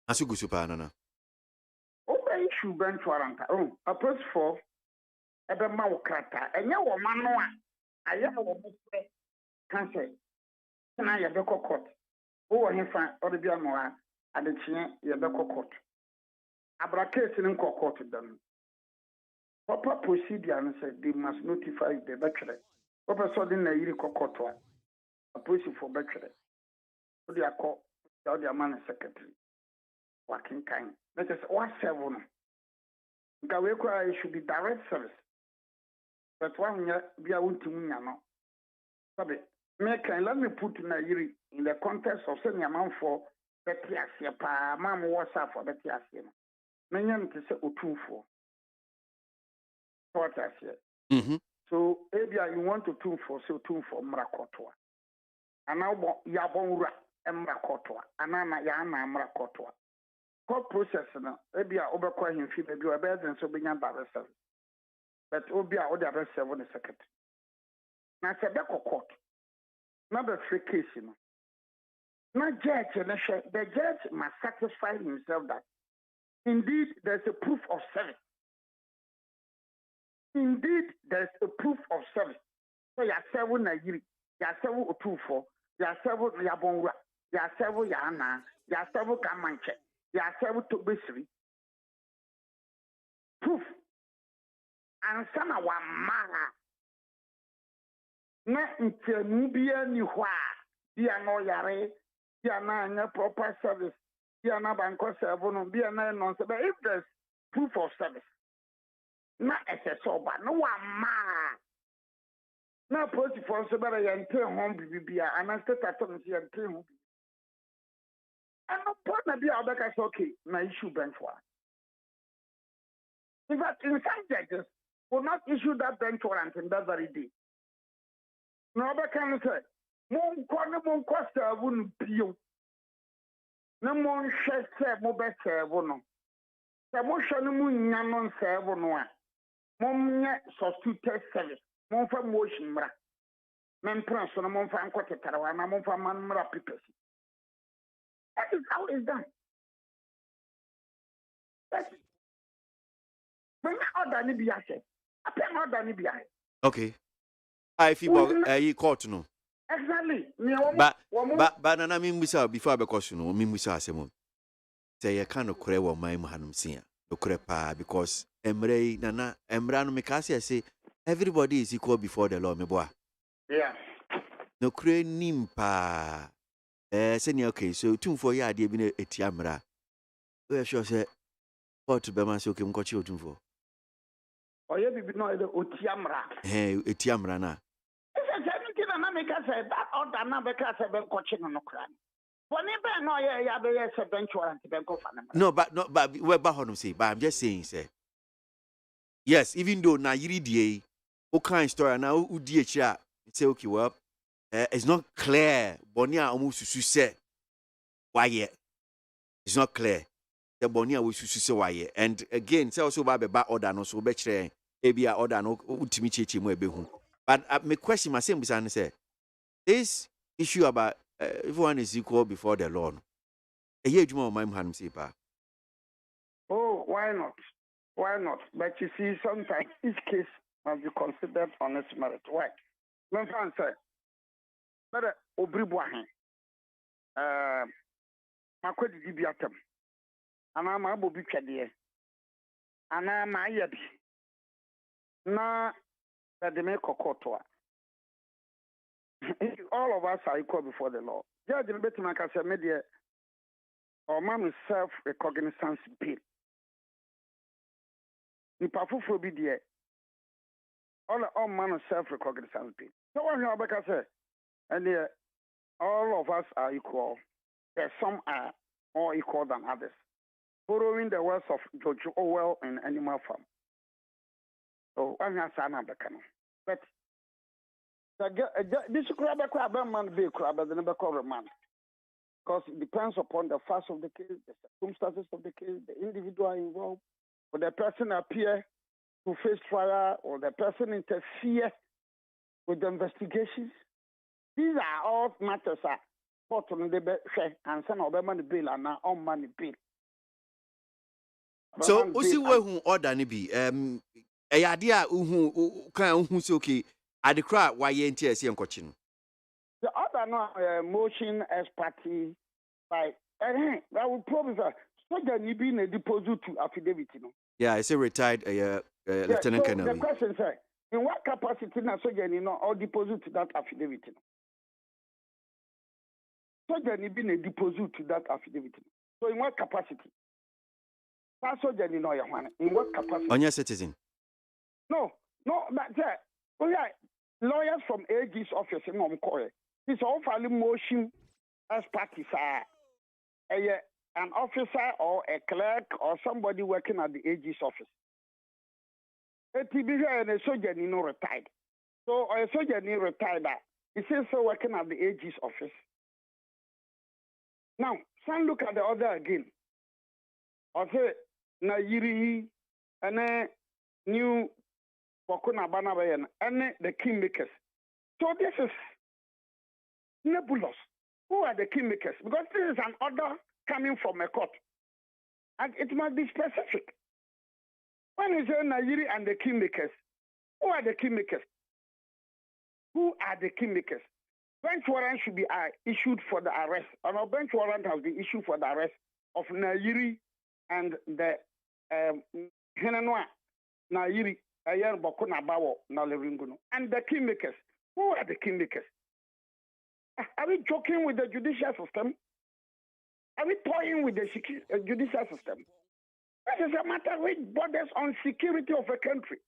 Asugu super nana. Obe issue bench warrant. Oh, a press for ebe ma wokrata. Enye wo mano a aye wo bufre cancel. Na ye be court. Wo hefa o de bia no a ade chie ye be court. Abrakes in court them. Proper procedure and said they must notify the bachelor. Proper sudden a year court a policy for bachelor. So they are called the man secretary. Working kind. That is what 7. It should be direct service. But one year be a wound to me now. Let me put in a year in the context of sending amount for Betty Asia, Mam was up for Betty Asia. Many to say Otunfo. What I said. So, Abia, you want to tune for so tune for Mrakotoa. And now Yabonra and Mrakotoa. And Anna Yana Mrakotoa. Court process now, Abia overquay him fee baby or bed and so being by herself. But Obia or the other 7 second. Now, it's a back court. Number 3 case, you know. Not judge, the judge must satisfy himself that. Indeed, there's a proof of service. Indeed, there's a proof of service. So you are 7 Nigeri, you are 7 Otufo, you are 7 Yabonra, you are 7 Yana, you are 7 Kamanche, you are 7 Tobesri. Proof. And some of Mara. Na nke nubia ni hwa, dia no yare, dia na proper service. If there's proof of service, not as a sober, no one man. Now, post for so better and pay home BBB and I start at home and pay home. And no partner be our back as okay, my issue bench warrant. In fact, in some judges will not issue that bench warrant in that very day. No, but can say, Mon Costa wouldn't peel. No more share mo better no. The motion moon yanon servo no. Mom yet substitute service. Mon for motion mra. Men person mon for ankote tarawana mon for man mra pipesi. That is how it's done. That's it. When order ni biase. Apen order ni biase. Okay. I feel court no. Exactly. But nana mimbusa before I question no mimbusa asemo. say you can't cry what my hanum see no crepa because emre nana emra no mekasi say everybody is equal before the law me boy. Yeah. No cray nimpa. Senior okay, so 2 4 years dey be na etiamra. We sure say what to be man say okay mkochi otumfo. Oye bibi no the otiamra. Etiamra na. Ese se nti na make say that order na be ka say ben kochi no kra. Boni be no ya be say bench warrant ben ko fa na. No, but we ba honum say, but I'm just saying say. Yes, even though na yiri die o kind story na u di echi say okay well it's not clear boni a omo susu say why it's not clear the boni a we susu say why and again say also ba order no so be kire e bia order no utimi cheche mu ebehu but my question my same bisan say this issue about everyone is equal before the law no e ye adwuma o man hanum say pa. Oh, why not? Why not? But you see, sometimes each case must be considered on its merit. Why? When France say, but Obribuahin, Makwedi Dibiatem, and I'm a Bobby Kadia, and I'm a Yabi. Na that they make a courtois. All of us are equal before the law. Judge in Betimaka media or man is self-recognizance bill. Nipa fufu bi de all man of self-recognizance bill. So what you about say and all of us are equal. Yes, some are more equal than others. Following the words of George Orwell in Animal Farm. So I'm not saying but this crab man be crab the never cover man. Because it depends upon the facts of the case, the circumstances of the case, the individual involved. Will the person appear to face trial or the person interfere with the investigations? These are all matters that court on the and some of them money bill and now on money bill. So usi we hu order ni bi e idea uhu kan uhu say okay adekra why enti ese enkochi no. The other no motion as party by that will probably soldier ni be na deposit to affidavit no. Yeah, I say retired Lieutenant Colonel. The question is, in what capacity na soldier ni no or deposit to that affidavit no? Soldier ni be na deposit to that affidavit no. So in what capacity? That soldier ni no ya hwan. In what capacity? On your citizen. No, but lawyers from AG's office in Omkoye. It's all filing motion as parties are an officer or a clerk or somebody working at the AG's office. A TB and a soldier no retired. So a soldier no retired. He says so working at the AG's office. Now, some look at the other again. I say Nairi and new Wakuna Banabayan and the kingmakers. So this is nebulous. Who are the kingmakers? Because this is an order coming from a court. And it must be specific. When you say Nairi and the kingmakers, who are the kingmakers? Who are the kingmakers? Bench warrant should be issued for the arrest. And a bench warrant has been issued for the arrest of Nairi and the Henanwa Nairi, Ayer Bokuna Bawo, Naleringuno. And the kingmakers. Who are the kingmakers? Are we joking with the judicial system? Are we toying with the judicial system? This is a matter which borders on security of a country.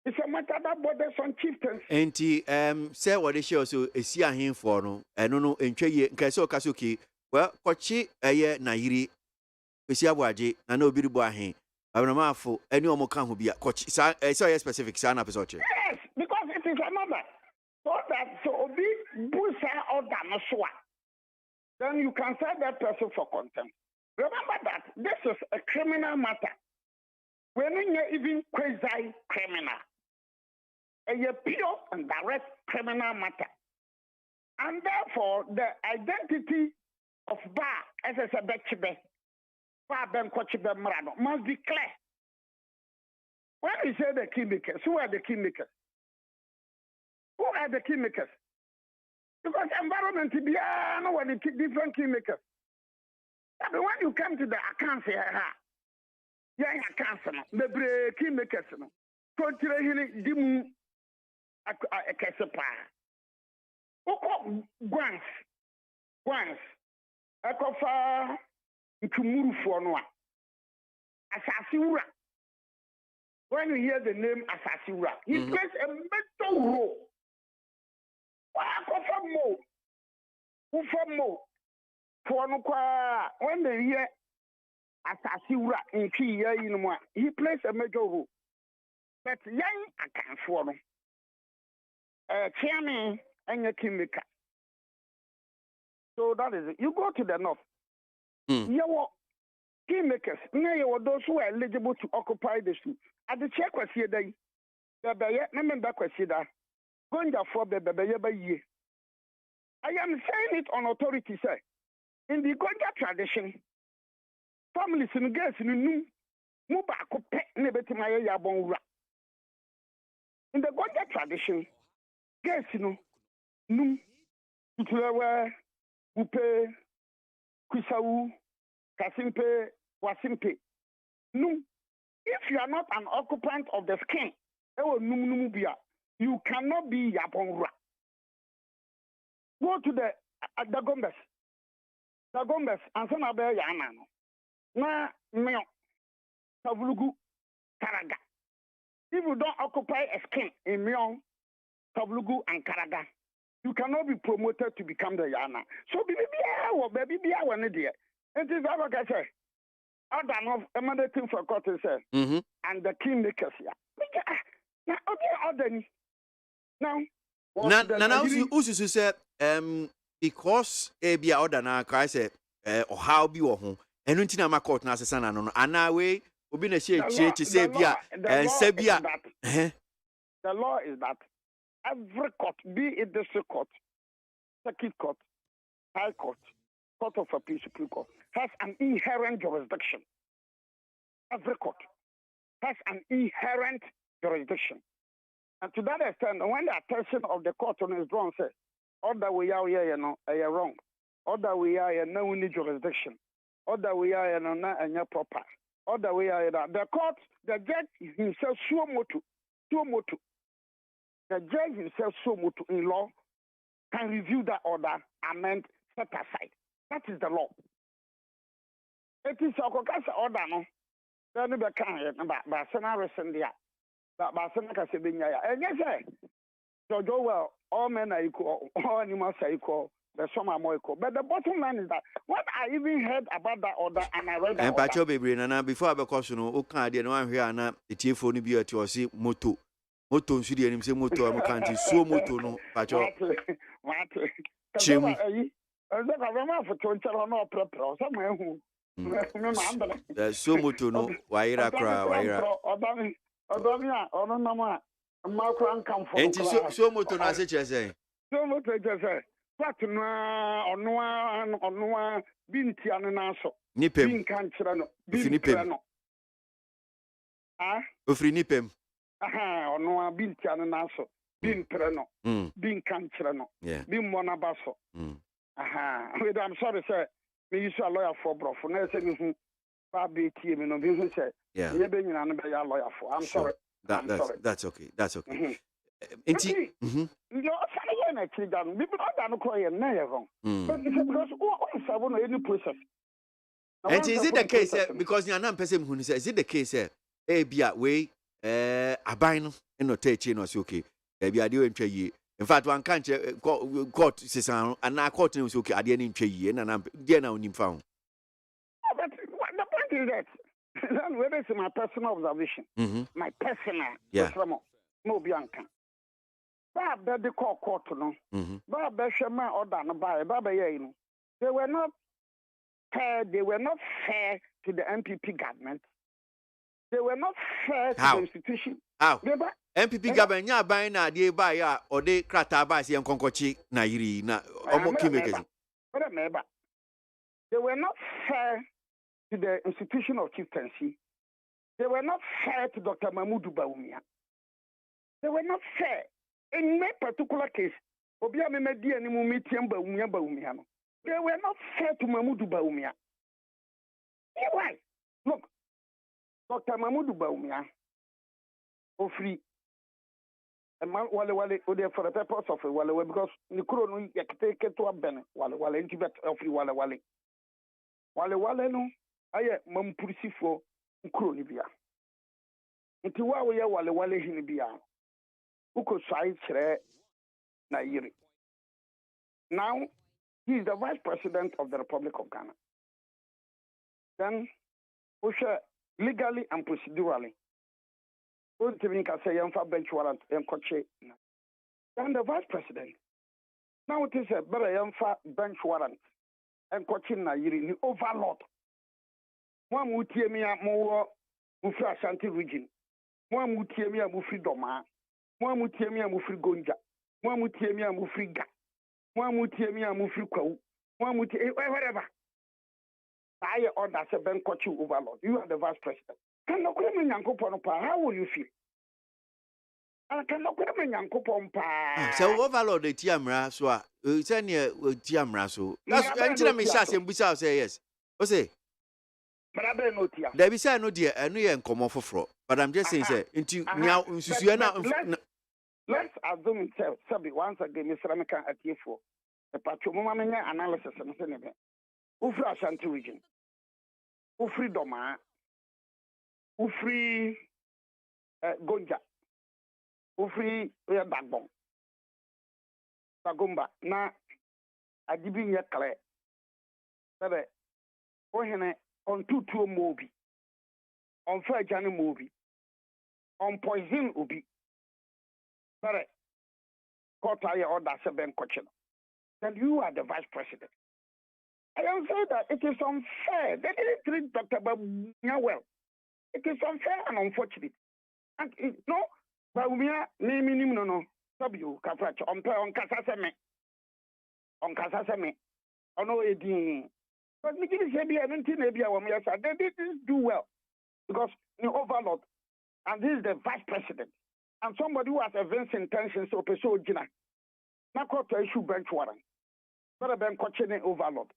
It's a matter that borders on chieftaincy. And say what they show so a see him for no, and no, and Chay, Kaso Kasuki, well, Kochi, a year Nairi, ABOAGYE, and no Birubahin. I don't know for any more can who be a coach. So a specific sign up is okay. Yes, because it is another. So be Busa or Damaswa. Then you can serve that person for contempt. Remember that this is a criminal matter. We're not even quasi criminal. A pure and direct criminal matter. And therefore, the identity of Bar as a Betchibe, Bar Ben Kochibe Mrano, must be clear. When we say the kingmakers, who are the kingmakers? Who are the kingmakers? Because environment is different kingmakers. But when you come to the accounts here, accounts, the breaking makers, contrary, dimu, a casepa. Once, a cofa, to move for no. Assasura. When you hear the name Assasura, he plays a mental role. When they hear Assasura in he plays a major role. But young I can't follow. Chairman and your kingmaker. So that is it. You go to the north. Your kingmakers, now those who are eligible to occupy the street. At the check was here, they remember question that going for the baby. I am saying it on authority, sir. In the Gonja tradition, families in girls in Mubako pet nebetimaya yabonra. In the Gonja tradition, girls num Utlewa, Upe, Kusau, Kasimpe, Wasimpe. Num. If you are not an occupant of the skin, you cannot be Yabonra. Go to the Gombes. The Gombes, and son of Yana. Na Mio, Tavlugu, Karaga. If you don't occupy a skin in Mio, Tavlugu, and Karaga, you cannot be promoted to become the Yana. So, baby, one idea. It is our guy. Other of another thing for court said, and the kingmakers here. Now, you said, because Abia order now, I said, or how be or home, and until my court now, son, and now way, will be a share to say, and Sabia. The law is that every court, be it district court, circuit court, high court, court of appeal, Supreme Court, has an inherent jurisdiction. Every court has an inherent jurisdiction. And to that extent, when the attention of the court on is drawn, says, other we are here, you're wrong. Other we are here, no need jurisdiction. Other we are here, not proper. Other we are here, the court, the judge himself, Suomotu. The judge himself, Suomotu in law, can review that order, amend, set aside. That is the law. It is a caucus order, no? Then we can but Senate there. But Senate can be here. And yes, so well, all men are equal, all animals are equal, the some are more equal. But the bottom line is that what I even heard about that order and I read that and Pacho Baby, and before I because you know, okay, no one here and the telephone be at your see moto. Moto should hear him say moto, I'm can't so moto no Pacho. Chim. So moto no waira kra waira. And so moto na say say. So moto say. What no ono binti anu na so. Nipem. Bin kan kira no. Nipem. Ah? Ofri nipem. Aha, ono binti anu na so. Bin pre no. Bin kan kira no. Bin mona baso. Aha. I'm sorry sir. Me use a lawyer for bro. For na say me hu ba be tie me no be hu say. Yeah. Ye be nyina no be ya lawyer for. I'm sorry. That's okay. That's okay. You na actually done. People are not crying na wrong. But because what is any process. And is it the case because you are not person who says is it the case bia we aban no no teach no say okay. Bia dey ntwa yie. In fact, one can't court sisan and na court no say okay ade na ntwa yie na dey na onim fa ho. But the point is that whether it's my personal observation, my personal, no bianca. Bab the court no. Bab shema order no by Baba ye no. They were not fair. They were not fair to the MPP government. They were not fair to the institution. How? MPP government nya ban na dey buy ya or dey krata buy say nkonkochi na yiri na omo kimekezi. They were not fair to the institution of chieftaincy. They were not fair to Dr. Mahmoud Bawumia. They were not fair. In my particular case, they were not fair to Mahmoud Bawumia. Why? Look, Dr. Mahmoud Baumia, free. And man, wale, for the purpose of wale, because Nikuro no yakete to a ben, wale, intibet of wale. Wale, no, I am Mampursi Nkuro Nibia. Nti wa we wale hinibia. Uko sai chere na yiri. Now, he is the Vice President of the Republic of Ghana. Then, legally and procedurally, then the Vice President. Now it is a better bench warrant and coaching na yiri overlord. One mutiemia more Mufri Ashanti region. One mutiemia Mufri Doma. One mutiemia Mufri Gonja. One mutiemia Mufri Ga. One mutiemia Mufri Kwau. One whatever. I order a ben coaching overlord. You are the Vice President. How will you feel? I cannot come in Yanko So overload the Tiamra, so send you Tiamra. So that's until I shall say yes. What's it? But I don't know. There be no dear, I know you come off for, but I'm just saying, into now, let's assume itself. Sabi once again, Mr. American at you for the patrimonial analysis and Senegal. Ufri Ashanti region. Ufri Doma. Ufri Gonja. Ufri Bagbon. Bagumba. Na Adibin Yakale. Sabe, Ohene on two Mobi. On Fair Johnny Mobi. On Poison Ubi. Sabe, Kotaya or Dasaben Cochino. Then you are the Vice President. I am saying that it is unfair. They didn't treat Dr. Baumia well. It is unfair and unfortunate. And no, Baumia, naming no. W. Kafach, on Casasame. On Casasame. On OAD. But Nikki Sabia and Tinabia, they didn't do well. Because you overload. And this is the Vice President. And somebody who has advanced intentions to pursue Gina. Not caught to issue bench warrant. But I've been coaching overload.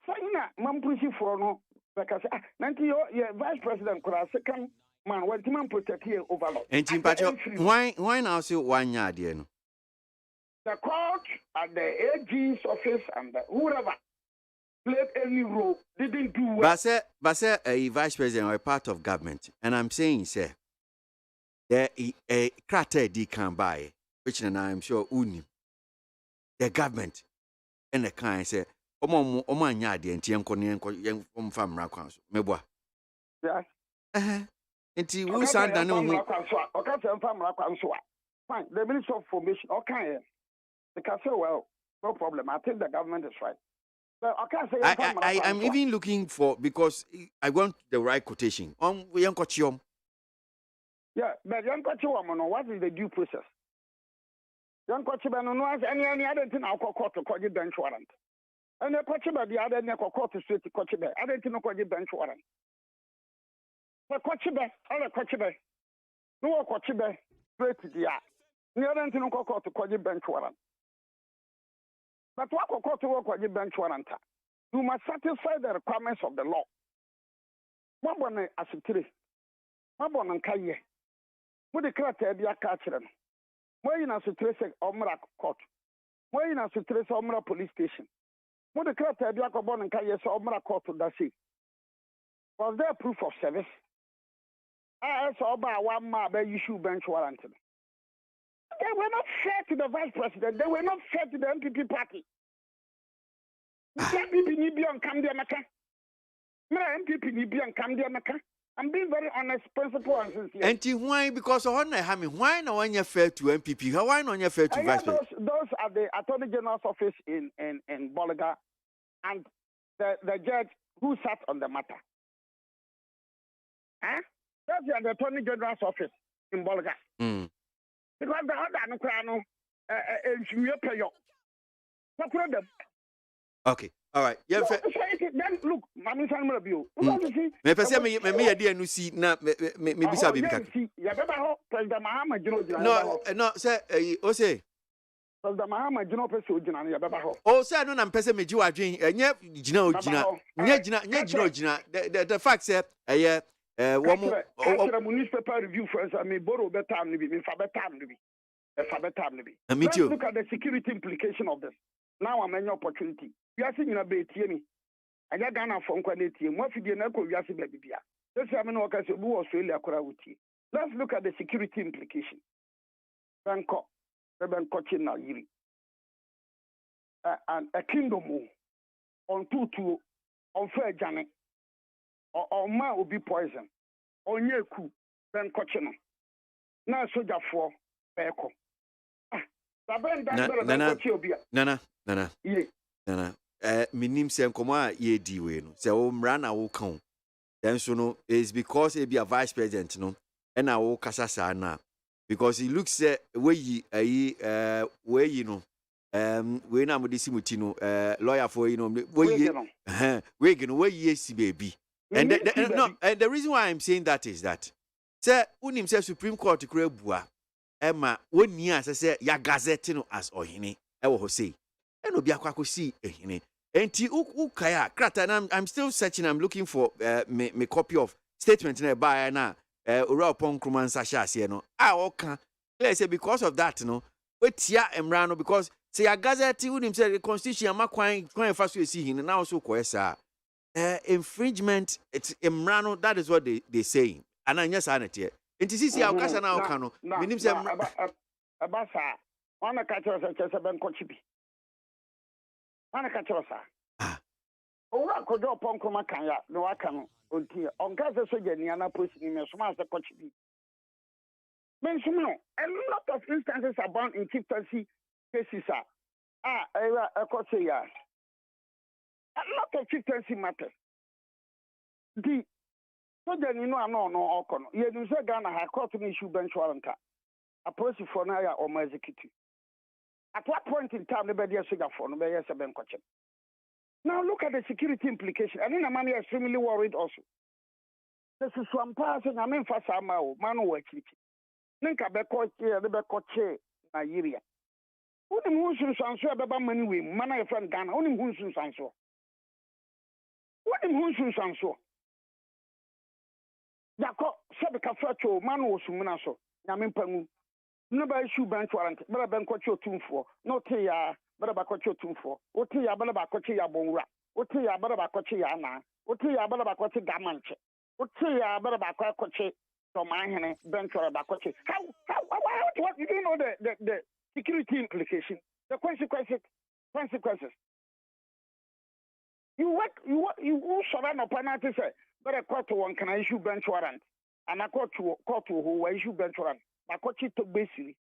Sayina mampusi for no because nanti your Vice President could have second man when man protect here overload. And Timpacho, why now say 1 year dear no? The court and the AG's office and the whoever played any role didn't do well. But a Vice President or a part of government, and I'm saying sir, there a crater they can buy, which and I'm sure uni the government and the kind say Omo anya de enti enko ne enko yen famra kwan so meboa. Yes. Enti who stand down no okay famra kwan so. Fine, the Minister of Formation okay. They can say well, no problem. I think the government is right. But I'm even looking for because I want the right quotation. Yanko Chiom. Yeah, but Yanko Chiom no what is the due process? Yanko Chiom no has any other thing I'll court to call you bench warrant. And the coach by the other neck or court to straight to coach by. I don't know what you bench warrant. The coach by, other coach by. No coach by, straight to the eye. You don't know court to call you bench warrant. But what court to work with you bench warrant? You must satisfy the requirements of the law. What one as a tree? What one and Kaye? What the character be a catcher? Why in a situation Omra court? Why in a situation Omra police station? What the character be a born and Kaye so Omra court to the sea? Was there proof of service? I saw about 1 month by issue bench warrant. They were not fair to the Vice President. They were not fair to the MPP party. MPP Nibian Kamdiamaka. MPP Nibian Kamdiamaka. I'm being very honest, principle and sincere. And why? Because why no one you fair to MPP? Why not you fair to Vice President? Those are the Attorney General's office in Bolaga and the judge who sat on the matter. Huh? That's the Attorney General's office in Bolaga. Because the other no okay, all right. Yeah, then look, Mami Sanmura Bio. Me pese me ade anu si na me bisa bibi kaka. Ya beba ho President Mahama Jiro. No, say o say Because the Mahama Gino Peso Gina, Yabaho. Oh, sir, no, I'm person me, you are doing, and yet, Gino, the fact, sir, one more newspaper review first. I mean, borrow better time to be, Let's look at the security implication of this. Now I'm an opportunity. We are seeing a bit, I got Ghana from quality. What if you never we are seeing baby? Let's have an occasion who Australia Kurawuti. Let's look at the security implication. Bangkok, Bangkok, Nayiri. And a kingdom on two on fair Janet or ma will be poison on your coup, Bangkok. Now, soldier for Beko. Nana. Minim se nkoma ye diwe no. Se o mra na wo kan. Then so no is because he be a vice president no. And I wo kasa sa na. Because he looks where you know we na mo disi muti no lawyer for you know we yes baby. And the reason why I'm saying that is that say unim say Supreme Court kura bua Emma woni asese ya gazette no as ohene e wo ho sei eno bi akwakosi ehene enti ukaya krata na I'm still searching, I'm looking for me copy of statement na buy na ora upon Nkrumah nsahye ase no oka let's say because of that no wetia emra no because say ya gazette unim say the constitution amakwan fa so esi hin na also koesa infringement it's emra no, that is what they saying and anya sanete enti sisi ya ukasa na oka no minim say abasa ona ka tro se ben kochibi ona ka tro sa ora ko do pon Nkrumah kan ya no aka no onti onka se soja ni ana post ni me so ma se kochibi men so no a lot of instances abound in chieftaincy cases a say ya a lot of chieftaincy matters the soja ni no ano no okono ye nu se Ghana High Court ni issue bench warrant a process for na ya o ma execute at what point in time the be soja for no be yes ben koche. Now look at the security implication. I mean, I'm extremely worried also. This is one person I mean for some man work. Ninka be koche the be koche Nigeria. Uni musun sanso abeba mani we mana your friend Ghana. Uni musun sanso. Uni musun sanso. Yako sabe ka facho man wo sumuna so. Nyame pangu. No ba issue bench warrant. Bra ben koche otumfo. No te ya bada ba koche otumfo. Oti ya bada ba koche ya bonwura. Oti ya bada ba koche ya na. Oti ya bada ba koche gamanche. Oti ya bada ba koche tomahene bench or ba koche. What you know the security implication, the consequences. You surround a penalty say but a court one can issue bench warrant and a court who issue bench warrant. But court to basically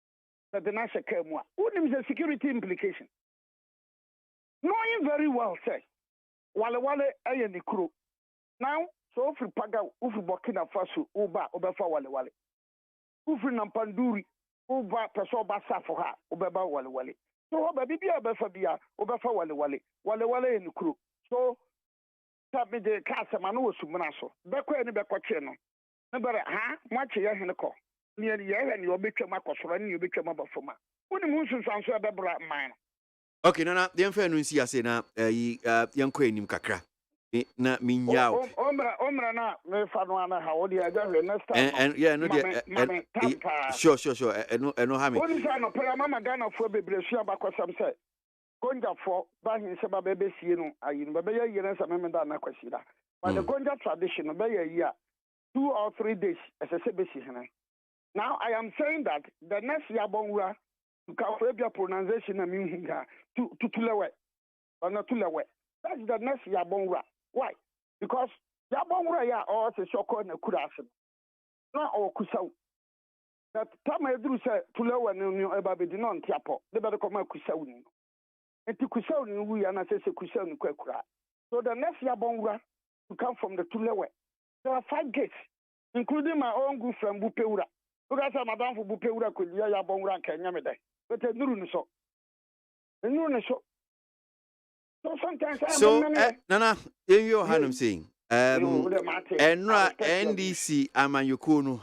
that the national care more. What is the security implication? Knowing very well, say, wale aye crew. Now, so if paga ufi Burkina Faso uba obefa wale. Ufi nampanduri uba peso basa for her ubeba wale. So baby obefa bia obefa wale in crew. So tabi de kasa manu osumuna so. Beko eni beko che no. Nebere mwache ya heneko. Ni ye ni obetwa makosoro ni obetwa mabafoma. Woni munsu sanso ebebra man. Okay, Nana, the unfair nunsi ase na young queen kakra. Na minya. Omra na me fa no ana ha wodi aga next time. And yeah, no sure. No ha me. Wodi sa no pera mama Ghana fo bebresu abakosam se. Gonja fo ba hin se ba bebe sie no ayi no be ye na sa me da na kwasi da. But the Gonja tradition no be ye ya 2 or 3 days as a sebesi hene. Now I am saying that the next Yabonga to Kafrebia pronunciation I mean to Tulewe or not Tulewe. That's the next Yabonga. Why? Because Yabonga ya or a shoko and a kurasan. Not all kusau. That time I do say Tulewe no ebabe di non tiapo. They better come out kusau. And to kusau we are not say kusau and kwekura. So the next Yabonga to come from the Tulewe. There are 5 gates, including my own good friend Bupeura. Because Madame for Bupeura could ya Yabonga and Yamede. But a new so. So sometimes Nana, in your hand, I'm saying, NDC, Amayukunu,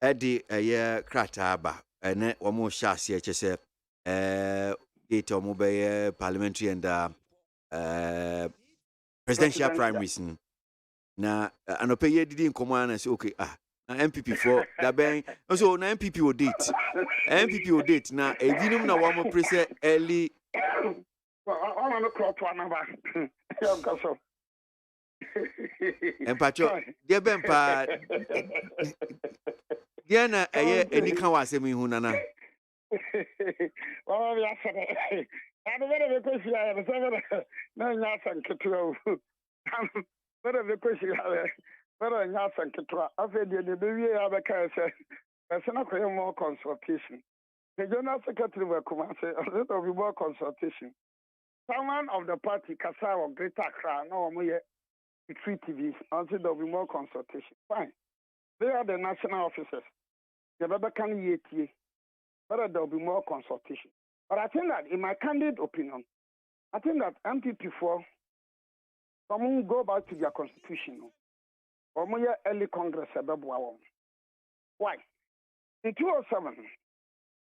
Eddie, a year crataba, and one more chassis, gate or mobile parliamentary and presidential primaries. Na anope didn't come on and say, okay, na MPP for that bang. So na MPP will date. MPP will date. Now, a dinum na one more press early. Well, I want to clock one of us. And Pacho, dear Bempa, Diana, any KWASI hunana. Oh, yes, I'm a very good question. I have a no, nothing to throw. Very question. Very nothing to throw. I said, the baby have a case. There's not more consultation. The General Secretary will come and say, a little bit more consultation. Someone of the party, Kasa or Greater Accra, no more three TVs, until there will be more consultation. Fine. They are the national officers. The Baba can yet, but there will be more consultation. But I think that, in my candid opinion, I think that MPP4, someone go back to their constitution. Or more early Congress, why? In 2007,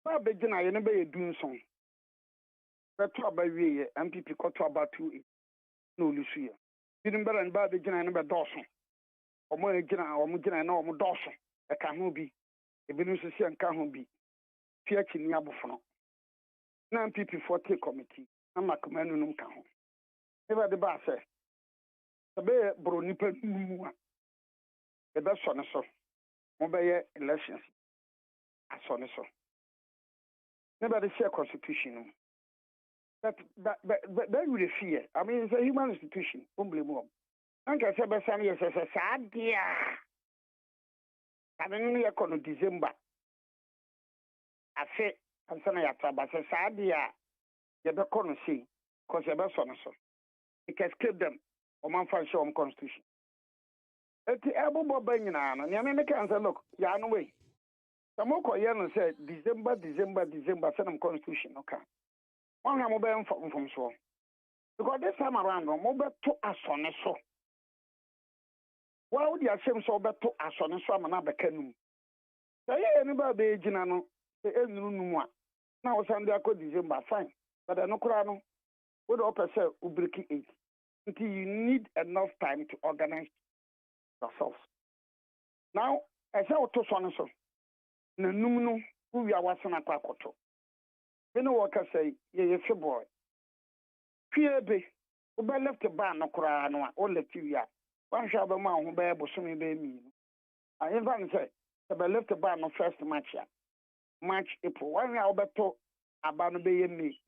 I began I never doing so. That's why we MPP got to about 2 no Lucia. Didn't better and bad begin I never Dawson. Or more again, or Mugina, no more Dawson. A can't be. A Benusi and can't be. Fiat in Yabufono. Now MPP4 take committee. I'm a commanding count. Never the bar say. The bear bronipa the best son so. Mobile elections. I saw so. Never the share constitution. That would fear. I mean, it's a human institution. Humbly more. And I said, Bassani is a sad dear. I mean, we are going to December. I say, I'm saying, I say, sad dear. You're not going to see, because you're not so. You can skip them, or man find show on constitution. At the elbow banging on, and you can say, look, you're on the way. Samoko Yan said, December, send them constitution, okay. One have mobile from so. Because this time around, mobile to us on a so. Why would you assume so better to us on a swam and other canoe? Say anybody, Jinano, the end no. Now, Sunday, I could December, fine. But I know Kurano would offer Ubriki 8 until you need enough time to organize yourselves. Now, as I was to so, no, who we are watching at Pakoto. You know what I say, you're a boy. Fear be, who be left a bar no crano, or left you ya. One shall be man who bear Bosumi be me. I even say, the be left a bar no first match ya. March April, 1 hour better about be me.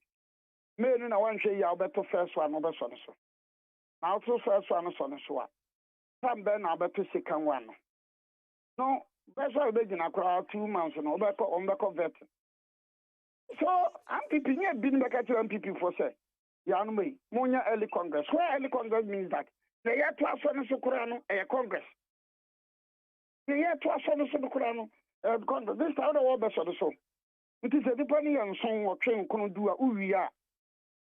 Men in a one say ya better first one over son so. Now to first one son so. Some ben I better second one. No, that's why we begin a crowd 2 months and over on back of veteran. So, MPP have been back at MPP for say, Yanway, Monia early Congress. Where early Congress means that they are to us on the Socorano, a Congress. They are to us on the Socorano, a Congress. This time the world or so. It is a depending on song or train couldn't do a Uria.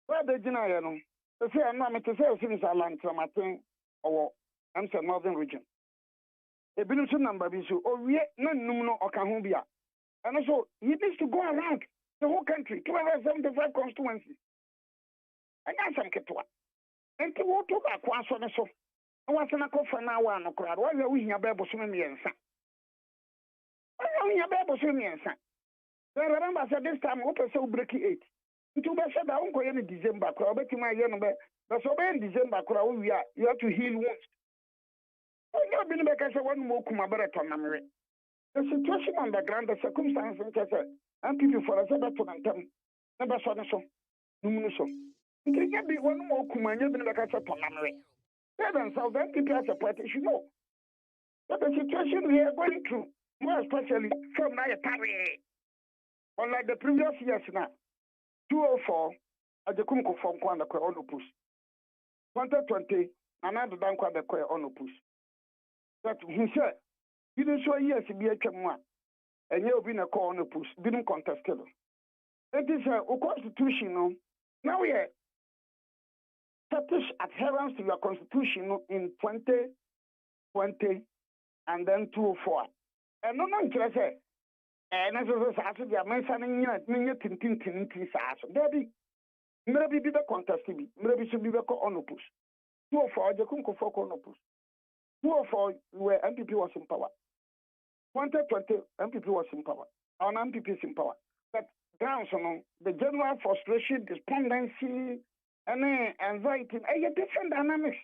Where the Genayano, the say, I'm not to say, since I land from Martin or Amsterdam Northern region. A Benusu number is or yet none numno or Cahumbia. And also, he needs to go around the whole country, 275 constituencies. And that's some Ketua. And to go to a Kwaso. I want to go for now one or crowd. Why are we here, Babel Swimming and Son? Why are we here, Babel Swimming and Son? I remember said this time, open so breaky 8. Into the said, I won't go in December, crowd, but my young man. But so in December, crowd, we are, you have to heal wounds. I have been back as a one more Kumabereton memory. The situation on the ground, the circumstances, and people for a better them. Never saw the song. Numuso. It can be one more Kumanya than the Casa Tonamere. Then South people as a party should know. But the situation we are going through, more especially from Nayatari. Unlike the previous years now, 204 at the Kumko from Kwanda Onopus. 2020, another Danko the Kwe Onopus. That he said, you didn't show years to be a Chamwa. And you've been a corner push, didn't contest it. It is a constitutional. Now we are Turkish adherence to your constitution in 2020 and then 204. And no one can say, and as a society, they are mentioning Daddy, Maybe be the contest be, maybe should be the onopus. 204, the Kunko for onopus. 204 where MPP was in power. 2020 MPP was in power. Our MPP is in power. But grounds on the general frustration, despondency, and anxiety, a different dynamics.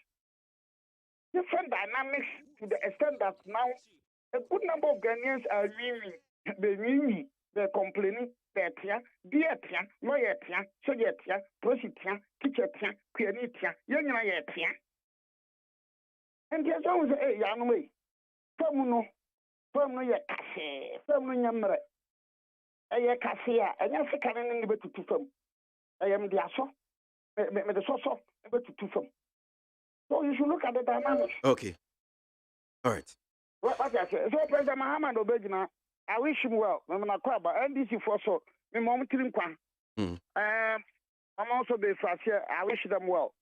Different dynamics to the extent that now a good number of Ghanaians are really, they're complaining, they're dear, lawyer, soldier, prostitute, teacher, creator, young. And there's always a young way. From no yet, from no yammer. A cassia, and African in the to film. I am the asso, the source of to film. So you should look at the dynamics. Okay. All right. What I say? So President Muhammad Obejina, I wish him well. I'm not quite, but NDC for so. My mom telling Kwan. I'm also be fast here. I wish them well.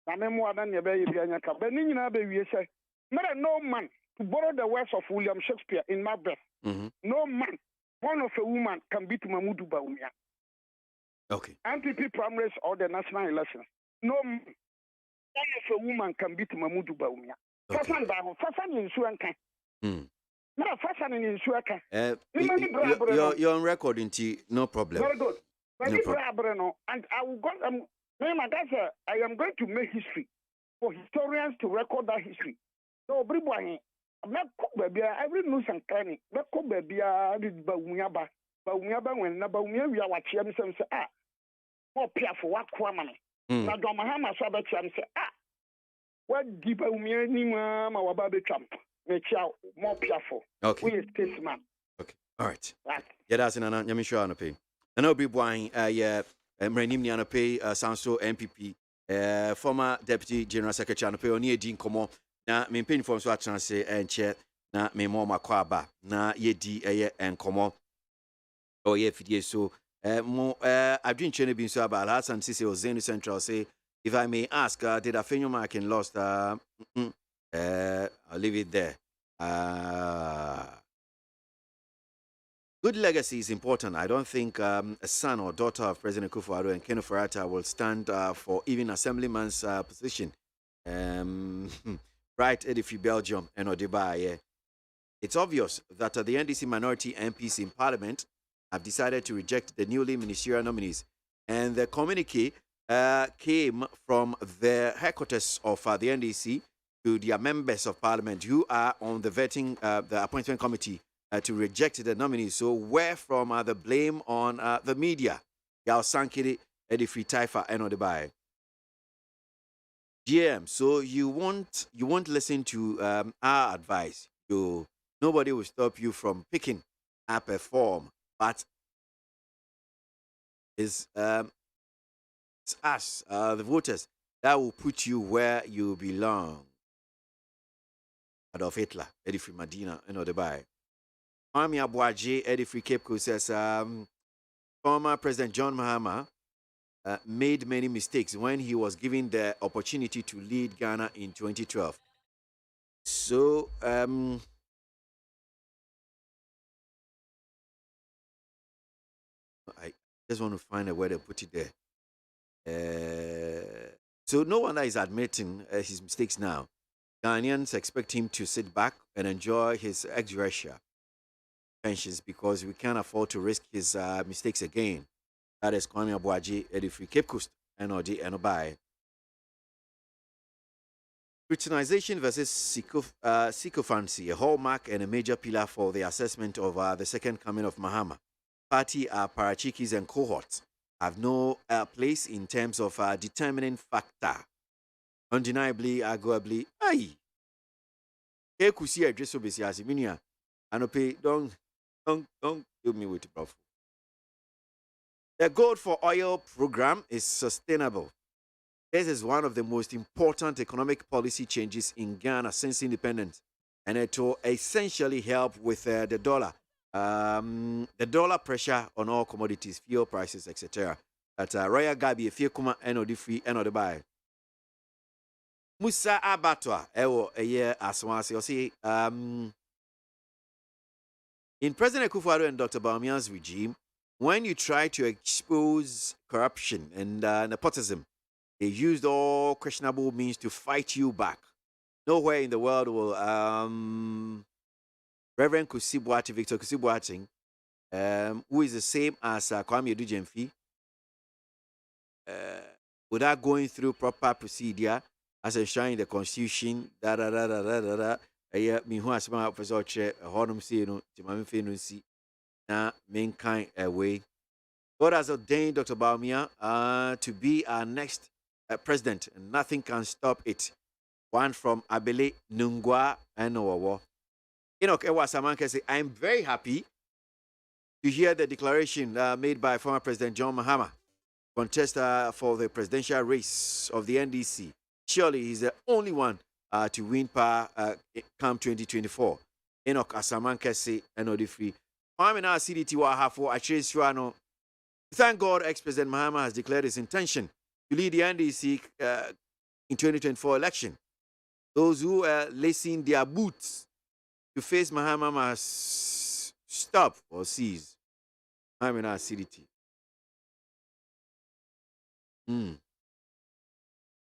I'm more than your baby. But we say, no man to borrow the words of William Shakespeare in Macbeth. No man, one of a woman can beat Mahmoud Bawumia. Okay. MPP primaries or the national elections. No man. One of a woman can beat Mahmoud Bawumia. Fasan down, Fasan in Suanka. No, Fasan in Suaka. You're on record, no problem. Very good. No problem. And I will go. I am going to make history for historians to record that history. So, everybody, every news and cranny, not come baby, Bawumia, when Bawumia, we are watching some say, more peer for what Kwamani. Now, Don Mahama Sabbath say, what deep Bawumia, our baby Trump, make out more peerful. Okay. We are statesman. Okay. All right. Yeah, that's in an Yamisha on a pay. And I'll be buying Mrenim Nianape, Sanso MPP, former Deputy General Secretary on a pay on ye Dean Como. Now, me pin from so say and chair. Now, me more Makwaba. Now, ye D and Como. Oh, yeah, so. I've been training being so about Hassan Sisi or Zenu Central say, if I may ask, did a Fenio Markin lost? I'll leave it there. Good legacy is important. I don't think a son or daughter of President Kufuor and Ken Ofori-Atta will stand for even assemblyman's position. Right, Edifi Belgium and Odiba. It's obvious that the NDC minority MPs in Parliament have decided to reject the newly ministerial nominees. And the communique came from the headquarters of the NDC to their members of Parliament who are on the vetting, the appointment committee to reject the nominees. So where from the blame on the media? Yao Sankiri, Edifi Taifa, and Odebai. GM, so you won't listen to our advice. Nobody will stop you from picking up a form. But it's us, the voters, that will put you where you belong. Adolf Hitler, Edifri Medina, and Odebai. ABOAGYE, Edifri Cape Coast says, former President John Mahama made many mistakes when he was given the opportunity to lead Ghana in 2012. So, I just want to find a way to put it there. So no one is admitting his mistakes now. Ghanaians expect him to sit back and enjoy his ex-gratia pensions because we can't afford to risk his mistakes again. That is ABOAGYE, Edifri Cape Coast, NOD, and Obai. Scrutinization versus sycophancy, a hallmark and a major pillar for the assessment of the second coming of Mahama. Party parachikis and cohorts have no place in terms of determining factor. Undeniably, arguably, aye. Kusi address obesi asiminia. Anope, don't give me with it. The Gold for Oil program is sustainable. This is one of the most important economic policy changes in Ghana since independence, and it will essentially help with the dollar. The dollar pressure on all commodities, fuel prices, etc. That Royal Gabi, Fiekuma, NOD free, NOD buy. Musa Abatwa, a year as one say, in President Kufuor and Dr. Bawumia's regime, when you try to expose corruption and nepotism, they used all questionable means to fight you back. Nowhere in the world will Reverend Victor Kusibuating, who is the same as Kwame Odujemfi, without going through proper procedure as enshrined in the Constitution, me who has my officer, Honum see, mankind away. God has ordained Dr. Baumia to be our next president, and nothing can stop it. One from Abele, Nungwa, and Owawa. Enoch Ewa Samanke say, I'm very happy to hear the declaration made by former President John Mahama, contestant for the presidential race of the NDC. Surely he's the only one to win power come 2024. Enoch Asamanke say, NOD free. I'm in our CDT Wahafo, Acheshuano. Thank God, ex-President Mahama has declared his intention to lead the NDC in 2024 election. Those who are lacing their boots to face Mahama must stop or cease. I'm in our CDT.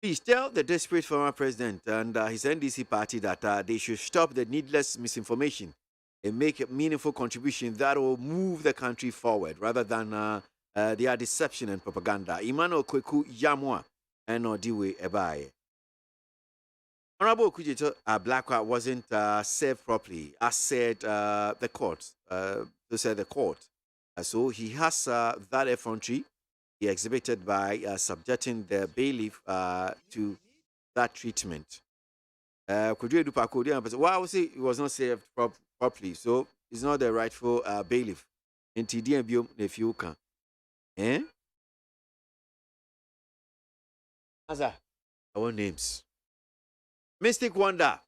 Please tell the desperate former president and his NDC party that they should stop the needless misinformation and make a meaningful contribution that will move the country forward rather than their deception and propaganda. Emmanuel Kweku Yamwa and Odiwe Ebaye. Honorable Kujito Blackwa wasn't served properly, as said the court. So he has that effrontery he exhibited by subjecting the bailiff to that treatment. Could you do Pakodian? Why was he was not served properly? So he's not the rightful bailiff. In TDM, if you can. Eh? Our names. Mystic Wonder.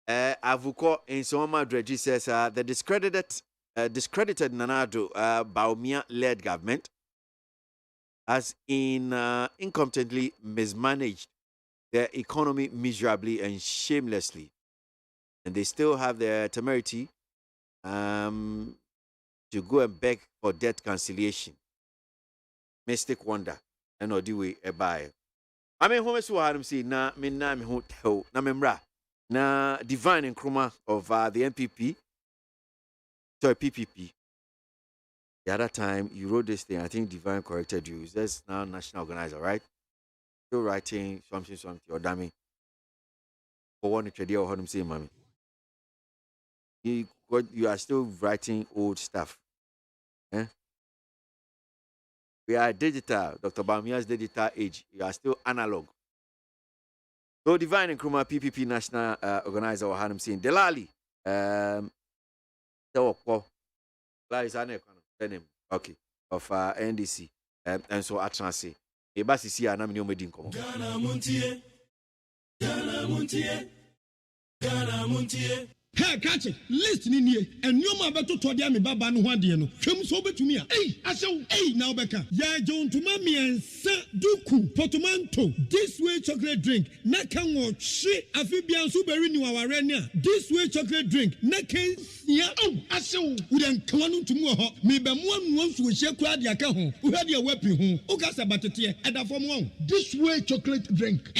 Avuko in Soma Dreji says the discredited Nanado Baumia-led government has incompetently mismanaged their economy miserably and shamelessly. And they still have the temerity to go and beg for debt cancellation. Mystic Wonder. And Odiwe Ebaye. I mean, who is who had him say, na memra, na divine and chroma of the NPP, sorry, PPP. The other time you wrote this thing, I think Divine corrected you. That's now national organizer, right? Still writing something, or damn for one trade or him say, mommy. You are still writing old stuff. Eh? We are digital. Dr. Bamia's digital age. You are still analog. So Divine and Kruma PPP national organizer or him saying Delali. Okay. Of NDC. And so at say. Ebasi si anam ni omedin komo. Ghana Montie. Ghana Montie. Ghana Montie. Hey, catch it. Listen in here. And you ma beto to dia me baba no hwade no. Hwem so betumi a. Hey, asew. Hey, now beka. Ya John to mami ensa duku portmanteau. This way chocolate drink. Na kan wo hwe afibian so beri ni waware ni a. This way chocolate drink. Na kan sia. Oh, asew. We den klanu to mu ho. Me be mu anu so hye kura dia ka ho. Wo hwade e wapi ho. O ka se batete e da fom ho. This way chocolate drink.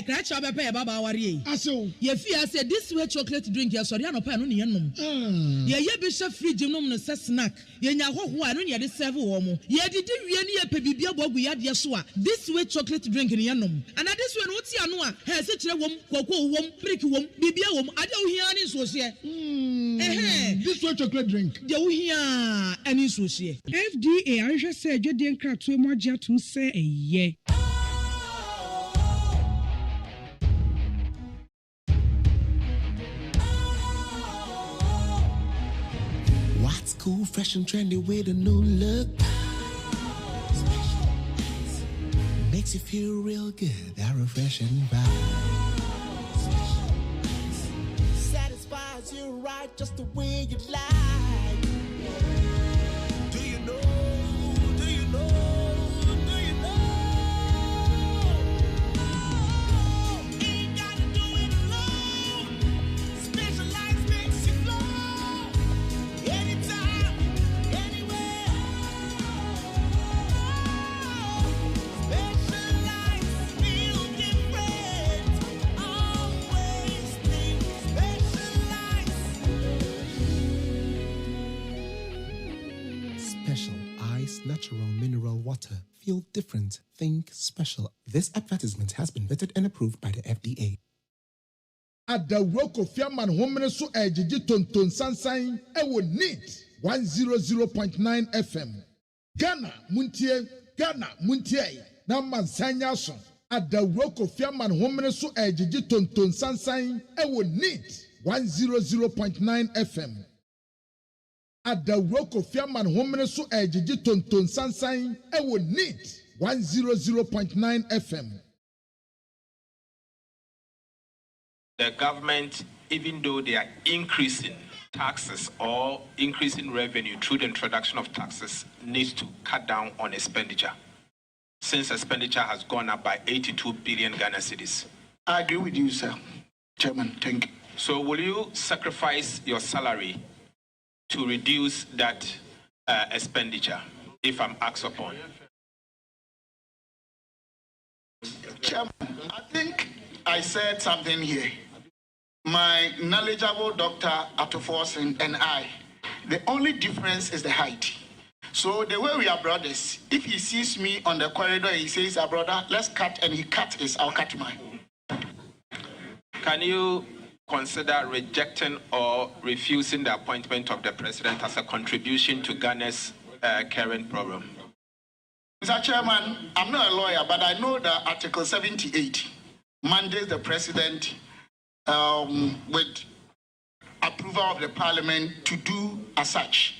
Catch up be baba ware. Asew. Ye fi say this way chocolate drink. Ya sorry anopa no ne yenom ye be hwe fridge nom no se snack ye nya hoho a no ne de serve wo mo ye didi wie ne ye pe bibia bogu ya de so a this way chocolate drink ne yenom and this way no ti ano a he se kire wom koko wom brick wom bibia wom ade wo hia ne so se this way chocolate drink de wo hia ani so se FDA ahwe se adwede nkrato mu agya to se eye. What's cool, fresh and trendy with a new look? Makes you feel real good, that refreshing vibe. Satisfies you right just the way you like. Do you know? Do you know? Do you know? Ain't gotta do it alone. Specialized makes you flow. Anytime, anywhere. water. Feel different. Think special. This advertisement has been vetted and approved by the FDA. Adawro Kofi Aman homene so ejiji tonton sansan ewo NEAT 100.9 FM. Ghana muntie na mansanya so. Adawro Kofi Aman homene so ejiji tonton sansan ewo NEAT 100.9 FM. Adawro Kofi Aman homene so ejiji tonton sansan ewo NEAT 100.9 FM. The government, even though they are increasing taxes or increasing revenue through the introduction of taxes, needs to cut down on expenditure, since expenditure has gone up by 82 billion Ghana cedis. I agree with you, sir. Chairman, thank you. So will you sacrifice your salary to reduce that expenditure, if I'm asked upon? Chairman, I think I said something here. My knowledgeable Dr. Atoforsen and I, the only difference is the height. So the way we are brothers, if he sees me on the corridor, he says, brother, let's cut, and he cut his, I'll cut mine. Can you consider rejecting or refusing the appointment of the president as a contribution to Ghana's current problem? Mr. Chairman, I'm not a lawyer, but I know that Article 78 mandates the president with approval of the parliament to do as such.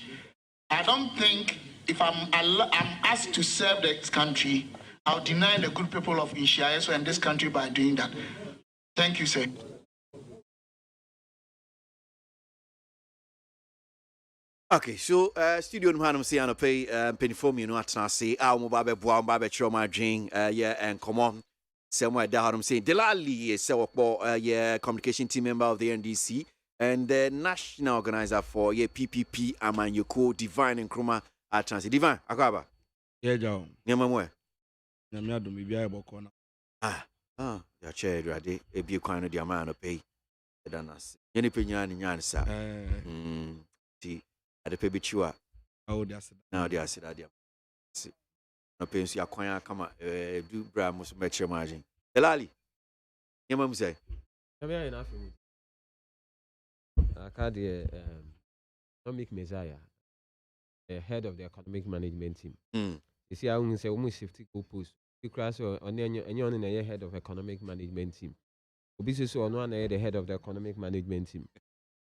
I don't think if I'm asked to serve this country, I'll deny the good people of Inshiaeso and this country by doing that. Thank you, sir. Okay, so studio no hanum say an pay penifom you know atna say a mo ba be boa mo ba be chiro ma dwen and come on somewhere that hanum say Delali is communication team member of the NDC and the national organizer for PPP Amanyoko Divine and Nkrumah atna say Divine akaba Joe nyama mo na me adom bia e boko na ya che adwade e bi kwan no dia ma no pay edanas yeni penya ni nyan sa ti ade pe bichiwa now they are said that no pensi akwan kama du bra mo so metre margin Delali nyama mu say me ayi na afi mu aka de economic messiah head of the economic management team you see how we say almost 50 goalposts because on the head of economic management team obi so on the head of the economic management team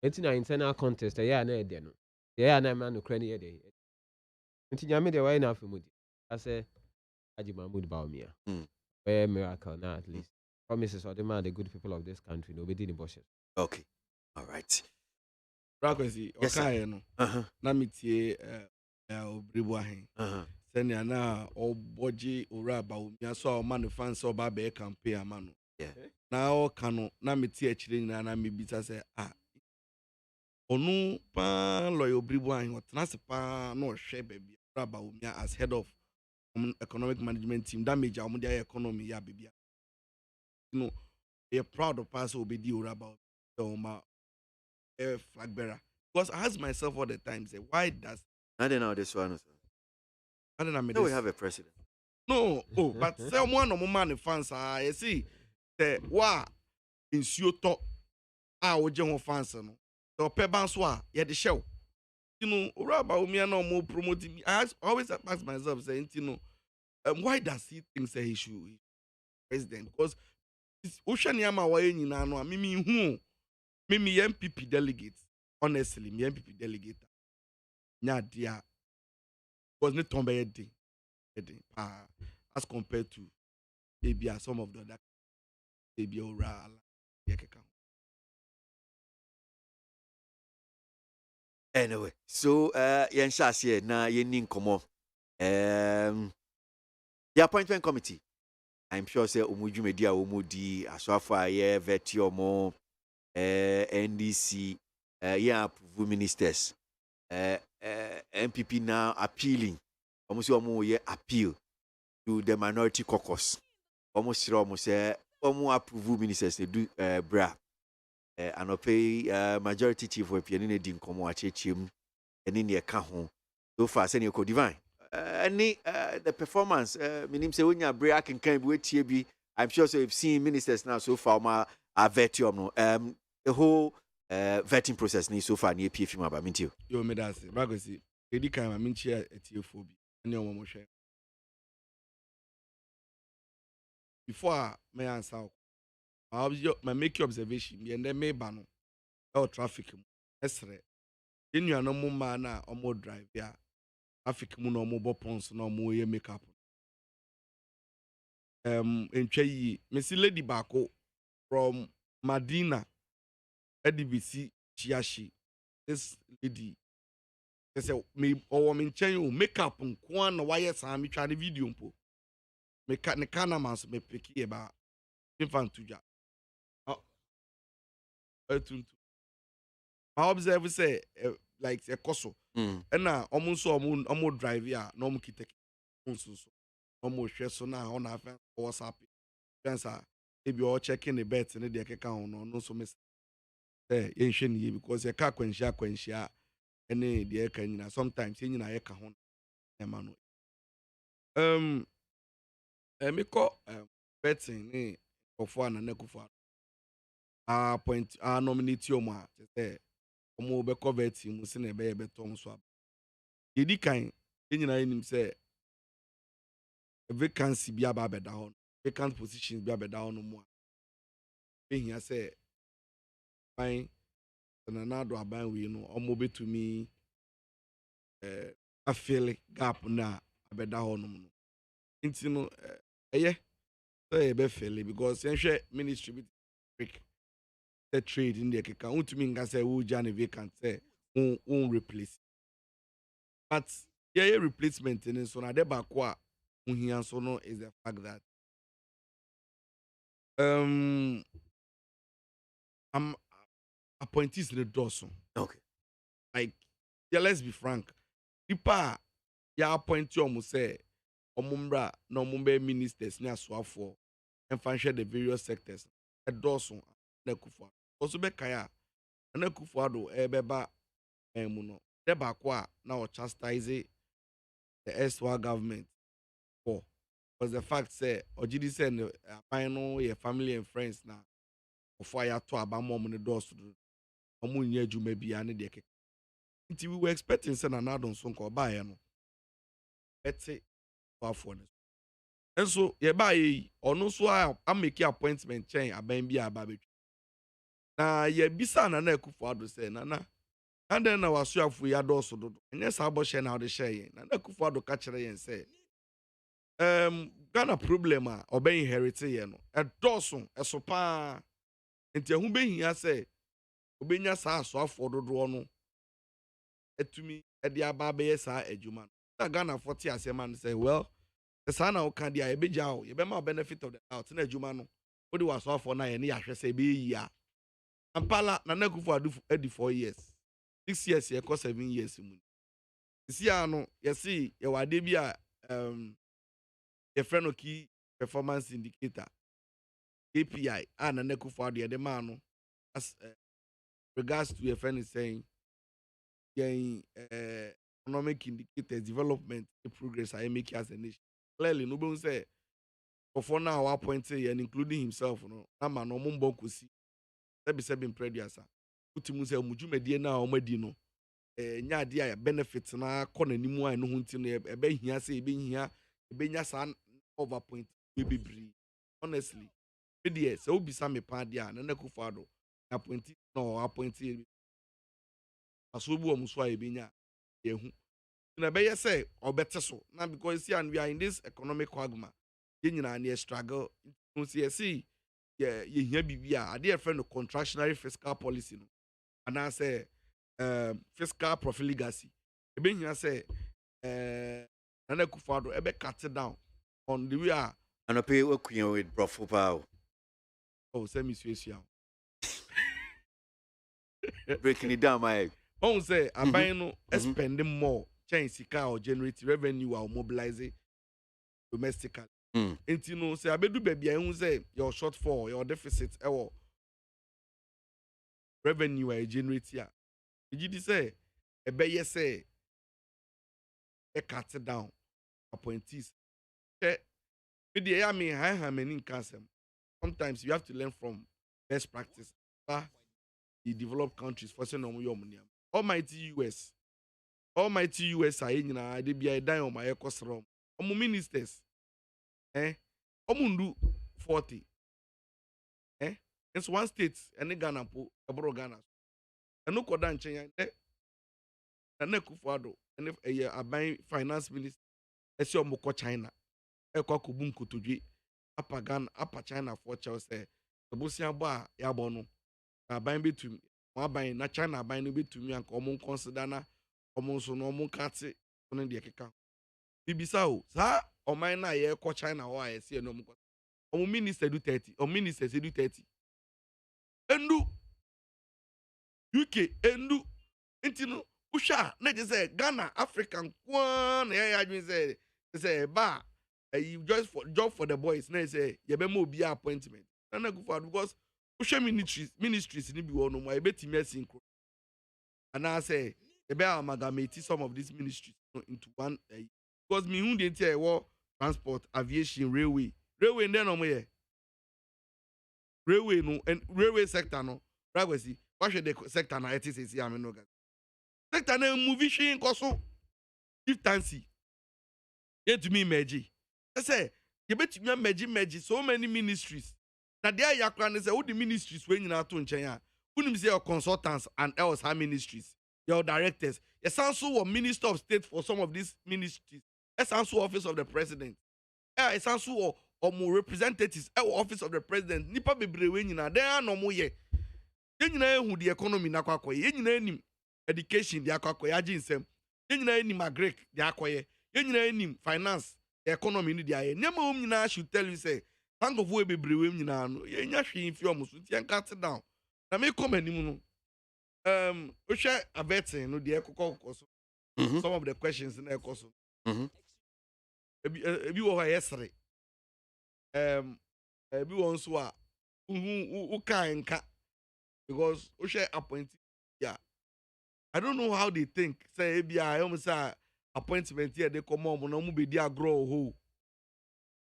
it's an internal contest na there no na man no crane here dey nti nyame de why na afemu di ase Haji Mahmoud Bawumia miracle now at least promises or the man the good people of this country no be in the bushes. Okay, all right. Rakwesi okaye no na mitie obribu ahen senia na oboji ora Bawumia so man the fans so ba be campaign amano na o kanu na mitie akire nyina na mebisa se onu pa lawyer obribu ahen otna se pa no hwe baby ora Bawumia as head of economic management team damage our media economy ya baby no we are proud of us obedi ora about flag bearer because I ask myself all the time say why does I don't know this one I don't know no, we have a president no but someone no man fans you see the wa insuo to oje ho fans no the peban so ya de show you know ora Bawumia no more promoting me I always ask myself saying you know why does he think say he should president because ocean yama wa nyina no mimi MPP delegate honestly me MPP delegate nya dia was not tombe yedi as compared to maybe some of the other maybe ora yekeka. Anyway, so yen shase na yen nkomo the appointment committee I'm sure say umuju media umudi aswafa ye veti omo NDC approve ministers MPP now appealing almost ye appeal to the minority caucus almost say approve ministers they do bra and pay majority chief we pie ne di nkomo achechim eni ne ka ho so far say ne ko divine the performance, meaning say when you break and can wait here I'm sure so you've seen ministers now so far are vetting the whole vetting process ni so far near PF ma ba minti yo me da se ba go si edi kan ma minchi etiefo bi ne omo mo hwe before me answer my make observation bi and then me ba no e traffic mu esre enu anom ma na omo drive ya traffic mu na omo bo pons na omo ye make up entwa yi Miss Lady Bako from Madina EDBC Chiashi. This lady say me or me nchen make up nko na why say me try the video mpo me ka ne kana man so me pick e ba infant tuja etuntu I observe say like a koso na omo drive ya na omo kiteke so omo hwe so na on afa WhatsApp answer if you are checking the bets and the keka on no so miss yen hwe ni because you ka kwanhia any the ka nyina sometimes yen nyina ye ka ho e ma no me ko betting ni ofo anana kufa point nominate o ma say omo be ko betting mu se na be betom so ab yedi kan yen nyina enim say vacancy bi aba beda ho vacant positions bi abeda ho no mu a ehia say fine na na do aban we no omo betumi afele gap na abeda ho no no nti no say be fele because yenhwe ministry bi break the trade in the keka untumi nga say wo ja na vacant say won replace but replacement in so na de ba ko a uhia so no is the fact that appointees in the dozen. Okay. Like, yeah, let's be frank. Ipa ya appoint you almost say omumbra no mumbe ministers ni aswafo and function the various sectors. A dozen na kufa. Also be kaya na kufa do ebeba muno. Deba kwa na o chastise the S1 government for was the fact say ojidi say no no your family and friends na before ya to abamom ne doors do omo nya adwuma bia ne de keke nti we were expecting say na nadon so nko ba ye no beti afọ ne enso ye ba ye ono so a make appointment chain aban bia aba betwa na ye bisa na akufo ado say na and then na waso afo ya doors do enye sa abo share na ode share ye na akufo ado ka kire yen say Ghana problem a obe inherit ye no e dosun e so pa nti ehun be hia say obenya saa so afọ dodo no etumi e de aba be saa adwuma na Ghana 40 asema say well the sana o kan dia e beja o ye be ma benefit of the doubt na adwuma no wo de waso afọ na ye ne ya hwe say be yi a ampala na nakufu adu edi 4 years 6 years ye ko 7 years mu isi ano ye see ye wade bi a your friend key performance indicator KPI and an echo for the man as regards to your friend is saying economic indicators development progress I make as a nation clearly no one say for now our point say and including himself no na no mumbo kusi be sebin preduasa utimu say mujumedie na omadi no nya ade a benefit na kɔ n'animu a no ho nti no ebe hia say ebe hia ebe nya sa over point be honestly media so obisa me pa dia na nakufu ado appoint no appoint aso bu omuso a ebenya yehu na be say obete so na because see and we are in this economic quagmire ye nyina na struggle no see ye hia bibia ade e friend contractionary fiscal policy no and say fiscal profligacy ebe hia say na nakufu ado ebe cut down on the way and pay work with Brofo Pow. Oh, send me situation. Breaking it down, my Oh, say, I'm buying spending more, change sika or generate revenue or mobilize domestically. And you know, say, I do baby, I say your shortfall, your deficit, or revenue I generate here. Did you say, a bay say, a cut it down appointees. Sometimes you have to learn from best practice. The developed countries for Almighty US. Almighty US are in they be a dime on my cost room. Ministers. Omundu 40. It's one state and the Ghana po abro Ghana. And no kodan chenya and ne Kufuado and if a buying finance minister esi omoko China. Ekwa kubun kutujwi apa Ghana apa China for Chelsea. Obusia ba ya bono. Buying between one buying na China buying between me and common consider na common so no mon kati on the keka. Bibisa o sa o man na ye ko China o a see no mo. O minister do 30 o minister say do 30. Endu UK endu intino usha na je say Ghana African kwan na ya adwin say ba you just for job for the boys na say ye be mo bi appointment na go for because usha ministries ni bi wono mo e betimi asynchro and I say ye be amalgamate some of these ministries into one because me hu dey tell war transport aviation railway then no mo ye railway no and railway sector no right we see what should the sector na it is am no sector na movie shin koso Chieftaincy yet to me meji I say you bet me meji so many ministries na there yakran say who the ministries when nyina to nchen ya unim say your consultants and else how ministries your directors you sound so minister of state for some of these ministries sound so office of the president it sound so or more representatives office of the president nipa bebre we nyina there no mo ye nyina ehu the economy na kwakoye nyina enim education the akwakoye aginsem nyina enim agrek the akoye nyina enim finance the economy ni the aye nyama om nyina should tell you say hang of we bebre we nyina no ye nya hwe mfi omuso ti en cut down na me come anim no o hwe abetin no the ekokokoso some of the questions na ekoso ebi wo ha yesere ebi won so a who can because who share appointment yeah I don't know how they think say ebi I almost say appointment here they come on no mu be dia grow ho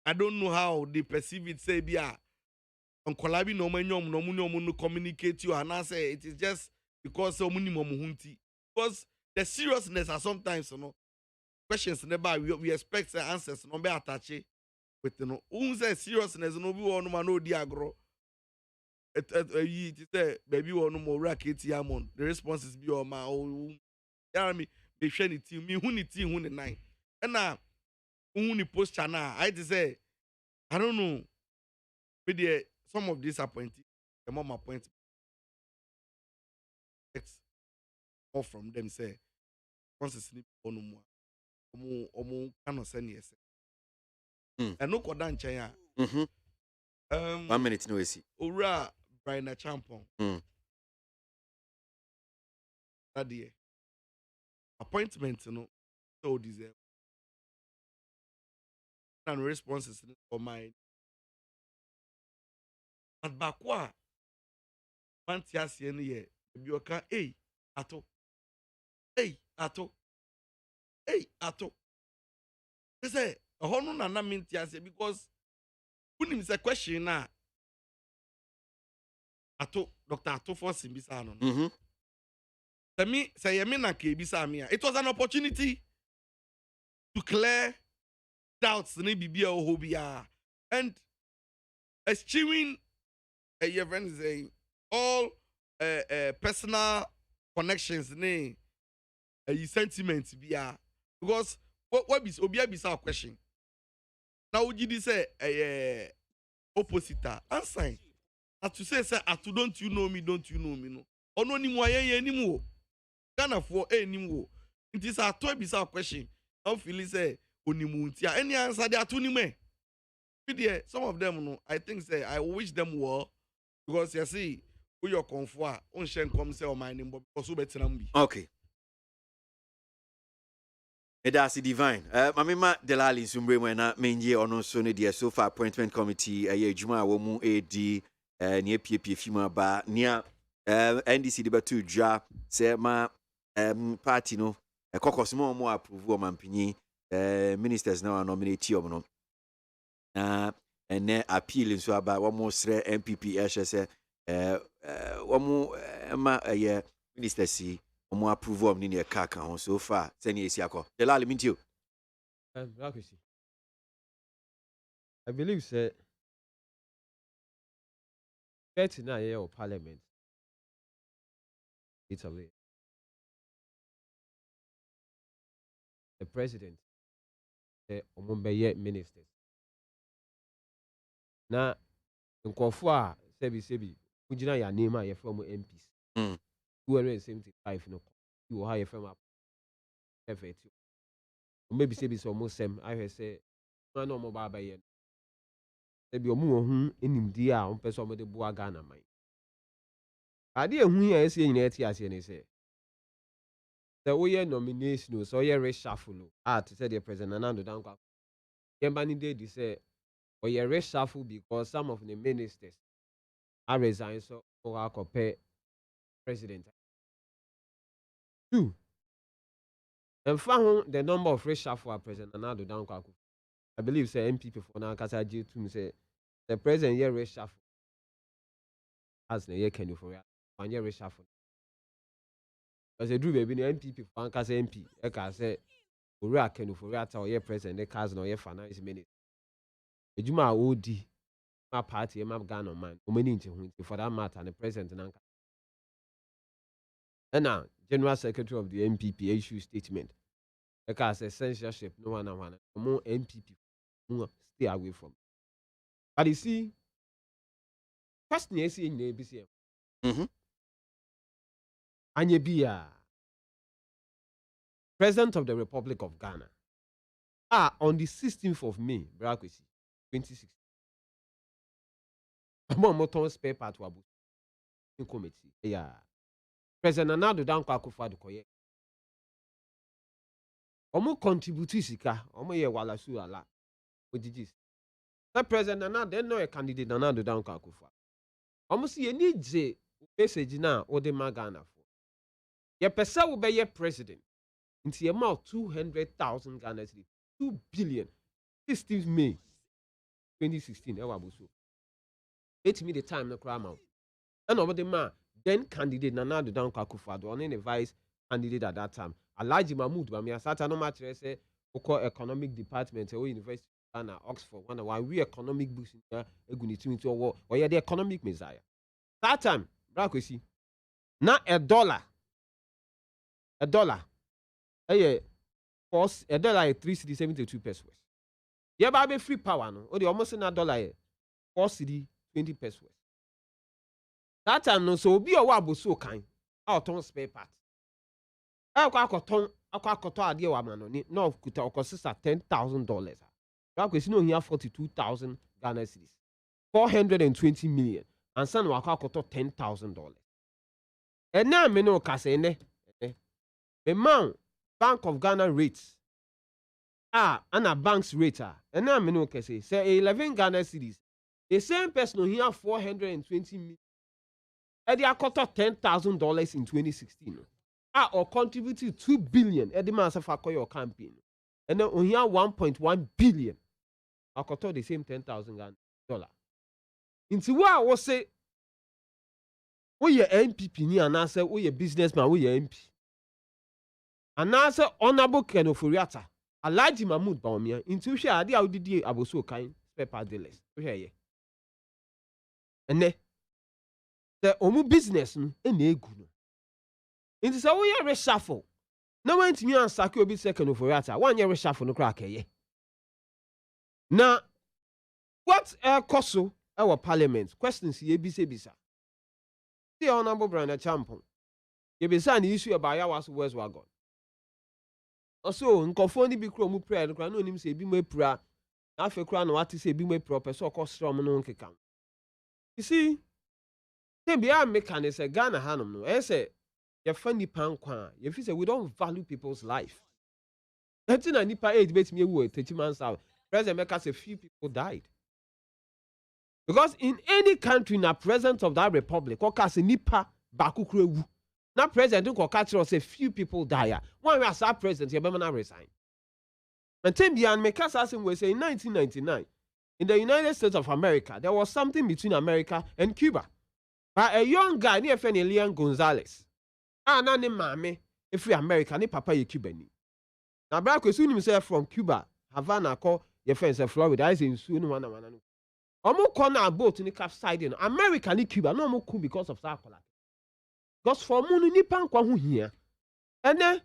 I don't know how they perceive it say ebi on collabi no manyom no communicate you and I say it is just because so many hunti because the seriousness are sometimes you know questions never we expect the answers no be attached with no unse seriousness no bi won ma no di agro it say baby won mo racket yamon the response is be o ma o ya me be hwe ni team me hu ni team hu ni nine na hu ni posture na I say I don't know with the some of these appointees the mom appointment more from them say consistently onu mo omo kind of send yes and no koda nchen ya 1 minute no esi owura Brian Champon that day appointment no so deserve and responses for my and bakwa manti asie no ye bi oka ato they say no na minti asie because unim say question na ato Dr. Ato for Simbisa no say me na ke bisa me it was an opportunity to clear doubts ni bibia ohobia and eschewing your friends saying all personal connections ni sentiments bia because what be obia bisa question now ugidi say opposite answer as to say atu don't you know me no ono ni mu ayen ni mu Ghana for ni mu it is a to bisa question how feel say onimu ntia any answer they atu ni me some of them no I think say I wish them well because you see who your comfort on shen come say o my name because betina mbi okay Edasi divine mamima delali sumbre mwena menje ono so ne dia so far appointment committee aye adwuma wo mu edi ne apiepie fima ba nia NDC de batu dwa se ma party no caucus mo approve o mampinyi ministers now nominate you no. And then appealing so about one more MPP say one more minister see one more approval of the car count so far. Send you the last meet you. I believe say 39 years of Parliament. Italy. The president, the Omumbeye ministers. Na nkɔfo a sebi kujina ya name a yɛfrɛ MPs 275 no you ha yɛfrɛ ma perfect maybe sebi so mo sem I say no no mo ba yɛ sebi omo hu enimdi a on person mo de boa Ghana man ade ehu ya ese nyina eti ase ne say the oye nomination so oye reshuffle to say the president Nando Dankwa yemba ni dey say or you reshuffle because some of the ministers are resigned so or compare president. 2. And found the number of reshuffle are present and now the down. I believe say MPP for now because I to say the president year reshuffle as the year can do for ya 1 year reshuffle. Because they do baby MPP for because MP I can say Ura can do for ya or year president the cause no year finance minister. Ejuma odi my party my Ghana man for that matter and the president nanka. And now General Secretary of the MPP issue statement because censorship no one more MPP stay away from. But you see first you see in the ABCM Anyebia President of the Republic of Ghana on the 16th of May 2016. Moton spare part wabu in committee. Yeah. President Nando Dankwa Akufo-Addo koye. Omo contribute sika, omo ye wala su ala. Ojijis. The president na then no a candidate Nando Dankwa Akufo-Addo. Omo si ye need je message na o de magana for. Ye pesa wo be ye president. Inti ye ma 200,000 Ghana cedis. 2 billion. 16th May 2016 ewa buso. Let me the time no cram out. And over the man, then candidate Nando Dankwa Akufo-Addo, only the vice candidate at that time. Alhaji Mahmood, but me a certain no matter say, Oko economic department, or University of Ghana, Oxford, one we economic books in there, Eguniti into war, or yeah, the economic messiah. That time, Brakwesi, now $1. $1 3.72 pesos. Yeah, but free power no. Or the almost in $1 4 20 pesos. That time no so be a wabo so kind. Out on spare part. Akwakoton ade wa man no no kuta okosisa $10,000. Brakwesi no here 42,000 Ghana cedis. 420 million. And son wakwakoton $10,000. And now me no kase ne. The man Bank of Ghana rates. And a bank's rate. And now me no kase say 11 Ghana cedis. The same person here 420 million. And they are cut $10,000 in 2016. Or contributed 2 billion at the mass of your campaign. And then on here 1.1 billion. I cut the same $10,000. Into what I was say, we are MPP ni and I say we are businessman, we are MP. And I say honorable Ken Oforiatta, Alhaji Mahmood Bawumia, into share idea how did aboso kind spare part dealers. And then the omu business no egu no. Inti say we reshuffle. Na went me and sake obi second Oforiatta. One year reshuffle no crack ye. Now what koso our parliament questions ye bisa. The honorable Brandon Champon. Ye bisa ni issue about yawas West Wagon. Also nkofo ni bi kro mu prayer no no nim say bi mu pra. Afa kra no what say bi mu pro person okostrom no nkeka. You see, they be a mechanic Ghana Hanum no. I say you funny pankwa. You feel say we don't value people's life. That's in a nipa age bet me wo 30 months out. President make us a few people died. Because in any country in the presence of that republic, okase nipa baku krewu. Na president ko catch us a few people die. One we as our president, you better not resign. And time the make us asking we say in 1999 in the United States of America there was something between America and Cuba. But a young guy near Leon Gonzalez. Na ne mame if we America ni papa ye Cuban. Na bra kwesu himself from Cuba, Havana call your friends Florida is in soon one. Omo corner boat ni capside America ni Cuba no mo cool because of that. Because for munu ni pan kwa hu here. And then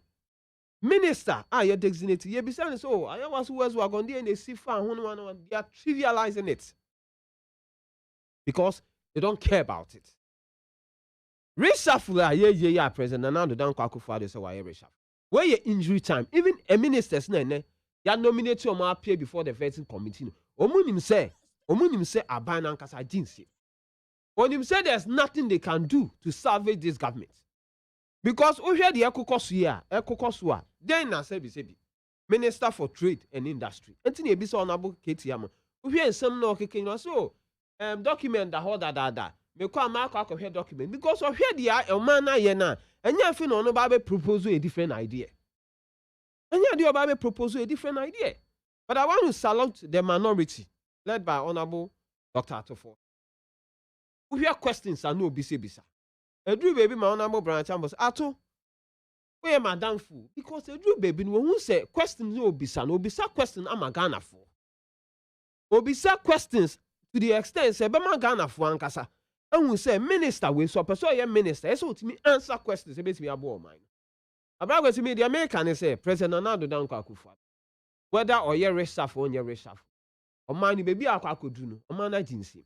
minister you designate ye be saying so I was who are going there they see fan they are trivializing it because they don't care about it. Reshuffle yeah president and now the down kwaku father say why reshuffle. Where your injury time even a minister's name ya nominate your appear before the vetting committee. Omunim say aban ankasa jinsi. Omunim say there's nothing they can do to salvage this government. Because we hear the ekokosua then na sebi Minister for Trade and Industry. Enti na ebisa onabo KTM. We hear some no keke so document da ho da. Me kwa akọ hear document because we hear the man na ye na enya fi no no ba be propose a different idea. Enya the ba be propose a different idea. But I want to salute the minority led by Honorable Dr. Atofo. We hear questions and no bisa. Edru baby my honorable branch ambos ato we madam fool because edru baby no who say questions no obisa question am Ghana for obisa questions to the extent say be man Ghana for ankasa and who say minister we so person ye minister so to me answer questions e be me abo man abrago to me the American say President Nana Addo Akufo whether or ye reshuffle or ye reshuffle o man ni baby akwakodu no o man na jinsi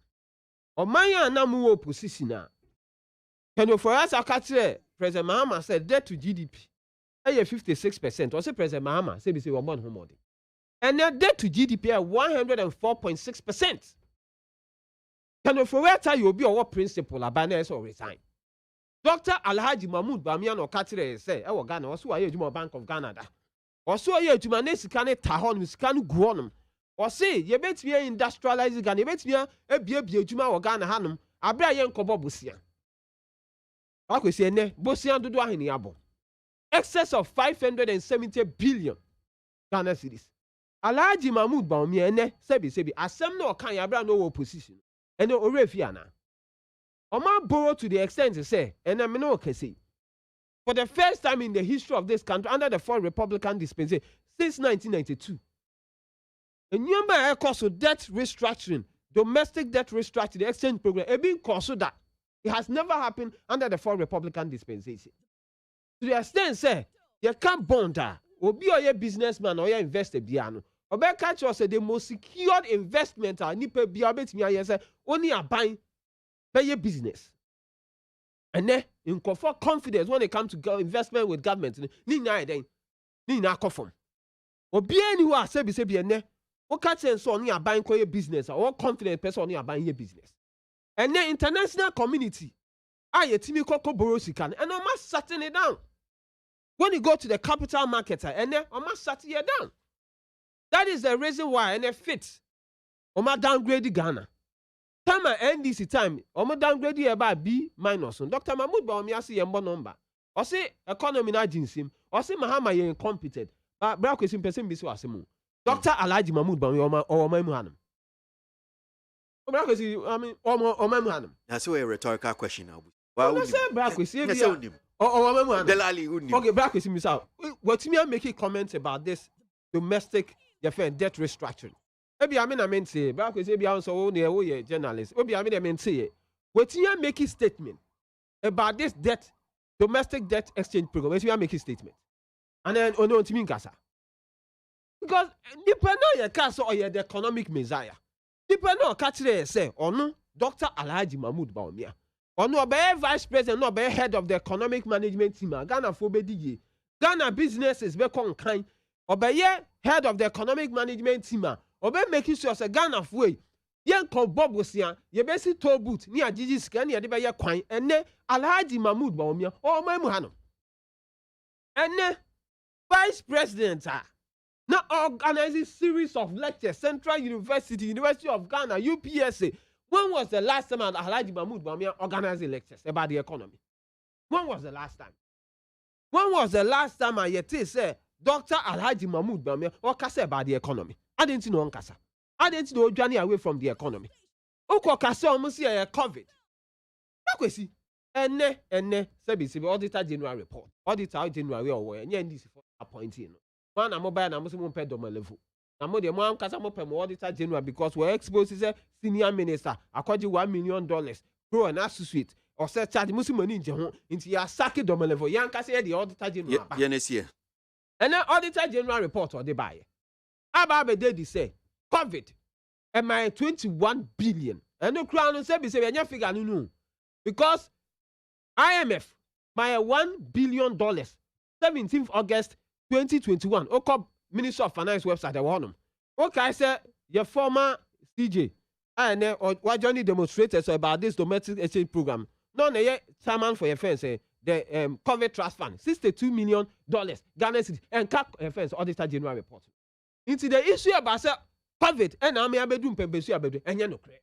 o man ya na mu opposition na. And for us, I catch President Mahama said debt to GDP. 56%. Or say President Mahama say we say 1 home. And their debt to GDP at 104.6%. Can for where tell you be what principle abanes or resign? Dr. Alhaji Mahmoud Bamiano Katire say, I was Ghana, also I do Bank of Ghana. Also I to manage can tahon miscan guonum. Or say ye bet me industrialize Ghana, ye bet me a juma or Ghana hanum, abra yen kobobusia. Ako si ene bosian dodo ahini abo excess of 570 billion Ghana cedis. Alhaji Mahmoud Bawumia ene sebi asem na okan ya bra no opposition ene orefi ana oma borrow to the extent say ene me no kese for the first time in the history of this country under the fourth Republican dispensation since 1992 enyoma e cost debt restructuring, domestic debt restructuring, the exchange program e bin cost that it has never happened under the fourth Republican dispensation. To the extent, say, you can't bond her, or be a businessman or your investor, Biano. Or be catch us the most secured investment, nipe be a bit me, say, only a buying pay your business. And then, in comfort confidence when it comes to investment with government, ni na kofom. Or be anywhere, say, be ne, or catch and so only a buying your business, or confident person only a buying your business. And the international community, I Timmy Coco Borosican, and I must shutting it down. When you go to the capital market, and then I must shut it down. That is the reason why, and it fits. Oma downgrade Ghana. Time and NDC time, Oma downgrade about B minus. Dr. Mahmoud Bawumia see a number. Or say economy na jinsim, or say Mahama ye incompetent. But Brack is in person be so asimu. Dr. Alhaji Mahmoud Bawumia or my muhanam. I mean, that's a rhetorical question now. Why would you say Brack with Delali wouldn't okay, Brack with him out. What me making comments about this domestic debt restructuring? Maybe I mean say Brack with maybe also only journalist. Maybe I mean say what you making statement about this domestic debt exchange program. What you making statement, and then ono to me kasa because depend on your kasa or your economic messiah. People no catch there say no Dr. Alhaji Mahmoud Bawumia no be vice president no be head of the economic management team Ghana for be Ghana businesses be kon kan be head of the economic management team be making sure say Ghana for yen ko bobosia ye be si toll booth ni agigi sika ni ye de be ye kwan ene Alhaji Mahmoud Bawumia mamu hano ene vice president now organizing series of lectures, Central University of Ghana, UPSA. When was the last time Alhaji Mahmoud Bawumia organizing lectures about the economy? When was the last time? When was the last time I say Dr. Alhaji Mahmood Bamia or kasa about the economy. I didn't know kasa. I didn't know journey away from the economy. Oko kasa almost here COVID. Kwesi ene service auditor general report. Auditor general or any this for appointing. Man na mobile na mo se mo pay do level. Na mo de mo am kasa mo pay mo auditor general because we expose is a senior minister akwaji $1 million pro and associate or say charge mo se money nje ho nti ya saki do level yan kasa the auditor general. Ye next year. And then auditor general report or the buy. Aba be say COVID am I 21 billion. And no crown say be say we figure no. Because IMF, my $1 billion, 17th August 2021, Oko Minister of Finance website, I want them. Okay, I said, your former CJ, and then what Johnny demonstrated about this domestic exchange program. No, no, chairman for your fence, the COVID Trust Fund, $62 million, Ghana City, and CAC Offense Auditor General Report. Into the issue about COVID, and I'm a bedroom, and you're no credit.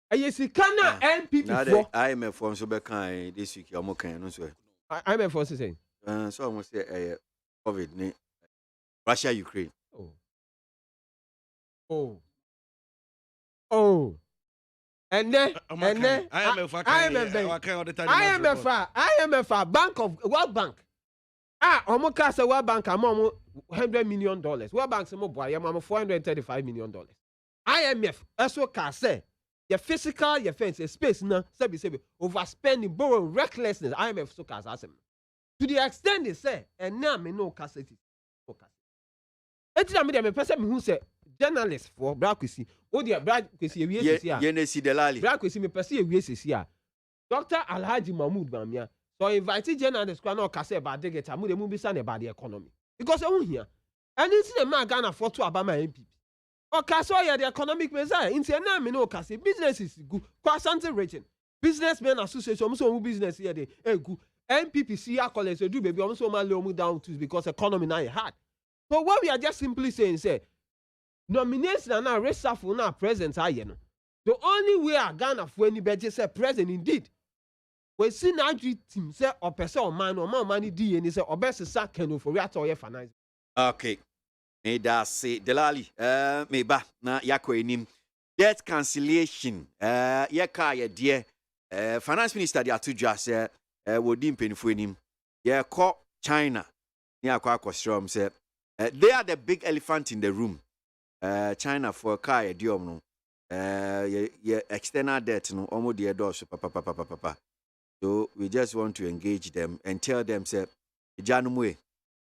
Ayesi kana NPP for IMF for so be kan this week omo kan no so IMF for saying so almost say COVID ni Russia Ukraine and then IMF Bank of World Bank omo ka say World Bank am $100 million World Bank say mo boy am $435 million IMF eso ka say your physical, your fence, your space, no, sebi, overspending, borrowing, recklessness. IMF so cast as him. To the extent they say, and now me no cassette. It's not me person who say journalist for Brakwisi. Oh dear, Brakwisi, we see the lali. Brakwisi, me perceive we see here. Dr. Alhaji Mahmood Bamia. So invited journalists can not cassette about the get a mood movie son about the economy. Because I won't hear. And it's the man Ghana for to about my MP. Okay, so yeah, the economic measure. In the name, no, kasi business is good. Kwasante region, businessmen association, almost business here. They good. NPPC college do baby almost my low down to because economy now hard. So what we are just simply saying, say nomination and now reshuffle now present are you know. The only way I Ghana for any budget say present indeed. We see now team say or person or man or money D and say or best sack can for react or finance. Okay. Me da say Delali me ba na yako enim debt cancellation yeka ye de finance minister de atudwa say wodi mpenifo enim ye call China ni akwa akostrom say they are the big elephant in the room. China for car ye diom no ye external debt no omo de do so papa. So we just want to engage them and tell them say janumwe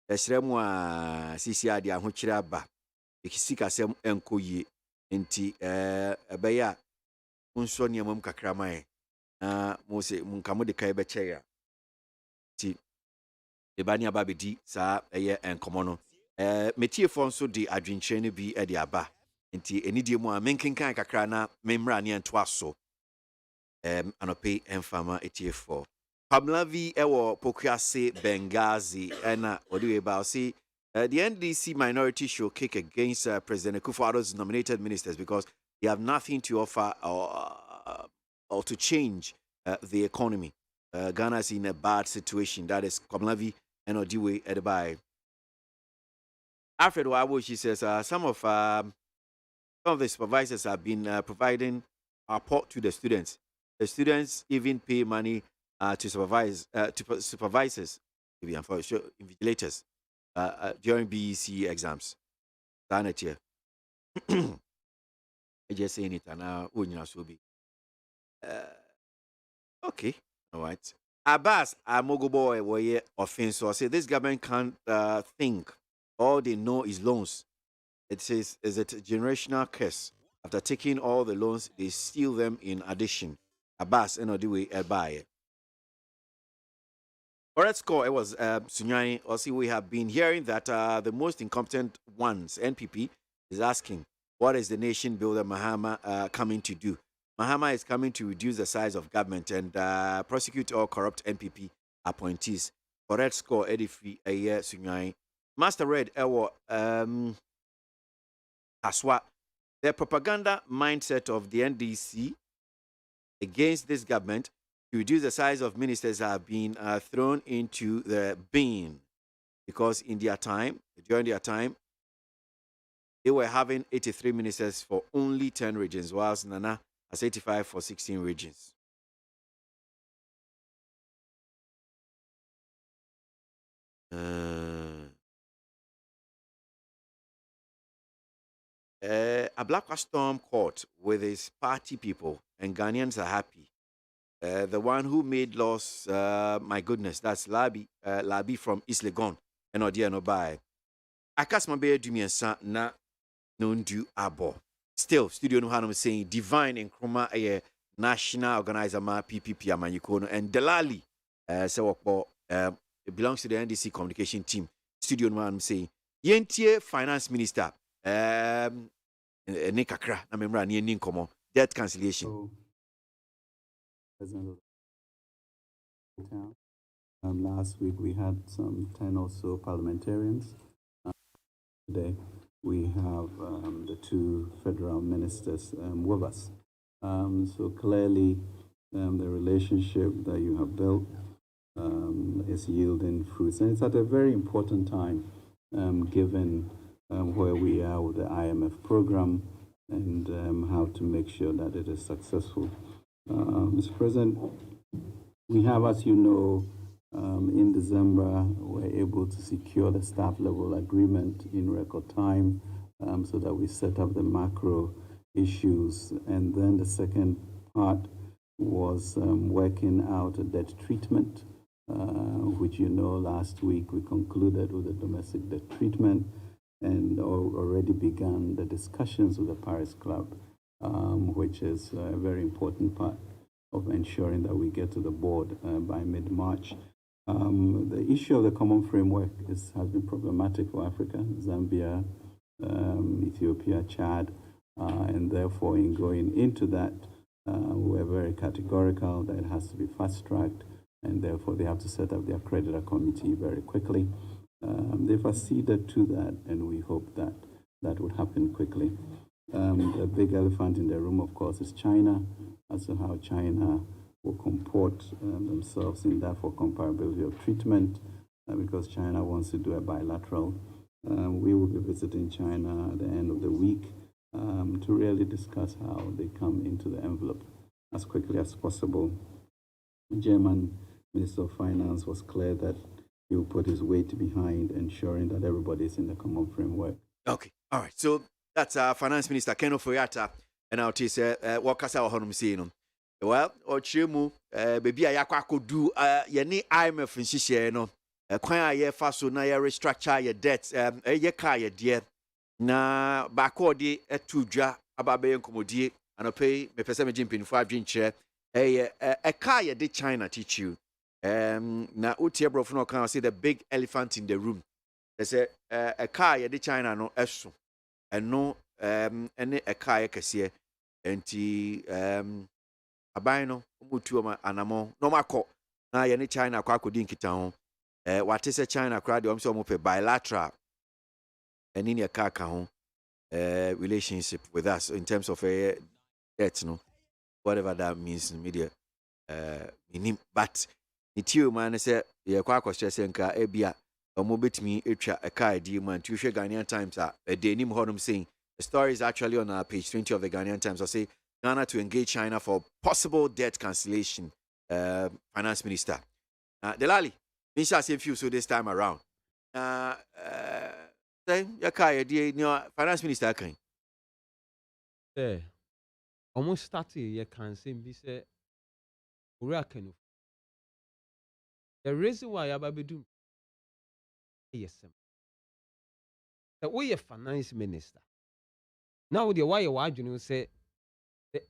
esremu a sisi ade ahokyere aba ekisika sem enkoyie enti ebeya unso ne amam kakraman na mo se munka mo de kai be cheya ti ebani aba bedi sa eye enkomo no metie fo nso de adwenkyere ne bi e de aba enti enidie mu a menkenkan kakra na memra ne ento aso anope enfama etie fo Pamlavi ewo Pokuase Benghazi and Odiwe Bausi. The NDC minority should kick against President Akufo-Addo's nominated ministers because they have nothing to offer or to change the economy. Ghana is in a bad situation. That is Pamlavi and Odiwe Edebai. Alfred Wabo, she says some of the supervisors have been providing support to the students. The students even pay money to supervisors, even for invigilators during BEC exams. That's here. I just saying it, and now okay, all right. Abbas Amogoboy were offense. So I say this government can't think. All they know is loans. It says is a generational curse. After taking all the loans, they steal them in addition. Abbas and Odiwe Elbaye. Alright, score. It was Sunyani. Also, we have been hearing that the most incompetent ones, NPP, is asking, what is the nation builder Mahama coming to do? Mahama is coming to reduce the size of government and prosecute all corrupt NPP appointees. Correct score. Edifi Aye Sunyani. Master Red Ewo Aswa. The propaganda mindset of the NDC against this government to reduce the size of ministers have been thrown into the bin. because during their time, they were having 83 ministers for only 10 regions, whilst Nana has 85 for 16 regions. A Black Storm court with his party people, and Ghanaians are happy. The one who made laws, my goodness, that's Labi from East Legon, and Odia no buy. Akasma be dumiensa na nondu abo. Still, studio no hanum saying divine and chroma a national organizer ma PPP amanyikono and Delali. It belongs to the NDC communication team. Studio no hanum saying yentie finance minister. Nekakra na memra ni ninkomo debt cancellation. Last week we had some 10 or so parliamentarians. Today we have the two federal ministers with us. So clearly the relationship that you have built is yielding fruits. And it's at a very important time given where we are with the IMF program and how to make sure that it is successful. Mr. President, we have, as you know, in December, we're able to secure the staff level agreement in record time so that we set up the macro issues. And then the second part was working out a debt treatment, which you know last week we concluded with the domestic debt treatment and already began the discussions with the Paris Club, which is a very important part of ensuring that we get to the board by mid-March. The issue of the common framework has been problematic for Africa, Zambia, Ethiopia, Chad, and therefore in going into that, we're very categorical that it has to be fast-tracked, and therefore they have to set up their creditor committee very quickly. They've acceded to that, and we hope that that would happen quickly. The big elephant in the room, of course, is China, as to how China will comport themselves in that for comparability of treatment, because China wants to do a bilateral. We will be visiting China at the end of the week to really discuss how they come into the envelope as quickly as possible. The German Minister of Finance was clear that he will put his weight behind ensuring that everybody is in the common framework. Okay, all right. So that's Finance Minister Ken Ofori-Atta, and I'll tell you what Kasa Ohonum saying. Well, or Chimu, baby, I could do any IMF in Shisha, no. Quite a fast so now you restructure your debts, your car, your dear. Na backward at 2 jar about being commodity and I pay me percentage in 5 drink chair. A car you did China teach you. Na utia brofno can see the big elephant in the room. They say a car you did China no eso. And no any a car you can see abino mutu anamo no mako na ye ne China kwa akodi nkita ho what is China crowd dem so mo pe bilateral and in your car ho relationship with us in terms of debt no whatever that means in media but it you man say ye kwa kwashe se nka ebia omo betimi etwa a car di man to hwe Ghanaian Times a day nim honum saying the story is actually on page 20 of the Ghanaian Times. I say Ghana to engage China for possible debt cancellation. Finance Minister. Delali, we shall say few so this time around. Then your Finance Minister can. Almost started you can say be say the reason why I be doing yes. The way a finance minister. Now the why you say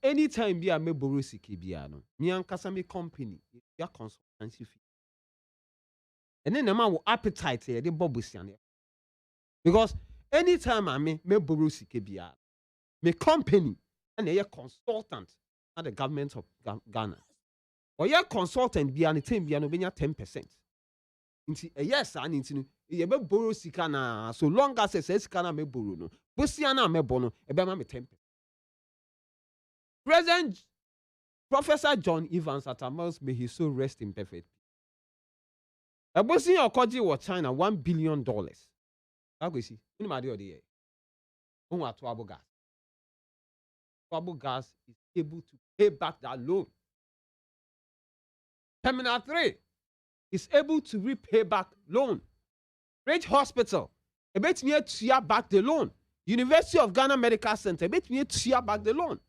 anytime be a me borrow siki biano, me ankasa me company, ya consultancy fee. And then the man will appetite here, the bobusiane. Because anytime I me borrow siki biano, me company and a consultant at the government of Ghana. Or your consultant be an team biano benya 10%. Inti yes, I need to ye be borrow sika na so long as says kana me borrow no. Busiana me bono, e be ma me 10%. President Professor John Evans at Amos, may he so rest in perfect peace. Ebosi okoji wa China $1 billion. Akwesi, uni ma de odi ye. Onwa Twabo gas. Twabo gas is able to pay back that loan. Terminal 3 is able to repay back loan. Rich Hospital, a bit near to back the loan. University of Ghana Medical Center, a bit near to back the loan.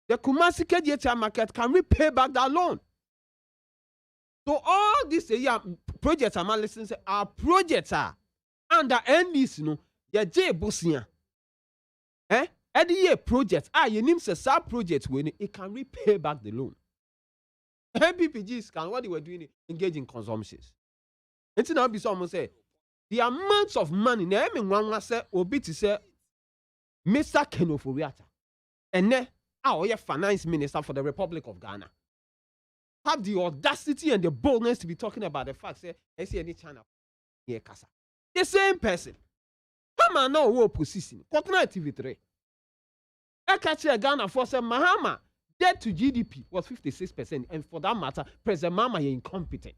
The Kumasi KDH market can repay back that loan. So all these projects I'm listening to, our projects are under NDC, you know, your J Bosia. Every year project, you name a project when it can repay back the loan. MPPGs can what they were doing engage in consumptions. It's now be someone say the amounts of money. Now, I mean, one say obi to say Mr. Kenoforiata, and then our finance minister for the Republic of Ghana have the audacity and the boldness to be talking about the fact say I see any China here kasa. The same person. Come on now, war position. Continental TV3. I catch a Ghana for say Mahama. Debt to GDP was 56%, and for that matter, President Mama is incompetent.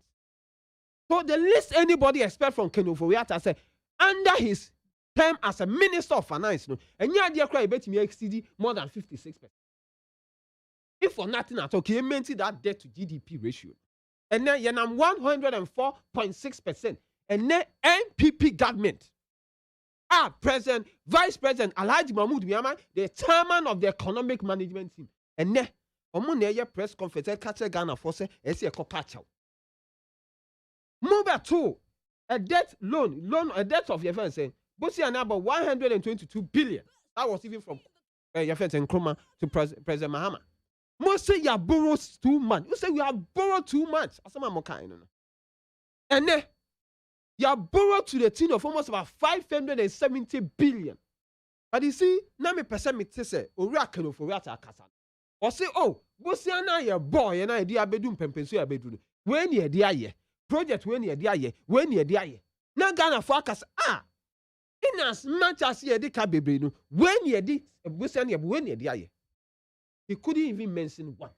So the least anybody expect from Ken Ofori-Atta say under his term as a Minister of Finance, no, and yeah, dear cry bet me exceed more than 56%. If for nothing at all, he maintain that debt to GDP ratio, and then 104.6%, and then NPP government. President, Vice President Alhaji Mahmoud Miyama, the chairman of the economic management team. And ne, omu press conference catch Ghana for say esi e kopacha. Number 2, a debt a debt of your friend saying, Bosi and about 122 billion. That was even from your friend Nkrumah to President Mahama. Most say you borrow too much. You say you have borrowed too much. Asama moka ino. And ne, you have borrowed to the tune of almost about 570 billion. But you see, na me person me say, Ora Ken Ofori-Atta akasa. Or say, oh, Bosiana ye boy and I dear bedroom pempensu ya bedroom. When ye dear ye, project when ye dear ye, when ye dear ye. Na Ghana focus in as much as ye de kabebenu, when ye di Bosiana when ye dear ye. He couldn't even mention one.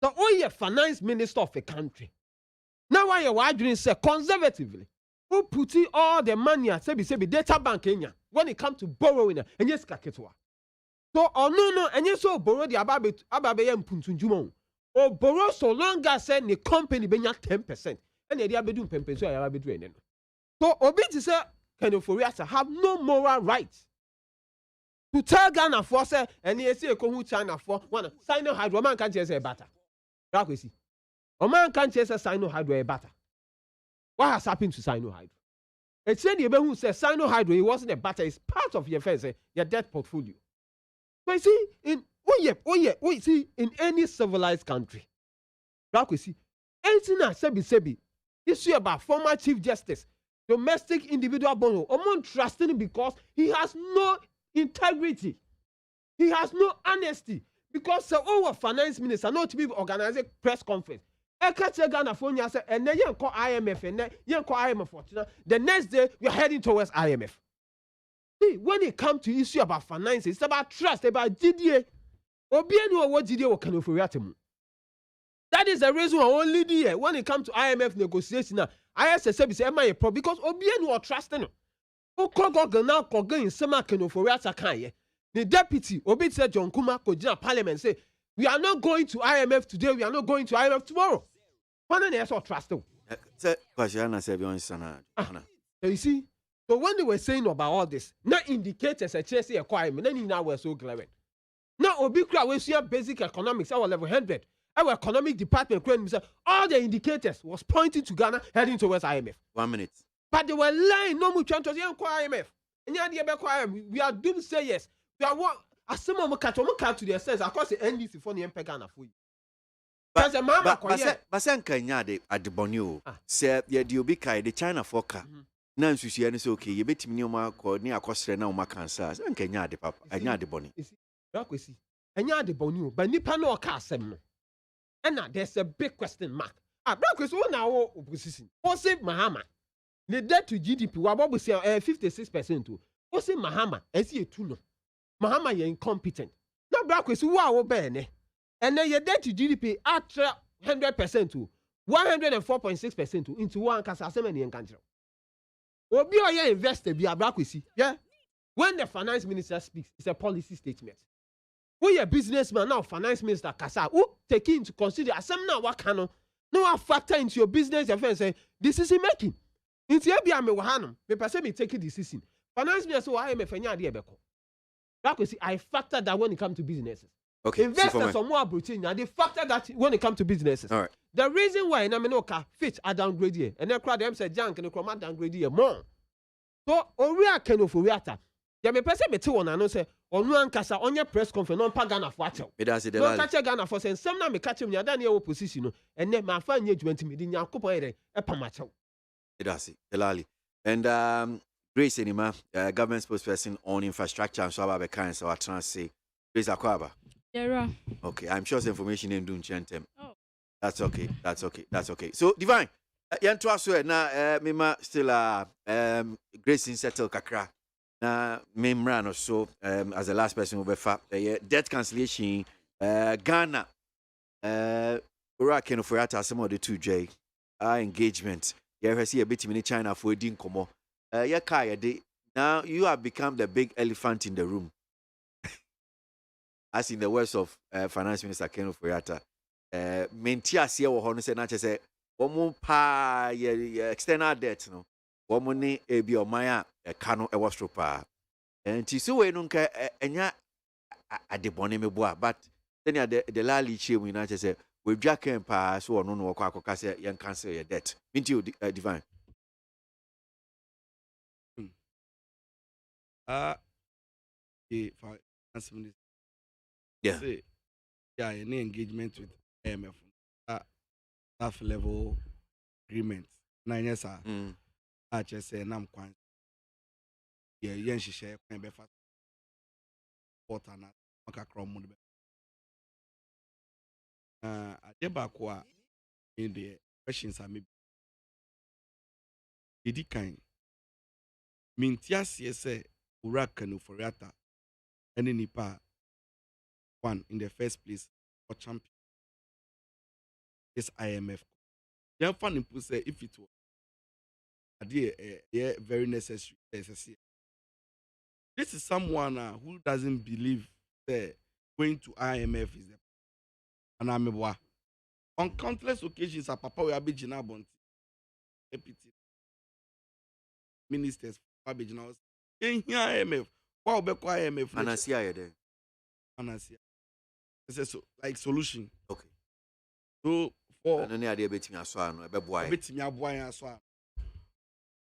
So oh ye finance minister of a country. Now why you wondering say conservatively, who put all the money at sebi data bank Kenya when it comes to borrowing and yes kaketwa. So, no, and you so borrow the ababe mpuntunjumo. Or borrow so long as the company be 10%. And the idea be doing pempenso ya be doing. So, obi to say, Ken Ofori-Atta have no moral right to tell Ghana for say, and he say, who China for one Sino Hydro man can't say better. Rakwesi. A man can't say Sino Hydro a better. What has happened to Sino Hydro? It's said the who says Sino Hydro, it wasn't a better, it's part of your face, your debt portfolio. So you see, in any civilized country, we see, anything sebi, issue about former Chief Justice, domestic individual bono, among trusting him because he has no integrity, he has no honesty, because our finance minister not to be organizing press conference. And then you call IMF and then you call IMF for the next day we are heading towards IMF. See, when it comes to issue about finances, it's about trust, about GDA. Obienu what GDA will Ken Ofori-Atta. That is the reason why only the when it comes to IMF negotiation now, ISS say my problem because Obienu are trusting. Okogo now kogo in sema Ken Ofori-Atta kan. The deputy Obi said John Kuma Kojina Parliament say we are not going to IMF today, we are not going to IMF tomorrow. When they also trust you. You see. So when they were saying about all this, now indicators a Chelsea requirement, then now we're so glaring. Now Obikra we see basic economics, our level 100. Our economic department all the indicators was pointing to Ghana heading towards IMF. 1 minute. But they were lying, no more trying to say IMF. And we are doomed to say yes. We are what as some of them to their sense, across the NDC for the Ghana for you. But Kenya at the Bonio said the Obika, the China foka. Now, you see, it's okay. You bet me near Costa now, my cancers, and Kenya de Papa, and Yard de Bonnie. And Yard de Bonnie, but Nipa no Casem. And now there's a big question mark. Breakfast one hour opposition. What's it, Mahama? The debt to GDP, what we say 56% to. What's it, Mahama? I see a tuno. Mahama, you're incompetent. Now, breakfast, wow, bene. And then your debt to GDP at 100% to. 104.6% into one kasa asem and country. Obi oye investor bi abrakwesi. Yeah. When the finance minister speaks, it's a policy statement. We a businessman now, finance minister kasa, who take into consider asem na wakano, no factor into your business affairs say decision making. Into ebi ame wahanum, me person me take a decision. Finance minister so I am fanya ade ebeko. Abrakwesi, I factor that when it comes to businesses. Okay. Investors are more approaching and they factor that when it comes to businesses. All right. The reason why na me no ka Fitch are downgrade here and then crowd them say junk and the downgrade here more. So Oria Ken of Oriata. Ya me person me te wona no say onu ankasa onye press conference on pa Ghana for achew. Me that's it. No catch Ghana for say some na me catch me ada na opposition no and then ma fa nye adwuma me di nyankopon ere e pa ma chew. Me that's it. Delali. And Grace Enima, government spokesperson on infrastructure and so about kind so I try to say Grace Akwaba. Yeah. Okay, I'm sure the information in doing chentem. Oh. That's okay. So Divine, yanto aso na mema still Grace in settle kakra. Na memra no so as the last person over debt cancellation Ghana ora ken for at some of the 2J engagement. Yeah, see a bit in China for din komo. Now you have become the big elephant in the room. As in the words of Finance Minister Ken Oforiatta, MONTIE asie wo ho no se na che se omo pa external debt no omo ne ebi oman a ka no e wo stro pa enti so we no nka enya adebone meboa but then the lali chemu na che se we dwa kan pa so ono no wo akọka se yen cancel your debt minti Divine Finance Minister. Yeah. Say, any engagement with IMF, staff level agreement. Yes, sir. I just say, I'm quite. Yeah, she share can be fast. What and I crom. I did back in the questions I maybe. Did kind. Mintia CSA, Urakanu for Rata, and in Nipa. One in the first place for champion. This IMF. Then fun people say if it was very necessary. This is someone who doesn't believe that going to IMF is the and I'm on countless occasions a papa we be Jina Bonti. Ministers Abijina in here IMF. Wow be IMF. Anasia there. Anasia. It's a like solution. Okay. So for no idea betimi aso no ebeboa. Betimi aboa aso.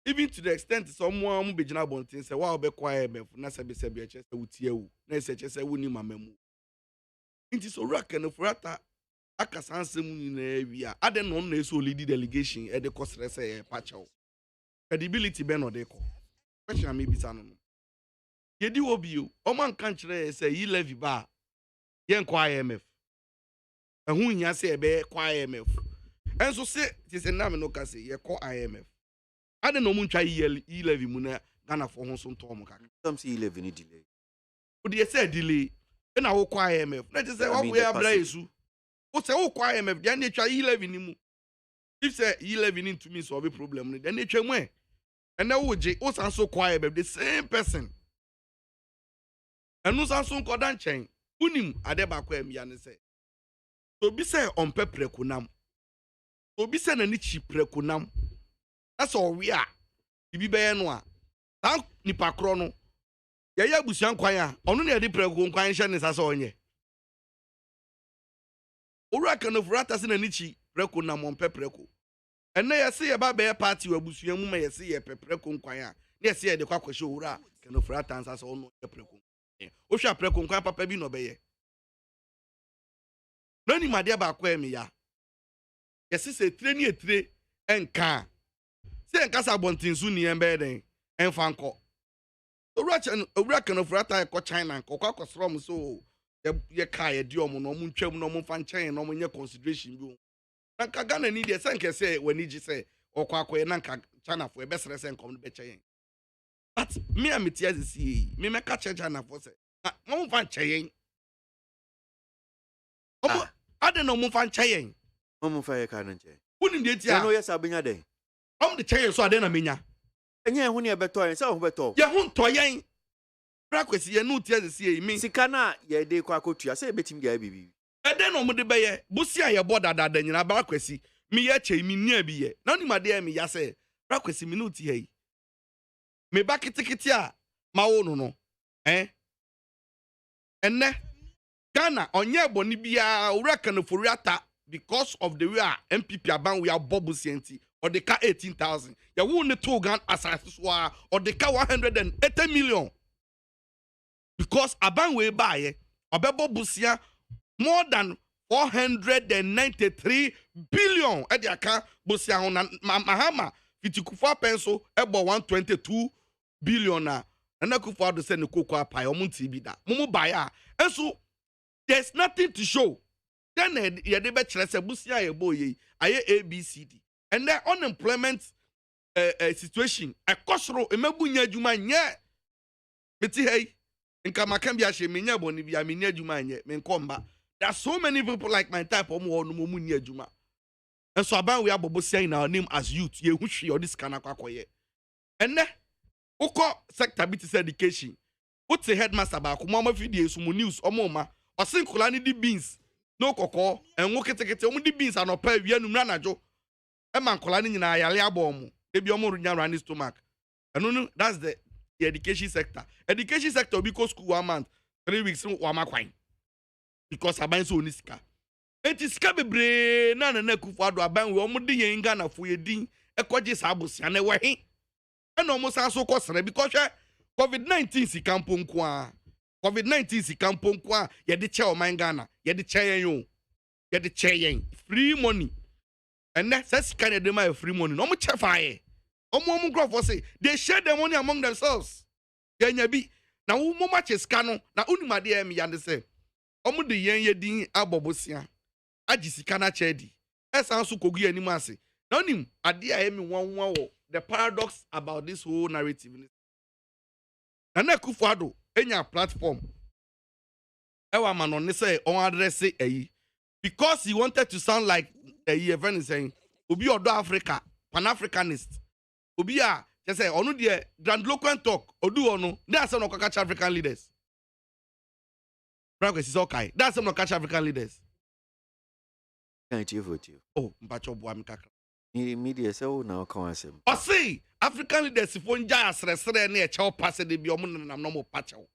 Even to the extent someone who be Jina Bontin say wa be kwa IMF na se be se be che se wutie wu. Na se che se woni mamamu. Inti so rock and forata akasa ansem nyina wi a ade no na so lead delegation e de kosre say pachaw. Credibility be no de ko. Question me bisa no. Yedi obi o man kan kire say yi levy ba yen kwa IMF ehun nya say ebe kwa IMF enso se ti se na me no ka say ye kwa IMF ade no mu ntwa yi levy mu na Ghana for ho so nto mo ka some see 11 ni delay o de say delay e na wo kwa IMF na ti say wo we abra yesu o say wo kwa IMF de na twa yi levy ni mu if say yi levy ni to me solve problem ni de na twa mu e na wo je o san so kwa IMF the same person enu san so nkoda nchen unim adeba kwa emia ne se so bi se on peprekunam so bi se na ni chi prekunam na so we a bibi be no a ta nipa kro no ye ya busuan kwan a onu na de prekun kwan hye ne sasa onye owura kan of rata se na ni chi prekunam on pepreku enne ye se ye ba be party wa busuan mu ma ye se ye peprekun kwan a ne ye se ye de kwa kwahye owura kan of rata sasa onu ye prekun o hwa preko nkwan papa bi no beye no ni made ba kwa emi ya yesi se tire ni etire enka se enka sa bontinsu ni embe den enfa nko owura kan of rata ko China nko kwa kosrom so ye ka ye di omo no mu ntwam no mu fa nchen no mu nye consideration bi na ka Ghana ni de senke se wani ji se okwa akoye na nka China fo e besere se nkom no be chen. But me am it yes see me make a church and for say mo fan cheyen I don't know mo fan cheyen mo fa ye ka na che Wouldn't it? No, yes, I'll be a day. I'm the chair, so I didn't mean ya. And yeah, when you're better, and so better. Ya won't toy. Practice, you know, tell the CA me. Sikana, ye de quacotia, say betting Gabby. And then on the bay, Busia, your border that then in a barquesi. Me ye, me near be ye. None of my dear me, ya say, Practice minuti. Me back it ticket ya, my own no. Eh? And ne Ghana, on ye bonibia, reckon for Riata because of the way MPP aban we are Bobu Sienti. Or the car 18,000. You won't need 2 gun assassins or the car 180 million. Because aban we buy Abebo Busia more than 493 billion. At the account Busia on Mahama Fitikufa pencil about 122 billion. And I could afford to send the cocoa pie or Montie be that. Mumu buyer. And so there's nothing to show. Then you had better say Busia a boy, I ABCD. And the unemployment situation, a costro, a mabunya jumanya. Meti hey, in Kamakambia, she minya bonibia, minya jumanya, men comba. There are so many people like my type of more munya juma. And so about we have Bobosia in our name as youth, ye who or this kanakwakoye. And then, Oko sector bit education. What's the headmaster about Kumama videos, news, or moma, or sinkulani di beans, no cocoa, and woke it the beans are not pay, we are no man kolani nyina yale abom e bi omo runya run stomach no that's the education sector because school 1 month 3 weeks wa makwan because aban so onisika enti sika bebre na kufu ado aban we omo de yen Ghana fo yedin ekoje sa abosia na we he na omo san so kosere because COVID-19 sika mponko a COVID-19 sika mponko a ye de che o man Ghana ye de che yen yo ye de che yen free money. And that's kind of them free money. No more chefaye. Omo growth say they share their money among themselves. Yenya bi na wo mo match scano na unima de em yande say. Omo de yen yedin abobosia. Agi sika na chedi. Esan so kogu anim ase. Na onim ade a emi wanwa wo the paradox about this whole narrative. Na Kufuado enya platform. Ewa manon ne say on address eyi because he wanted to sound like a event is saying, Obi Odo Africa, Pan-Africanist. Obi a just say, Onu de grandiloquent talk, Odu Ono, that's some of catch African leaders. Progress is okay. That's some of catch African leaders. Can't you vote you? Oh, Mpacho Buamika. Media so now come as him. Oh, see, African leaders, if one jazz, restaurant near Chow Pass, they be and I'm no more patcho.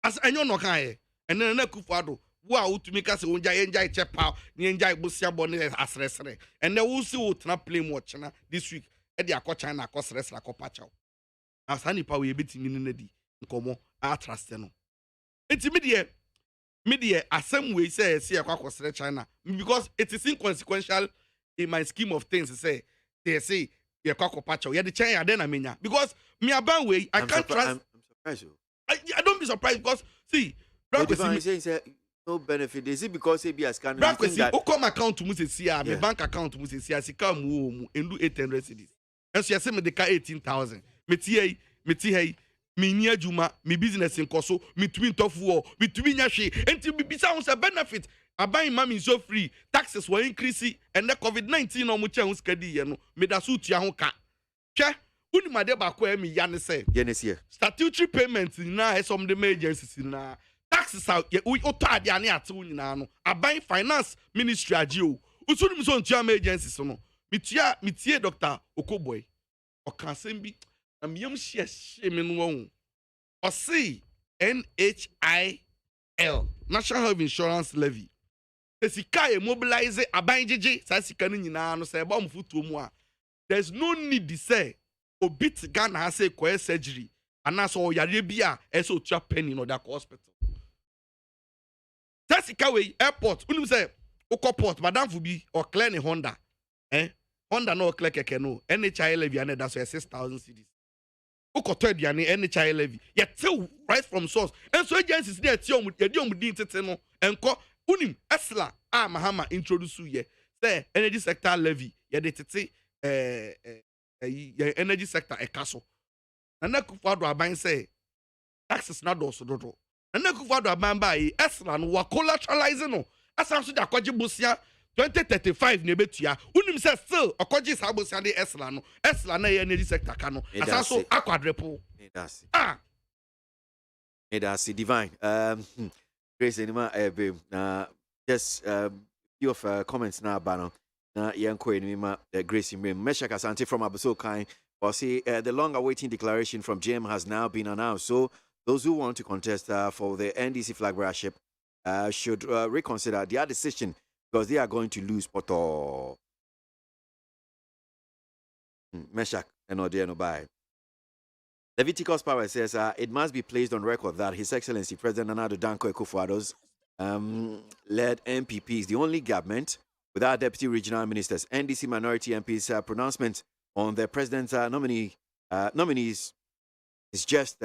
As I know no kind, and then a Kufuado. Wow, to make us enjoy check out, enjoy Busia Bonnet as wrestling. And they will see what not play much this week at the China cost wrestler Copacho. As Honey Power beating in the D. Como, I trust no. It's media, as some way say, see a cock China because it is inconsequential in my scheme of things to say, they say, you're Copacho, you're the China, then I mean, because me a bad way, I can't trust. I'm surprised you. I don't be surprised because, see, no benefit. Is it because he be a scanner? Come account to Musia, my bank account to Musia, she come home and do 800 cities. And she has sent me the car 18,000. Me near Juma, me business in Koso, me twin tough war, me twin yashi, until we sounds a benefit. I buy mommy so free, taxes were increasing, and the COVID-19 on which I was scadi, me da suit yahoka. Che, uni my deba kwa me yan say, Yenesia. Statutory payments in now, some of the emergencies in now. Taxes out, we otadi ani atu nyina I buy finance ministry agio. Usunu so ntia agencies no. Mitie Dr. Okoboy. Okasembi na miyam hye me no won. O say NHIL, National Health Insurance Levy. Sika e mobilize aban jeje sa sika no nyina no say ba mfutuo mu a. There's no need to say obit Ghana say kwa surgery anaso oyare bia eso tua penny no that hospital. Sika we airport unim say okoport madam fubi or clear ne Honda Honda no clear keke no NHI levy and that's 6,000 cedis ukoto aduane NHI levy ye tell right from source and so agencies dey tiom din tete no enko unim esla mahama introduce ye say energy sector levy ye dey tete energy sector ekaso na Kufuado aban say taxes na do so dodo. And then Kufuado abamba esra no wa collateralize no asan so da kwaje bosia 2035 ne betua unim say still okoji sabosia de esla na ye energy sector ka no asaso akwadrepo it has divine Grace anima just few of comments now bano na yanko enima Grace Meshak Asante from Abuso Kind or say the long awaiting declaration from GM has now been announced, so those who want to contest for the NDC flag bearership should reconsider their decision because they are going to lose Poto Meshak and Odiano by Leviticus Power says it must be placed on record that His Excellency President Nana Addo Dankwa Akufo-Addo's led MPP is the only government without deputy regional ministers. NDC minority MPs' pronouncement on the president's nominees is just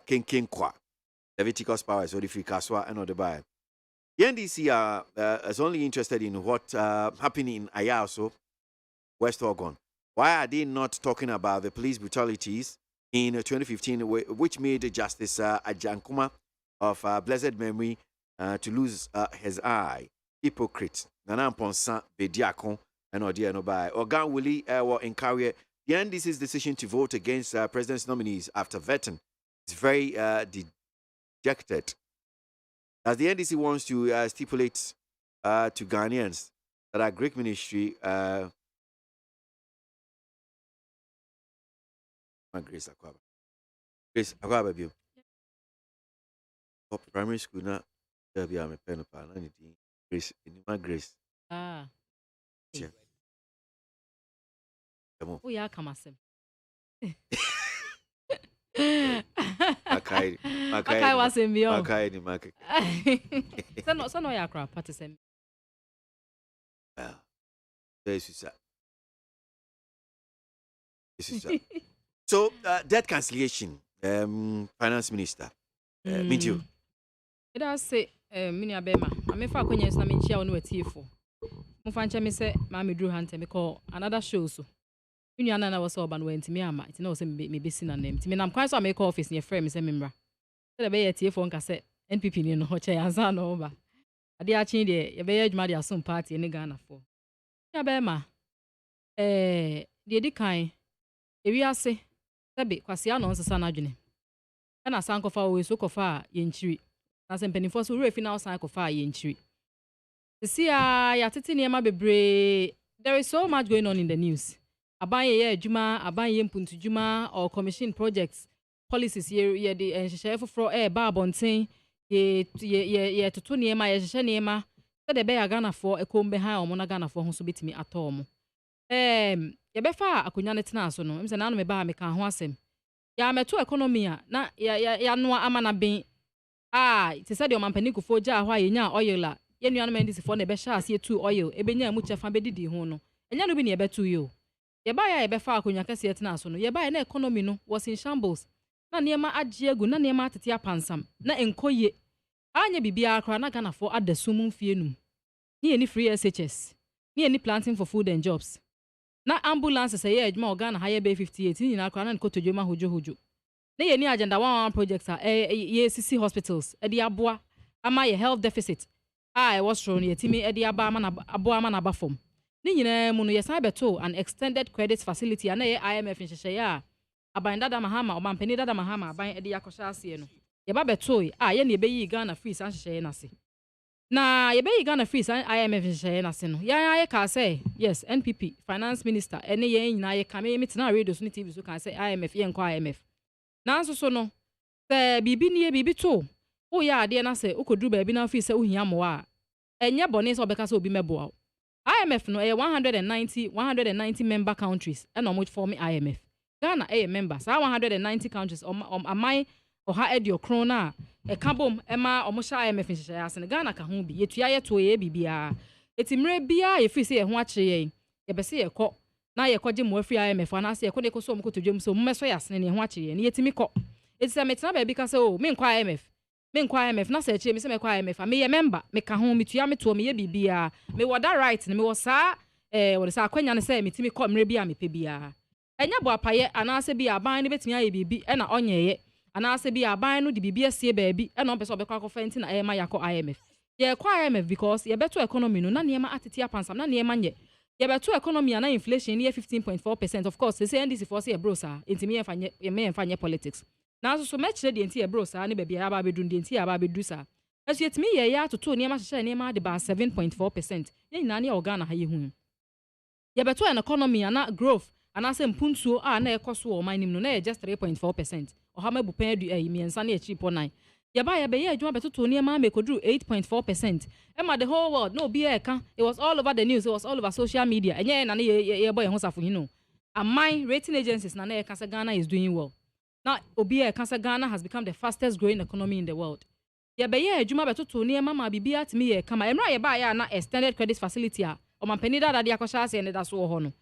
King Kwa. Leviticus Power, so if you Kaswa and Odebai. The NDC is only interested in what happened in Ayaso, West Ogun. Why are they not talking about the police brutalities in 2015, which made Justice Ajankuma of blessed memory to lose his eye? Hypocrite. Nana Ponsa Bediakon and Odiano Bai. Ogan Willie were encouraged. The NDC's decision to vote against president's nominees after vetting is very dejected. As the NDC wants to stipulate to Ghanaians that our Greek ministry Grace Akwaba Bill. Primary school now there be a pen of Grace in Grace. Yeah. Oh yeah, come on. Okay, was in beyond. Okay. So no ya crap participant. This is so debt cancellation, finance minister. Meet you. It does say mini abema. I mean, for Konya is na minchia onu etifo. Mufancha me say mama drew hunter me call another show so. You na was so ban went me ama. It no say me be sin name. Me nam kwan so make office near frame say membra. Say be etifo nka say NPP ni no ho che yansa no ba. Ade a chin de ye be adwuma de asom party ni Ghana for. Ya abema de di kan ewi ase sabe kwase ano nsesa na adwene. Na sankofa we so kofa ye nchiri. Na se mpanifo so refi na osan kofa ye nchiri. Ya tete niema bebre. There is so much going on in the news. Abanye ye adwuma, abanye mpuntu dwuma or commission projects, policies ye de enhyehyɛ foforo ba abonten ye toto niema ye hyehyɛ niema. Se de be ya Ghana for ekombe ha omo na Ghana for ho so betimi atɔ omo. Ye be fa akonya ne tena so no. Mse na no me ba me kan ho asem. Ya meto economy a na ya no amana ben. It said your mampani kufo ja hwa ye nya oil a ye nuanu mandisi for na be sha ase tu oil e be nya mu chefa be didi ho no. Enya no bi na ye be tu yo. Ye ba ya ye be fa akonya kase tena so no. Ye ba ya na economy no was in shambles. Na niema agye agu na niema atete apansam na enkoye. Anya bibia akra na Ghana for adasum mfie num. Ni any free SHS. Ni any planting for food and jobs. Na ambulance say ye adwuma Ghana higher be 58 ni na akra na nkotodwoma hojo. Na ye ni agenda 1 projects ye CC hospitals e di aboa ama ye health deficit. E was thrown ye timi e di aba ama na aboa ama na bafom. Ni nyina mu no ye san beto an extended credit facility na ye IMF nhyehyɛ a aban dada mahama o mampani dada mahama aban e di yakɔhyɛ ase no. Ye ba beto ye na ye be yi Ghana free san hyehyɛ na se. Na ye be yi Ghana free san IMF hyehyɛ na se no. Ya ka say yes NPP finance minister ene ye nyina ye kame meet na radio so ni TV so kan say IMF ye nkɔ IMF. Nanso so no se bibi nie bibi to wo ya ade na se ukoduru ba bi na fi se ohia mo a enye bone se obeka se obi meboa. IMF no 190 member countries and omo form IMF. Ghana member sa 190 countries amai oha edio krona kambom ema omo sha IMF nhyehyɛ ase ne Ghana ka ho bi yetua ye to ye bibia etimre bia ye fi se ye ho akye ye be se ye kɔ na ye kɔgye mo afri IMF ana se ye kɔ de kɔ so mo kɔtodwam so mo meso ya sene ne ho akye ye ne yetimi kɔ etisa metena ba bi ka se o me nkɔ IMF na se akye me se me kɔ IMF me ye member me ka ho metua me to me ye bibia me woda right ne me wo sa wo sa akwanya ne se metimi kɔ mre bia me pe bia enya bo apaye ana se bia aban ne betimi aye bibi e na onyeye ana se bia aban no de bibi asie baabi e na on pese obekɔ akɔfa nti na ma yakɔ IMF ye kwa IMF because ye beto economy no na niema atete apansam na niema nye ye beto economy na inflation near 15.4%. Of course say NDC for say e bro sa ntimi ye mfa politics na so me kire de enti e bro sa ne ba bia aba bedu de enti aba bedu sa aso yetimi ye ya toto niema hye niema de ba 7.4%. ye nyina ne organ ha ye hu ye beto an economy na growth ana se mpuntuo na ekoso o man nim no na just 3.4%. Oha mabupan adu miensa na echi po 9. Ye ba ye be ye adwuma betoto niema mekodru 8.4%. Ema the whole world no be eka. It was all over the news, it was all over social media. Enye na ye boy ho safo hino. Amine rating agencies na eka say Ghana is doing well. Now obi eka say Ghana has become the fastest growing economy in the world. Ye be ye adwuma betoto niema ma bibia atimi ye kama. Emra ye ba ya na extended credit facility a o mampani da de akosha ase ne da so ho no.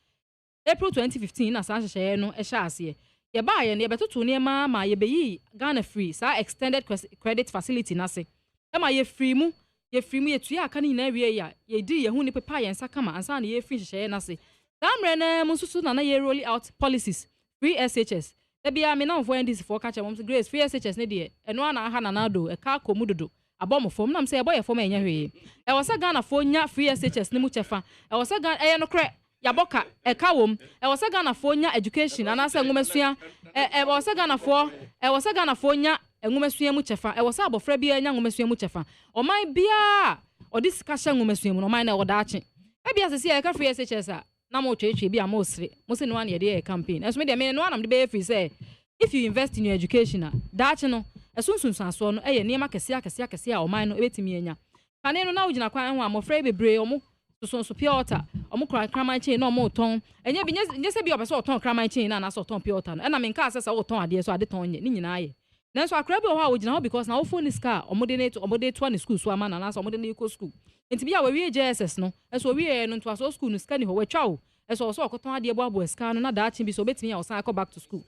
April 2015 na san hye no ehya ase. Ye ba ye ne betoto niema ma ye be yi Ghana free sa extended credit facility na se. Ema ye free mu ye tuya aka ni na wie ya ye di ye hu ni pepa ye nsa kama ansa na ye free hye na se. Damre na mususu na ye roll out policies free SHS. E bia me na mfo NDC for ka che mom Grace free SHS ne de eno ana aha na na do e ka komudodo abom fom nam se e boy fom enya hwe. E wo se Ghana fo nya free SHS ne mu chefa. E wo se Ghana e no kre yaboka eka wom e wo se Ghana fo nya education ana se ngomesua e wo se Ghana fo nya ngomesua mu chefa e wo se abofra bia nya ngomesua mu chefa oman bia odi sika hye ngomesua mu no man na wo daache e bia se se e ka free SHS a na mo twetwe bia mo sire mo se no an ye de campaign eso me de me no anam de be free say if you invest in your education daache no esunsun so no e ye niema kese a oman no ebetimi anya kane no na ugina kwan ho amofra bebre omo so pure water omo kraman chain no omo ton enye bi nye se bi obeso ton kraman chain na so ton pure water no na me nka asesa wo ton ade so ade ton nye ni nyina ye na so akra bi o ha wo gina ho because na wo phone scar omo de to na school so ama na so omo de na eco school enti bi ya we JSS no eso we no to so school no scar ni ho we twa wo eso so okoton ade abo scar no na da chi bi so betimi ya osan akọ back to school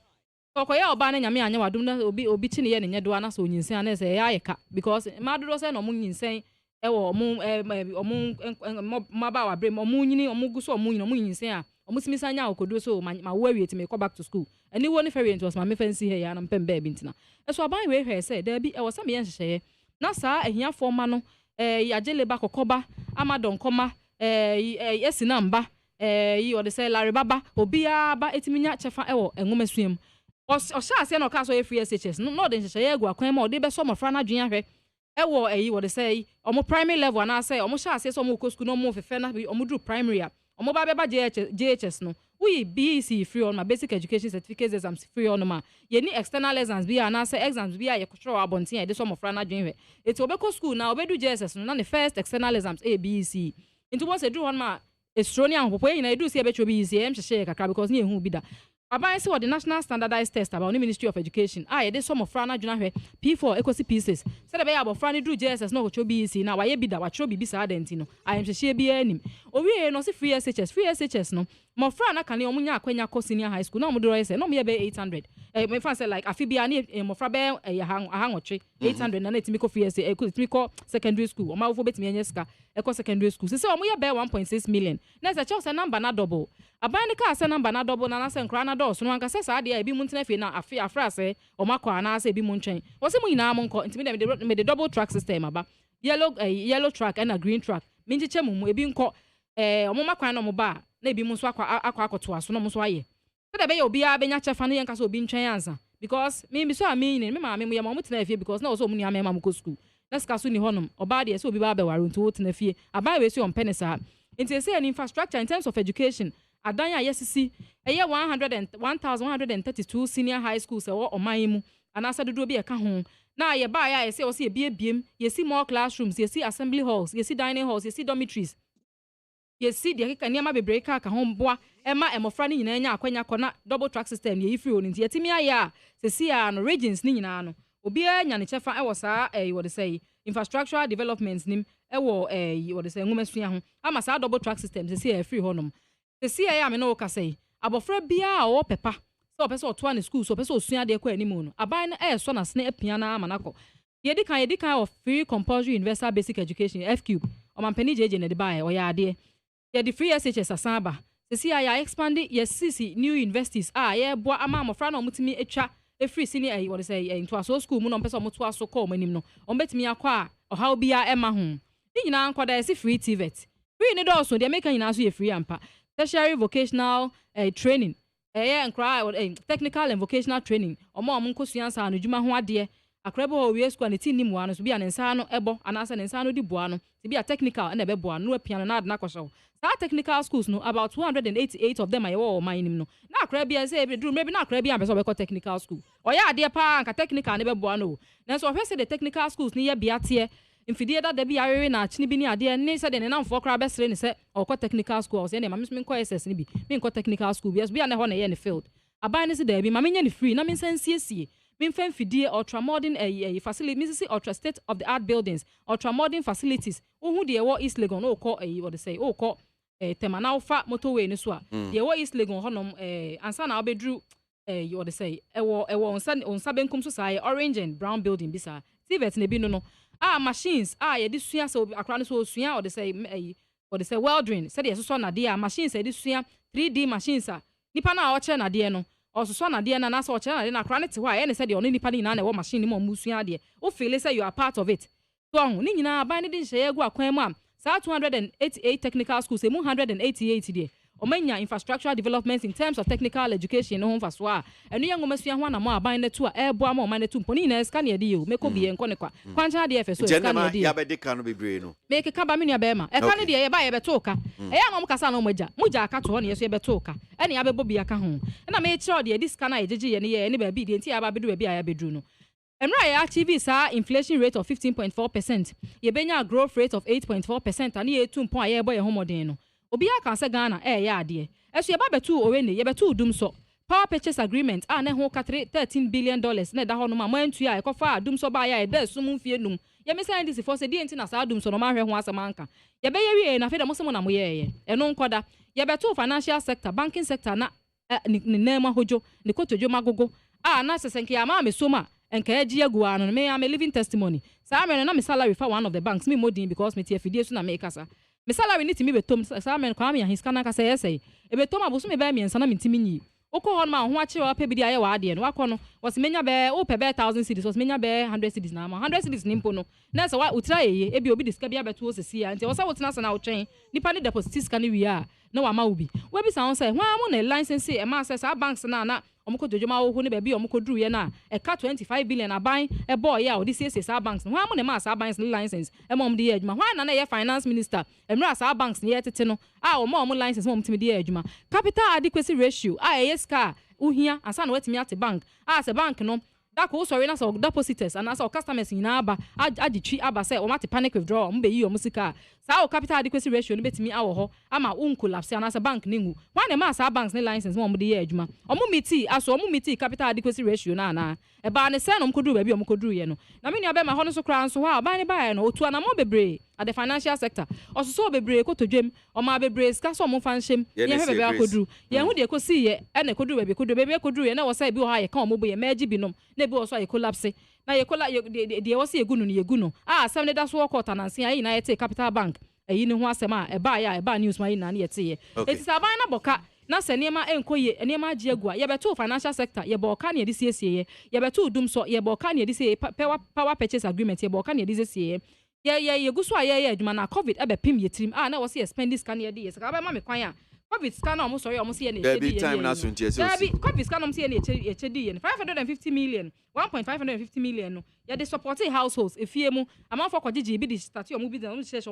okoya oba na nyame anya wadum na obi chi ne ye ne nye do ana so nyinsen ana se ya yeka because ma do se no mo nyinsen ewo maba wa bre omu nyini omu guso omu nyini omu nyinsen a omu simisa nya okodo so ma wo awie ti me go back to school ani wo ni ferient was ma me fancy he ya na mpem ba bi ntina eso aban we hwe se da bi ewo sam ye nhyehyeye na saa ahia forma no yagele ba kokoba amadon koma esina mba yi o de se lare baba obia ba etiminya chefa ewo enwomesuem o sha ase na o ka so free SHS no de nhyehyeye egu akwan ma o de be so mofra na dwen ahwe ewo what they say omo primary level and I say omo sha ase so omo ko school no mo fefe na omo dru primary a omo ba beba JHS no we BEC free on my basic education certificates exams free on ma ye ni external exams bi and I say exams bi a ye control abontin e de so mo fra na dwen we eti obeko school na obedu JSS no na the first external exams ABEC into once e do on ma estronian popo e na edu se ebetwo BEC em hye kakra because ni ehu bi da Aban say what the national standardized test about the Ministry of Education. They did some of Frana Juna P4 equity pieces. Said about Frani do JSS no cho BEC now why be that what cho be sadentino. I am she be any. We no see free SHS no. Mo Frana can you munya kwenya ko senior high school. No mo do say no me be 800. Me fan say like afibia ni mo fra be ahangotwe 800 na netimi ko free SHS etimi ko secondary school. O ma wo betimi anya sika eko secondary school. Say o mo ye be 1.6 million. Na say cho say number na double. Aban ka say number na double na say nkra na do so no anka say sa de e bi mu ntena fe na afra say o makwa na say bi mu ntwen. Wo say mu nyina mo nko ntimi me the double track system aba. Yellow track and a green track. Minji chemu e bi nko o mo makwa na mo ba na ebi mu so akwakoto aso no mo so aye so da be obi a benya chefa no yen ka so obi ntwen ansa because me so me ni me ma me mo mo tena afie because na so mo nua me ma mo ko school na ska so ni honom oba de so obi ba be waro nto tena afie aban we so on penisa nti say an infrastructure in terms of education adan ya yesisi eye 1132 senior high schools e wo oman mu ana asa dodo bi e ka ho na ye ba ya say o say ebiem ye see more classrooms ye see assembly halls ye see dining halls ye see dormitories ye see de keka niam bebre ka ho mboa ema emofra ni nyina nya akwanya kona double track system ye ifri oni ye timi aya se see no regions ni nyina no obi anya ne chefa e wo saa what they say infrastructural developments nim e wo what they say ngomesua ho ama saa double track system se see e free honom se see aya me no ka say abofra bia o pepa so opese oto na school so opese osua de kwa animu no aban na e so na sne apia na amanako ye di kan of free compulsory universal basic education FQ o mampani jeje ne de bae o ya ade the free SHS asaba se see ya expand yes new universities ye boa ama amofra na omutimi etwa e free senior what say into aso school mu no pese omuto aso call manim no ombetimi akwa o how bia ema ho ni nyina nkwada ese free TVET free ne also dey make nyina so ye free ampa tertiary vocational training technical and vocational training omo nkosua nsa no dwuma ho ade akrabo we school ne tin nimu ano so bia ne nsa no ebo anasa ne nsa no di boa no se bia technical na ebe boa no apia na adna kwasho sa technical schools no about 288 of them are all mining no na akrabia say ebe drum maybe na akrabia be so be technical school oya ade pa nka technical ne be boa no na so hwese the technical schools ne ye bia te mfidie da bi awewe na achini bi ni ade ne se de ne namfo kra be sere ne se okọ technical school se ne ma me nkọ SS ne bi me nkọ technical school bi bia ne ho na ye ne field aban ne se da bi ma me nya ne free na me nsansiesie me mfa mfidie ultramodern facility me see ultra state of the art buildings ultramodern facilities ohu de wo East Legon okọ what they say okọ temana ofa motorway ne so a de wo East Legon honom ansa na obedru what they say ewo onsa benkum so sai orange and brown building bisa TVET ne bi no machines ye di sua so akra no so sua or they say welding say dey so na dey machines ye di sua 3D machines nipa na o che na dey no o so na dey na so o che na dey na akra ne te ho ye ne say dey ono nipa ni na e wo machine ni mo mu sua dey o feel say you are part of it so ho ni nyina aban ne di hye egu akwan mu sa 288 technical schools e mu 188 dey omanya infrastructural developments in terms of technical education no ho so a enu yango masua ho na mo aban ne to a ebo ama o man ne to mponi na ska ne dey o meko bi enko ne kwa kwancha dey efeso ska ne dey ya be de ka no bebre no make ka ba me nua be ma e ka ne dey ye ba ye beto ka e ya no mo kasa no moja aka to ho ne ye so ye beto ka ene ya bebo bi aka ho na me chiro dey dis ska na ejeje ye ne ye ne ba bi dey nti ya ba bedu ba bi ya bedru no Emra ya achieve sa inflation rate of 15.4%. Ye benya growth rate of 8.4% ani ye 2 point ye boy homoden no. Obi aka se Ghana ya ade. Esu ye ba betu owe ne ye betu dum so. Power purchase agreement ne ho ka $13 billion na da ho no ma mantu ya ekofa dum so ba ya e da sum mfie num. Ye me say this for say di enti na sa dum so no ma hwe ho asema nka. Ye be ye wie na fe da mo se mo na mo ye. Eno nkoda. Ye betu financial sector, banking sector na ni nema hojo, ni kotojo magogo. Na sesenke ya ma me soma enka eji agua no me am a living testimony sa me na me salary for one of the banks me modin because me tie fidie so na me kasa me salary ni timi betom sa me kwa me ya hiska na kasa yesai e betom abuso me ba me nsa na me timi nyi okọ hon ma ho a kire pa bi dia ye wa ade no wakọ no was menya be o pe be 1000 cedis was menya be 100 cedis na ma 100 cedis ni mpo no na se wa utira ye e bi obi diska bia beto osisi ya nti wasa wotena sa na wo twen nipa ni deposit ska ni wi a na wa ma obi we bi sa won say hwa mo na license e ma say sa banks na omko dojoma wo ne ba bi omko dru ye na e ka 25 billion aban e boy ya odi CSA sa banks hwa mo na ma sa banks license e mom de adwuma hwa na ye finance minister emra sa banks ne ye tete no omo license mom timi de adwuma capital adequacy ratio yes ka uhia asa na wetimi ate bank se bank no da ko sorry na so depositors and so customers nyina aba agitwi aba say o mate panic withdrawal mbe yi o musika sa o capital adequacy ratio no betimi awo ho ama collapse na sa bank ningu wan ma sa banks ne license mo de ye adwuma o mu miti capital adequacy ratio na e ba ne say no mkodu ba bi o mkodu ye no na me nua be ma ho no so kra nso ha ba ne ba ye no otu na mo bebre at the financial sector so bebre ko todwem o ma bebre ska so mo fanshem ye he be akodu ye hu de ko si ye e na kodu ba bi kodu be kodu ye na wo say bi o ha ye kan o mo bo ye maji binom na bi o so ye collapse na ye kola de wo say egunu no ye gunu asem ne da so court ananse ayi na ye take capital bank ayi ne ho asem e ba news ma yi na ye te ye eti saban na boka na se niema enkoye niema agi agua ye beto financial sector ye boka na ye disiesie ye beto dum so ye boka na ye disie power purchase agreement ye boka na ye disiesie ye guso ye adwuma na covid ebe pim ye trim na wo say spending scan ye dey sika ba ma me kwan a covid scan na mo sorry o mo say ye na every time na so ntie so covid scan na mo say ye na echedi ye 550 million 1.550 million no ye dey support households efie mu amount for kwagigi bi dey start your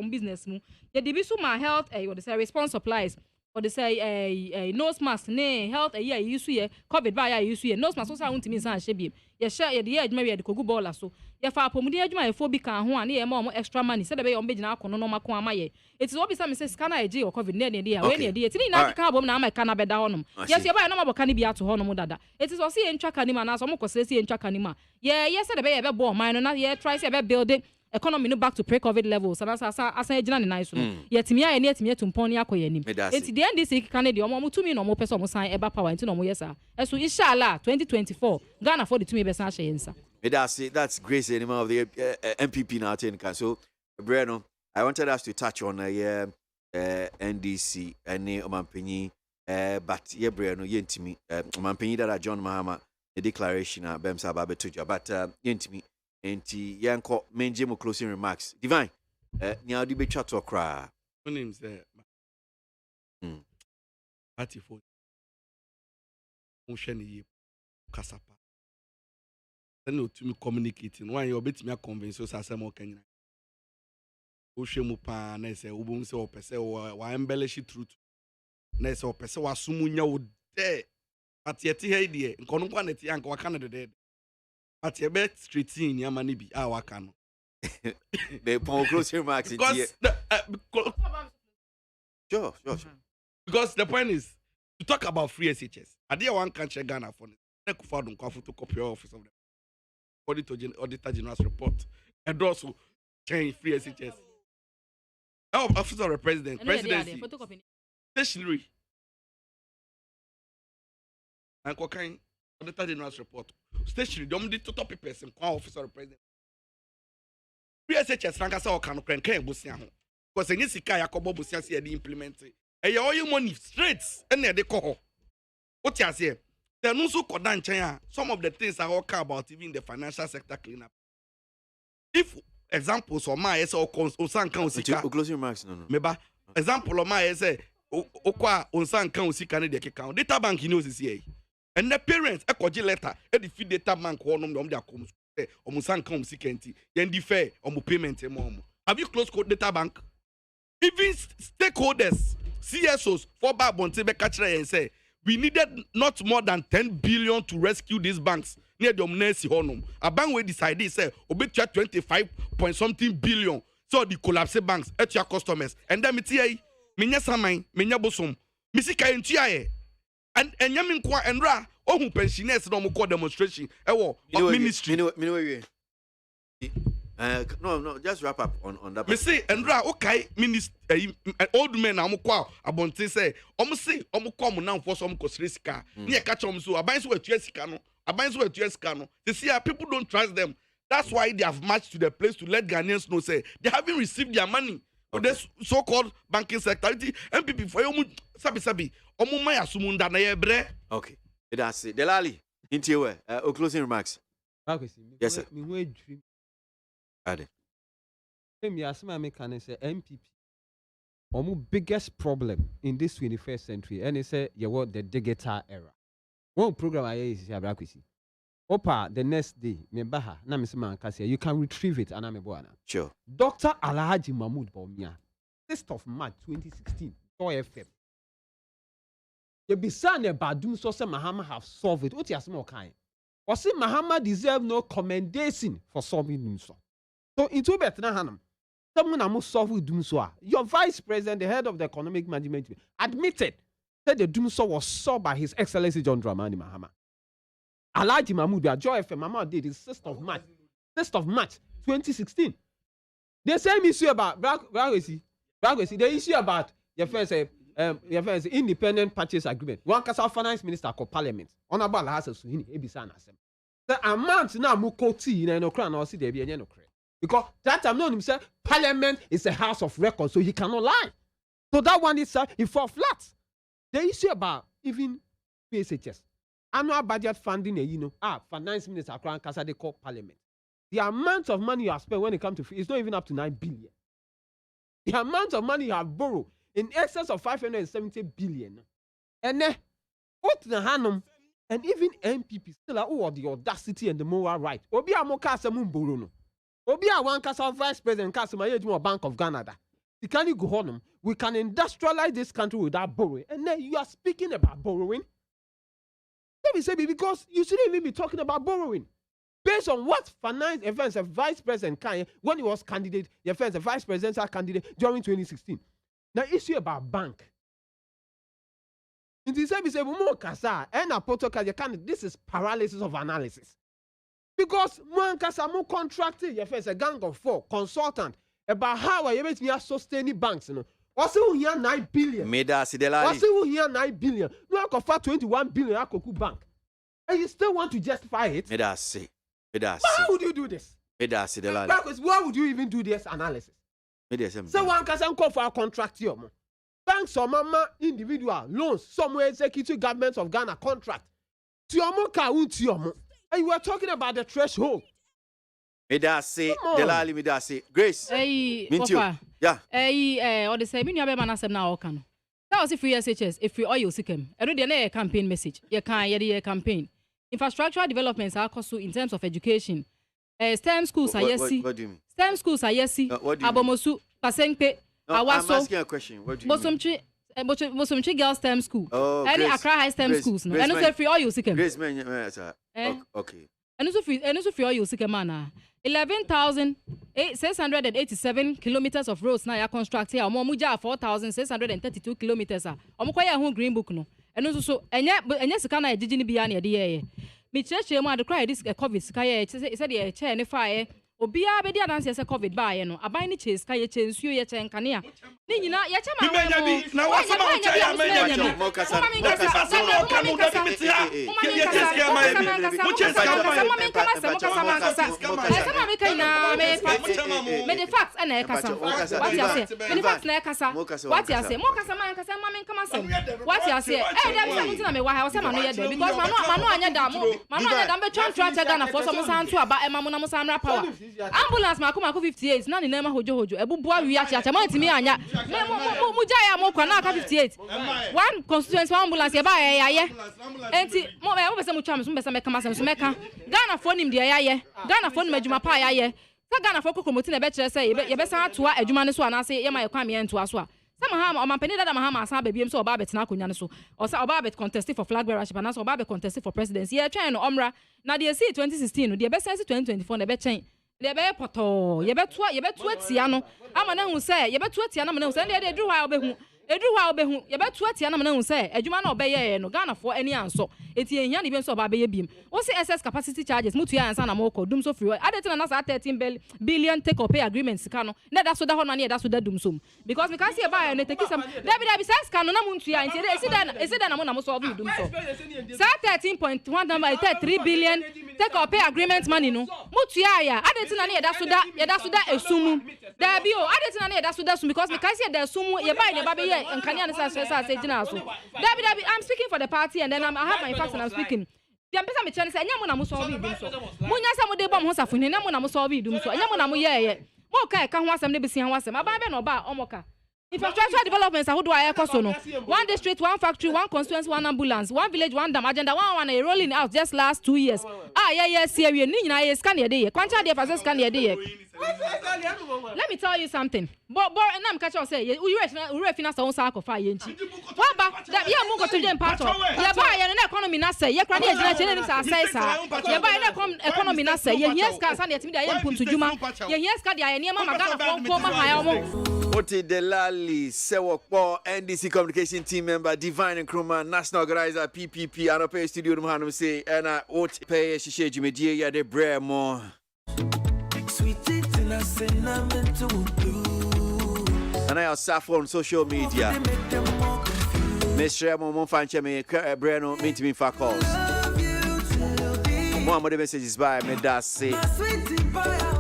business mu ye dey bi so ma health what they say response supplies or they say nose mask ne health ye use ye covid ba ya use ye nose mask so sa untimi san hye ye share ye dey adwuma ye dey kogu ball so ye fa apomudi adwuma ye fo bi kan ho ani ye ma extra money say dey be on begina akono no mako ama ye it is obi say me say scanner ye or covid ne dey we ne dey tini na ka bom na ama ka na beda honom yes ye ba ye no maboka ni bi ato honom dada it is o say entwa kanima na so mo kosese entwa kanima ye say dey be ye be ball man no na ye try say be building economy no back to pre-COVID levels and asa ejina ne nice no yetimi ya ne yetimi etumpon ne akoyanim enti the NDC Canada omo tumi no mo person mo san eba power enti no mo yesa eso inshallah 2024 Ghana for the tumi be san hye nsa that's grace anymore of the MPP now ten can so Breno I wanted us to touch on NDC and omampanyi but ye Breno yentimi omampanyi that John Mahama the declaration bemsa ba betuja but yentimi Enti yanko menje mo closing remarks. Divine. Nya di be twa to kra. My name is Atifo. Unsheni Kasapa. Then you to me communicating. Why you bet me convince us as more Kenya. Ushemu pa na se ubum se opese wa embellish truth. Na se opese wa sumunya wo de. But yet here die nkono kwa neti anka waka na de. But ye bet street in yamani bi a waka no. They pon close remarks in here. Sure. Because the point is to talk about free SHS. I did one country Ghana for it. They could find to copy office of the Auditor General's report. And also change free SHS. Oh, office of the president, presidency, stationery. And cocaine Auditor General's report. Stationery, don't need to top a person, office of the president. Free SHS, Francasa or Canocan, Busian. Because in this Kaya Kobo Busian, they implement it. And you all your money straight, and they call. What you say? There no so called some of the things I talk about, even the financial sector cleanup. If examples of my SO Osan Council, closing remarks, no. Meba example of my say Okwa Osan Council Canada account. Data bank knows is here. And the parents, a koji letter, a defeat data bank, one of them, their comes, or Musan Council Kenti, then defer or payment. Have you closed code data bank? Even stakeholders, CSOs, for Bontebe Kachre and say, we needed not more than 10 billion to rescue these banks near the Omnesi Honum. A bank will decide, say, obey 25 point something billion. So the collapse banks at your customers. And then it's here, Minya Samai, Minya Bosum, Missika and Tiae. And Yamin Kwa and Ra, oh, who pensioners no more demonstration. Ministry. No, just wrap up on that. Me say, Andra, okay, old men, I'm qua, Abonte say, say, come now for some cosrisca. Near catch so, a binds with Jescano, a binds with Jescano. They see people don't trust them. That's why they have marched to the place to let Ghanaians know, say, they haven't received their money. Okay. This so called banking sector, MPP for you, Sabi, Omumaya Sumunda Naebre. Okay, that's it. Delali, into your closing remarks. Yes, sir. Ade. Same year, some American say MPP. Our biggest problem in this 21st century, and they say you want the digital era. One program I is Abrakwisi. Opa, the next day, me baha na me man kasi you can retrieve it and I'm a Sure. Dr. Alhaji Mahmoud Baumia, 6th of March 2016, Joy FM. You be saying about doom so say Mahama have solved it. What you more kind? Or say Mahama deserve no commendation for solving doom so. So into better hanam. Someone almost solved doom so. Your vice president, the head of the economic management, admitted that the doom so was solved by His Excellency John Dramani Mahama. Alhaji Mahmoud, Joy FM, Mama did is 6th of March 2016. The same issue about Bragwesi, the issue about your first independent purchase agreement. One Casa finance minister called Parliament. Honorable Alhassan Suhini, Ebisana. The amount now Mukoti in no crown or see there be no credit. Because that time known himself, Parliament is a house of records, so he cannot lie. So that one is he fall flat. The issue about even PSHS. Annual budget funding, finance minister crown Casa they call Parliament. The amount of money you have spent when it comes to free is not even up to 9 billion. The amount of money you have borrowed in excess of 570 billion. And then, what the Hanum and even MPP still are the audacity and the moral right. Obi Amoka Samun Borono. Obi Awan Casa Vice President Kasuma Bank of Ghana. You can't go home. We can industrialize this country without borrowing. And then you are speaking about borrowing. Let me say, because you shouldn't even be talking about borrowing. Based on what finance events a vice president can when he was candidate, the first vice presidential candidate during 2016. Now, issue about bank. In the same this is paralysis of analysis. Because one Kasamo contracted your first a gang of 4 consultant about how I make me sustaining banks. What's who here 9 billion? What's who here 9 billion? No, I offer 21 billion at Koku Bank. And you still want to justify it? Why would you do this? Why would you even do this analysis? So one can call for a contract here. Banks or mama individual loans, somewhere executive governments of Ghana contract. And you were talking about the threshold. Medase, Delali Medase. Grace. Hey, Mintio. Yeah. Hey, or the same, you have an now, can. That was if we SHS, if we oil sick him. I do the campaign message. You can't hear campaign. Infrastructural developments are cost in terms of education. STEM schools are yes. What do you mean? STEM schools are yes. Abomosu, Pasenke, Awaso. I'm asking a question. What do you mean? Bosomchi Girls STEM School. Oh, any Accra High STEM schools. No. And also free oil sick him. Grace, man, okay. And also free oil sick him. 11,687 kilometers of roads now are constructed. Omo muja 4,632 kilometers. Omo kwa ya green book no. And also so enya sika na ejiji ni bia na de ye. Me cheche mu ade cry this COVID sika ye said ye chair ne fire. Obia be dia dance say COVID ba ye no. Aban ni che sika ye che nsuo ye che nkane a. Ni nyina ye che ma. Na wasama o cha ya menya. Mo kasa. Me the facts and e kasa. What you say? Me the facts na e kasa. What you say? Mo kasa man kasa ma men kama say. What you say? Eh dem say mutina me wa ha o say ma no ye dem because manu anya da mo. Manu anya da me twa Ghana for some santo aba e ma mo na mo samra power. Ambulance ma 58 na ni na ma hojo ebubua wi acha ma ntimi anya. Mu jaya mo kwa na aka 58. One constituency ambulance e ba ye. Enti mo be se mu twa me se me kama se me ka. Ghana for nim de ye. Ghana for nim adwuma pa ye. Sa Ghana for kokomoti na be kire say ye be san atoa adwuma ne so ana se ye ma ye kwa me entoa so a. Some o mampeni dada mahama asa babiem so oba betina akonya ne so. O sa oba bet contest for flag bearership and so oba bet contest for presidency. Ye twen no omra na de see 2016 no de be sense 2024 na be chen. De be poto ye beto atia no ama na hu say ye beto atia na ma na hu say de dru ha obehu ye beto atia na ma na hu say adwuma na obeye no Ghana for any anso eti ehia ne bi so oba beye biem wo say excess capacity charges mutu ya ansa na mo ko dum so free adetina na sa 13 billion take or pay agreement sika no na da so da ho na ne da so da dum so because me can see buy na take some David say sika no na muntu ya enti esi da na mo solve dum so sa 13.1 number 3 billion take or pay agreement money no mutu ya adetina ne da so da esumu da bi o adetina ne da so da sum because me can see da esumu ye buy ne ba be nkania ne say jina so David I'm speaking for the party and then I have my facts and I'm speaking. The pesa me chane say enya mo na mo solve dum so. Mo nya say mo de bom ho safo ni enya mo na mo solve dum so. Enya mo na mo ye. Mo ka ka ho asem ne besi ho asem. Aba be no ba omoka. Infrastructure developments ahodo aye koso no. One district, one factory, one constituency, one ambulance, one village, one dam agenda, one rolling out just last 2 years. See we ni nyina ye scan ye dey. Kwancha dey for scan ye dey. Let me tell you something. But and I'm catch you say you finance on sa akofa ye nchi. What ba that ye mo go to dem part of. Ye ba ye na economy na say ye kra dey gina chene ni sa say sa. Ye ba ye na economy na say ye here scan sa na yetimi dey mpuntu djuma. Ye here scan dey ye ma Ghana for ma haya omo. Oti Delali, Sewokpo, NDC Communication Team Member, Divine and Nkrumah, National Organizer, PPP, and Pay Studio, Muhanum say, and I ought to pay Shishe Jimedia, ya de bre more. And I also on social media. Ministerial, Mon Fancheme, Breno, meet me for calls. More messages by me that say.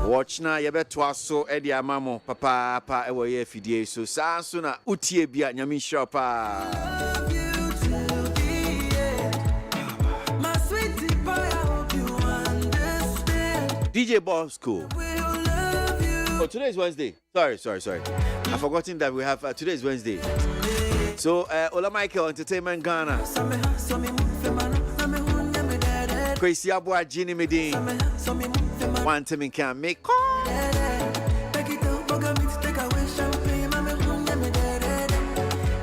Watch na ye beto so e dia mamo papa e wo ye fidie so sa so na utie bia nyame hira pa DJ Bosco. Oh, today is Wednesday. Sorry. I've forgotten that we have today is Wednesday. So Ola Michael Entertainment Ghana. Kwasi ABOAGYE ni medin. One time can make call.